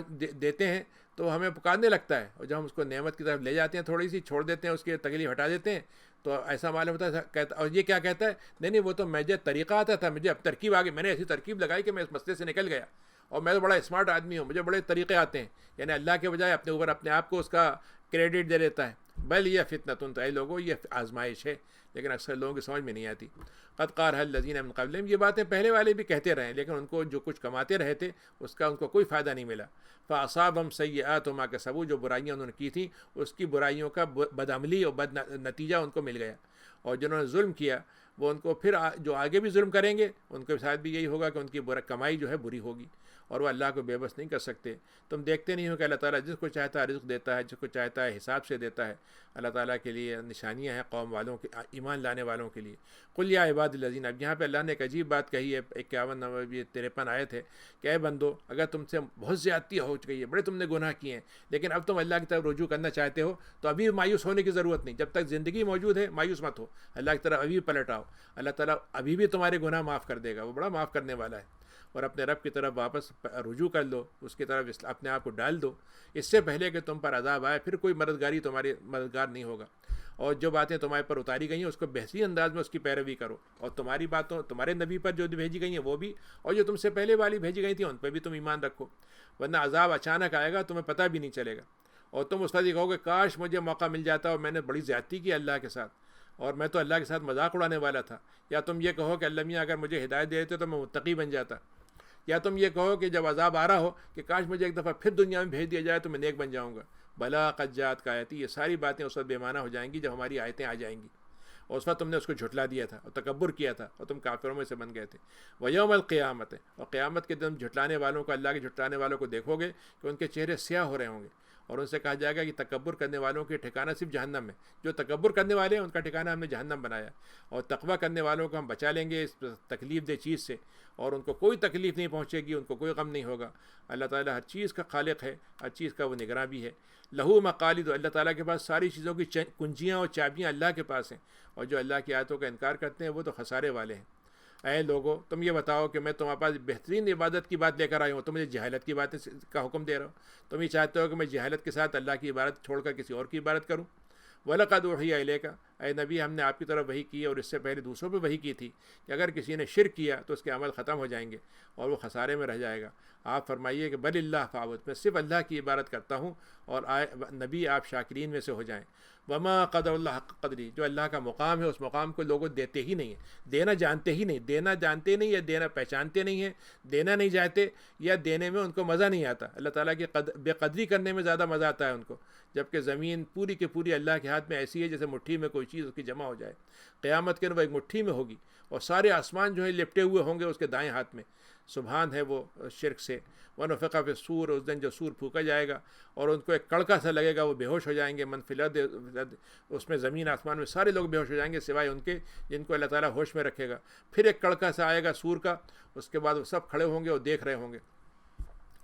دیتے ہیں تو ہمیں پکارنے لگتا ہے، اور جب ہم اس کو نعمت کی طرف لے جاتے ہیں، تھوڑی سی چھوڑ دیتے ہیں، اس کی تکلیف ہٹا دیتے ہیں، تو ایسا معلوم ہوتا ہے اور یہ کیا کہتا ہے، نہیں وہ تو مجھے طریقہ آتا تھا، مجھے اب ترکیب آ گئی، میں نے ایسی ترکیب لگائی کہ میں اس مسئلے سے نکل گیا، اور میں تو بڑا اسمارٹ آدمی ہوں، مجھے بڑے طریقے آتے ہیں، یعنی اللہ کے بجائے اپنے اوپر اپنے آپ کو اس کا کریڈٹ دے دیتا ہے۔ بل یہ فتنۃ، تو اے لوگوں یہ آزمائش ہے، لیکن اکثر لوگوں کی سمجھ میں نہیں آتی۔ قد قالها الذین من قبلہم، یہ باتیں پہلے والے بھی کہتے رہے، لیکن ان کو جو کچھ کماتے رہے تھے اس کا ان کو کوئی فائدہ نہیں ملا۔ فاصابہم سیئات ما کسبوا، جو برائیاں انہوں نے کی تھیں اس کی برائیوں کا بدعملی اور بد نتیجہ ان کو مل گیا، اور جنہوں نے ظلم کیا وہ ان کو پھر جو آگے بھی ظلم کریں گے ان کے ساتھ بھی یہی ہوگا کہ ان کی کمائی جو ہے بری ہوگی، اور وہ اللہ کو بے بس نہیں کر سکتے۔ تم دیکھتے نہیں ہو کہ اللہ تعالیٰ جس کو چاہتا ہے رزق دیتا ہے، جس کو چاہتا ہے حساب سے دیتا ہے۔ اللہ تعالیٰ کے لیے نشانیاں ہیں قوم والوں کے، ایمان لانے والوں کے لیے۔ قل یا عباد الذین، اب یہاں پہ اللہ نے ایک عجیب بات کہی ہے، 51 نمبر 53 آیت ہے کہ اے بندو، اگر تم سے بہت زیادتی ہو چکی ہے، بڑے تم نے گناہ کیے ہیں، لیکن اب تم اللہ کی طرف رجوع کرنا چاہتے ہو، تو ابھی مایوس ہونے کی ضرورت نہیں، جب تک زندگی موجود ہے مایوس مت ہو، اللہ کی طرف ابھی پلٹ آؤ، اللہ تعالیٰ ابھی بھی تمہارے گناہ معاف کر دے گا، وہ بڑا معاف کرنے والا ہے۔ اور اپنے رب کی طرف واپس رجوع کر لو، اس کی طرف اپنے آپ کو ڈال دو، اس سے پہلے کہ تم پر عذاب آئے، پھر کوئی مددگاری تمہاری مددگار نہیں ہوگا۔ اور جو باتیں تمہارے پر اتاری گئی ہیں اس کو بہترین انداز میں اس کی پیروی کرو، اور تمہاری باتوں تمہارے نبی پر جو بھیجی گئی ہیں وہ بھی، اور جو تم سے پہلے والی بھیجی گئی تھیں ان پہ بھی تم ایمان رکھو، ورنہ عذاب اچانک آئے گا، تمہیں پتہ بھی نہیں چلے گا، اور تم اس وقت یہ کہو گے کاش مجھے موقع مل جاتا اور میں نے بڑی زیادتی کی اللہ کے ساتھ، اور میں تو اللہ کے ساتھ مذاق اڑانے والا تھا۔ یا تم یہ کہو کہ اللہ میاں اگر مجھے ہدایت دے دیتے تو میں متقی بن جاتا۔ یا تم یہ کہو کہ جب عذاب آ رہا ہو کہ کاش مجھے ایک دفعہ پھر دنیا میں بھیج دیا جائے تو میں نیک بن جاؤں گا۔ بلا قد جاءت کا آیتی، یہ ساری باتیں اس وقت بے معنی ہو جائیں گی جب ہماری آیتیں آ جائیں گی، اور اس وقت تم نے اس کو جھٹلا دیا تھا اور تکبر کیا تھا اور تم کافروں میں سے بن گئے تھے۔ ویوم القیامت، اور قیامت کے دن جھٹلانے والوں کو، اللہ کے جھٹلانے والوں کو دیکھو گے کہ ان کے چہرے سیاہ ہو رہے ہوں گے، اور ان سے کہا جائے گا کہ تکبر کرنے والوں کے ٹھکانہ صرف جہنم میں، جو تکبر کرنے والے ہیں ان کا ٹھکانہ ہم نے جہنم بنایا، اور تقویٰ کرنے والوں کو ہم بچا لیں گے اس تکلیف دہ چیز سے، اور ان کو کوئی تکلیف نہیں پہنچے گی، ان کو کوئی غم نہیں ہوگا۔ اللہ تعالیٰ ہر چیز کا خالق ہے، ہر چیز کا وہ نگراں بھی ہے۔ لہو مقالد، اللہ تعالیٰ کے پاس ساری چیزوں کی کنجیاں اور چابیاں اللہ کے پاس ہیں، اور جو اللہ کی آیتوں کا انکار کرتے ہیں وہ تو خسارے والے ہیں۔ اے لوگو، تم یہ بتاؤ کہ میں تمہارے پاس بہترین عبادت کی بات لے کر آئی ہوں، تم مجھے جہالت کی باتیں کا حکم دے رہا ہو، تم یہ چاہتے ہو کہ میں جہالت کے ساتھ اللہ کی عبادت چھوڑ کر کسی اور کی عبادت کروں۔ وَلَقَدْ أُوحِيَ إِلَيْكَ، اے نبی ہم نے آپ کی طرف وحی کی اور اس سے پہلے دوسروں پہ وحی کی تھی کہ اگر کسی نے شرک کیا تو اس کے عمل ختم ہو جائیں گے اور وہ خسارے میں رہ جائے گا۔ آپ فرمائیے کہ بل اللہ فاعبد، میں صرف اللہ کی عبادت کرتا ہوں، اور نبی آپ شاکرین میں سے ہو جائیں۔ وما قدر اللہ حق قدری، جو اللہ کا مقام ہے اس مقام کو لوگوں دیتے ہی نہیں ہیں، دینا جانتے ہی نہیں، دینا جانتے نہیں، یا دینا پہچانتے نہیں ہیں، دینا نہیں جانتے، یا دینے میں ان کو مزہ نہیں آتا۔ اللہ تعالیٰ کی بے قدری کرنے میں زیادہ مزہ آتا ہے ان کو، جبکہ زمین پوری کی پوری اللہ کے ہاتھ میں ایسی ہے جیسے مٹھی میں کوئی چیز اس کی جمع ہو جائے۔ قیامت کے دن وہ ایک مٹھی میں ہوگی، اور سارے آسمان جو ہیں لپٹے ہوئے ہوں گے اس کے دائیں ہاتھ میں۔ سبحان ہے وہ شرک سے۔ ونفخ فی الصور، اس دن جو سور پھونکا جائے گا اور ان کو ایک کڑکا سا لگے گا، وہ بے ہوش ہو جائیں گے۔ من فی الارض، اس میں زمین آسمان میں سارے لوگ بے ہوش ہو جائیں گے سوائے ان کے جن کو اللہ تعالیٰ ہوش میں رکھے گا۔ پھر ایک کڑکا سا آئے گا سور کا، اس کے بعد وہ سب کھڑے ہوں گے اور دیکھ رہے ہوں گے،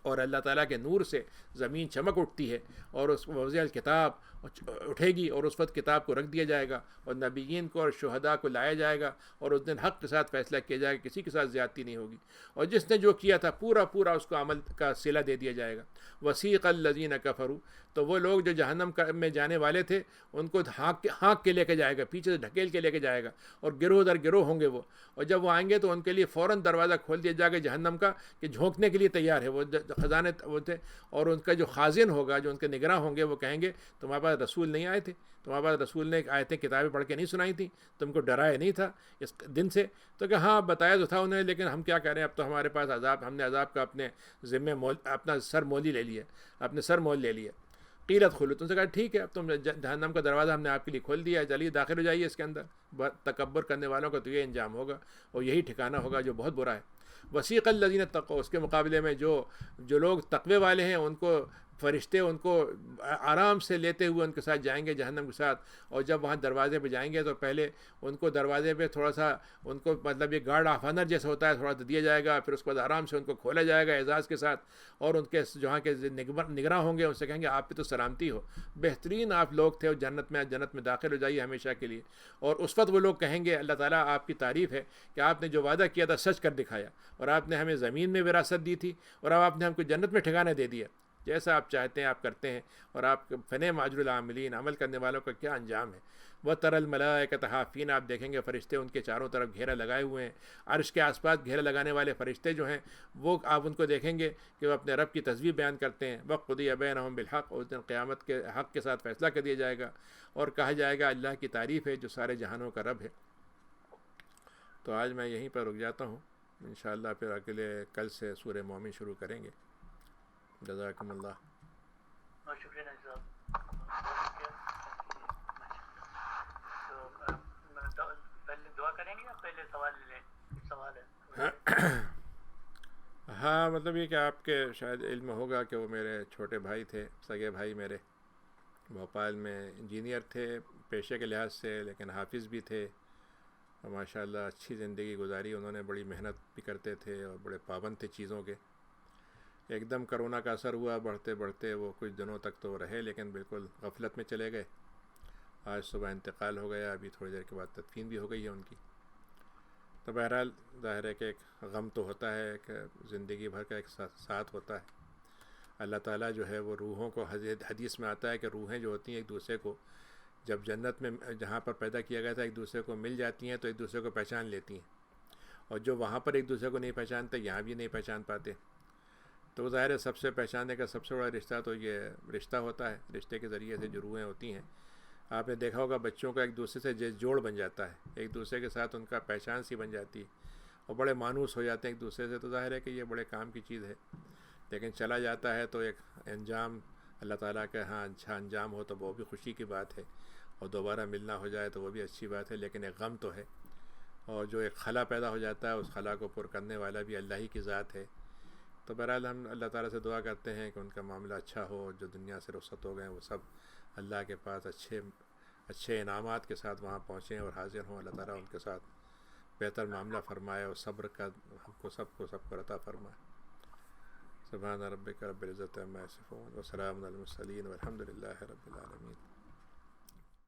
اور اللہ تعالیٰ کے نور سے زمین چمک اٹھتی ہے، اور اس وضع الکتاب اٹھے گی، اور اس وقت کتاب کو رکھ دیا جائے گا، اور نبیین کو اور شہداء کو لایا جائے گا، اور اس دن حق کے ساتھ فیصلہ کیا جائے گا، کسی کے ساتھ زیادتی نہیں ہوگی، اور جس نے جو کیا تھا پورا پورا اس کو عمل کا صلہ دے دیا جائے گا۔ وسیق الذین کفروا، تو وہ لوگ جو جہنم میں جانے والے تھے ان کو ہانک کے لے کے جائے گا، پیچھے سے ڈھکیل کے لے کے جائے گا، اور گروہ در گروہ ہوں گے وہ، اور جب وہ آئیں گے تو ان کے لیے فوراً دروازہ کھول دیا جائے گا جہنم کا کہ جھونکنے کے لیے تیار ہے۔ وہ خزانے وہ تھے، اور ان کا جو خازن ہوگا، جو ان کے نگراں ہوں گے، وہ کہیں گے تمہارے پاس رسول نہیں آئے تھے، تمہارے پاس رسول نے آیتیں کتابیں پڑھ کے نہیں سنائی تھیں، تم کو ڈرایا نہیں تھا اس دن سے؟ تو کہ ہاں بتایا تو تھا انہیں، لیکن ہم کیا کریں، اب تو ہمارے پاس عذاب، ہم نے عذاب کا اپنے ذمے اپنا سر مولی لے لیا، اپنے سر مول لے لیا۔ قیلت خلو، تم سے کہا ٹھیک ہے اب تم جہنم کا دروازہ ہم نے آپ کے لیے کھول دیا ہے، چلیے داخل ہو جائیے اس کے اندر۔ تکبر کرنے والوں کا تو یہ انجام ہوگا، اور یہی ٹھکانہ ہوگا جو بہت برا ہے۔ وسیق الذین اتقوا، اس کے مقابلے میں جو لوگ تقوی والے ہیں ان کو فرشتے ان کو آرام سے لیتے ہوئے ان کے ساتھ جائیں گے جہنم کے ساتھ، اور جب وہاں دروازے پہ جائیں گے تو پہلے ان کو دروازے پہ تھوڑا سا ان کو مطلب یہ گارڈ آف آنر جیسا ہوتا ہے تھوڑا دیا جائے گا، پھر اس کے بعد آرام سے ان کو کھولا جائے گا اعزاز کے ساتھ، اور ان کے جہاں کے نگراں ہوں گے ان سے کہیں گے آپ پہ تو سلامتی ہو، بہترین آپ لوگ تھے، اور جنت میں داخل ہو جائیے ہمیشہ کے لیے۔ اور اس وقت وہ لوگ کہیں گے اللہ تعالیٰ آپ کی تعریف ہے کہ آپ نے جو وعدہ کیا تھا سچ کر دکھایا، اور آپ نے ہمیں زمین میں وراثت دی تھی، اور اب آپ نے ہم کو جنت میں ٹھکانہ دے دیا، جیسا آپ چاہتے ہیں آپ کرتے ہیں، اور آپ فن ماجر العاملین، عمل کرنے والوں کا کیا انجام ہے۔ وَتَرَى الْمَلَائِكَةَ حَافِينَ، آپ دیکھیں گے فرشتے ان کے چاروں طرف گھیرا لگائے ہوئے ہیں، عرش کے آس پاس گھیرا لگانے والے فرشتے جو ہیں وہ آپ ان کو دیکھیں گے کہ وہ اپنے رب کی تسبیح بیان کرتے ہیں۔ وَقُضِیَ بَیْنَهُم بِالْحَقِّ، اس دن قیامت کے حق کے ساتھ فیصلہ کر دیا جائے گا، اور کہا جائے گا اللہ کی تعریف ہے جو سارے جہانوں کا رب ہے۔ تو آج میں یہیں پر رک جاتا ہوں، انشاءاللہ پھر اگلے کل سے سورہ مومن شروع کریں گے۔ جزاکم اللہ۔ بہت شکریہ ناظر صاحب، تو پہلے دعا کریں گے یا پہلے سوال ہے؟ ہاں مطلب یہ کہ آپ کے شاید علم ہوگا کہ وہ میرے چھوٹے بھائی تھے، سگے بھائی میرے، بھوپال میں انجینئر تھے پیشے کے لحاظ سے، لیکن حافظ بھی تھے، اور ماشاء اللہ اچھی زندگی گزاری انہوں نے، بڑی محنت بھی کرتے تھے اور بڑے پابند تھے چیزوں کے۔ ایک دم کرونا کا اثر ہوا، بڑھتے بڑھتے وہ کچھ دنوں تک تو رہے، لیکن بالکل غفلت میں چلے گئے۔ آج صبح انتقال ہو گیا، ابھی تھوڑی دیر کے بعد تدفین بھی ہو گئی ہے ان کی۔ تو بہرحال ظاہر ہے کہ ایک غم تو ہوتا ہے کہ زندگی بھر کا ایک ساتھ ہوتا ہے۔ اللہ تعالیٰ جو ہے وہ روحوں کو، حدیث میں آتا ہے کہ روحیں جو ہوتی ہیں ایک دوسرے کو جب جنت میں جہاں پر پیدا کیا گیا تھا ایک دوسرے کو مل جاتی ہیں تو ایک دوسرے کو پہچان لیتی ہیں، اور جو وہاں پر ایک دوسرے کو نہیں پہچانتے یہاں بھی نہیں پہچان پاتے۔ تو ظاہر ہے سب سے پہچاننے کا سب سے بڑا رشتہ تو یہ رشتہ ہوتا ہے، رشتے کے ذریعے سے جو روحیں ہوتی ہیں۔ آپ نے دیکھا ہوگا بچوں کا ایک دوسرے سے جوڑ بن جاتا ہے، ایک دوسرے کے ساتھ ان کا پہچان سی بن جاتی ہے، اور بڑے مانوس ہو جاتے ہیں ایک دوسرے سے۔ تو ظاہر ہے کہ یہ بڑے کام کی چیز ہے، لیکن چلا جاتا ہے تو ایک انجام اللہ تعالیٰ کا ہاں اچھا انجام ہو تو وہ بھی خوشی کی بات ہے، اور دوبارہ ملنا ہو جائے تو وہ بھی اچھی بات ہے، لیکن ایک غم تو ہے۔ اور جو ایک خلا پیدا ہو جاتا ہے اس خلا کو پر کرنے والا بھی اللہ ہی کی ذات ہے۔ تو بہرحال ہم اللہ تعالیٰ سے دعا کرتے ہیں کہ ان کا معاملہ اچھا ہو، جو دنیا سے رخصت ہو گئے وہ سب اللہ کے پاس اچھے انعامات کے ساتھ وہاں پہنچیں اور حاضر ہوں۔ اللہ تعالیٰ ان کے ساتھ بہتر معاملہ فرمائے، اور صبر کا ہم کو سب کو عطا فرمائے۔ سبحان ربک رب العزت عما یصفون وسلام علی المرسلین والحمد للہ رب العالمین۔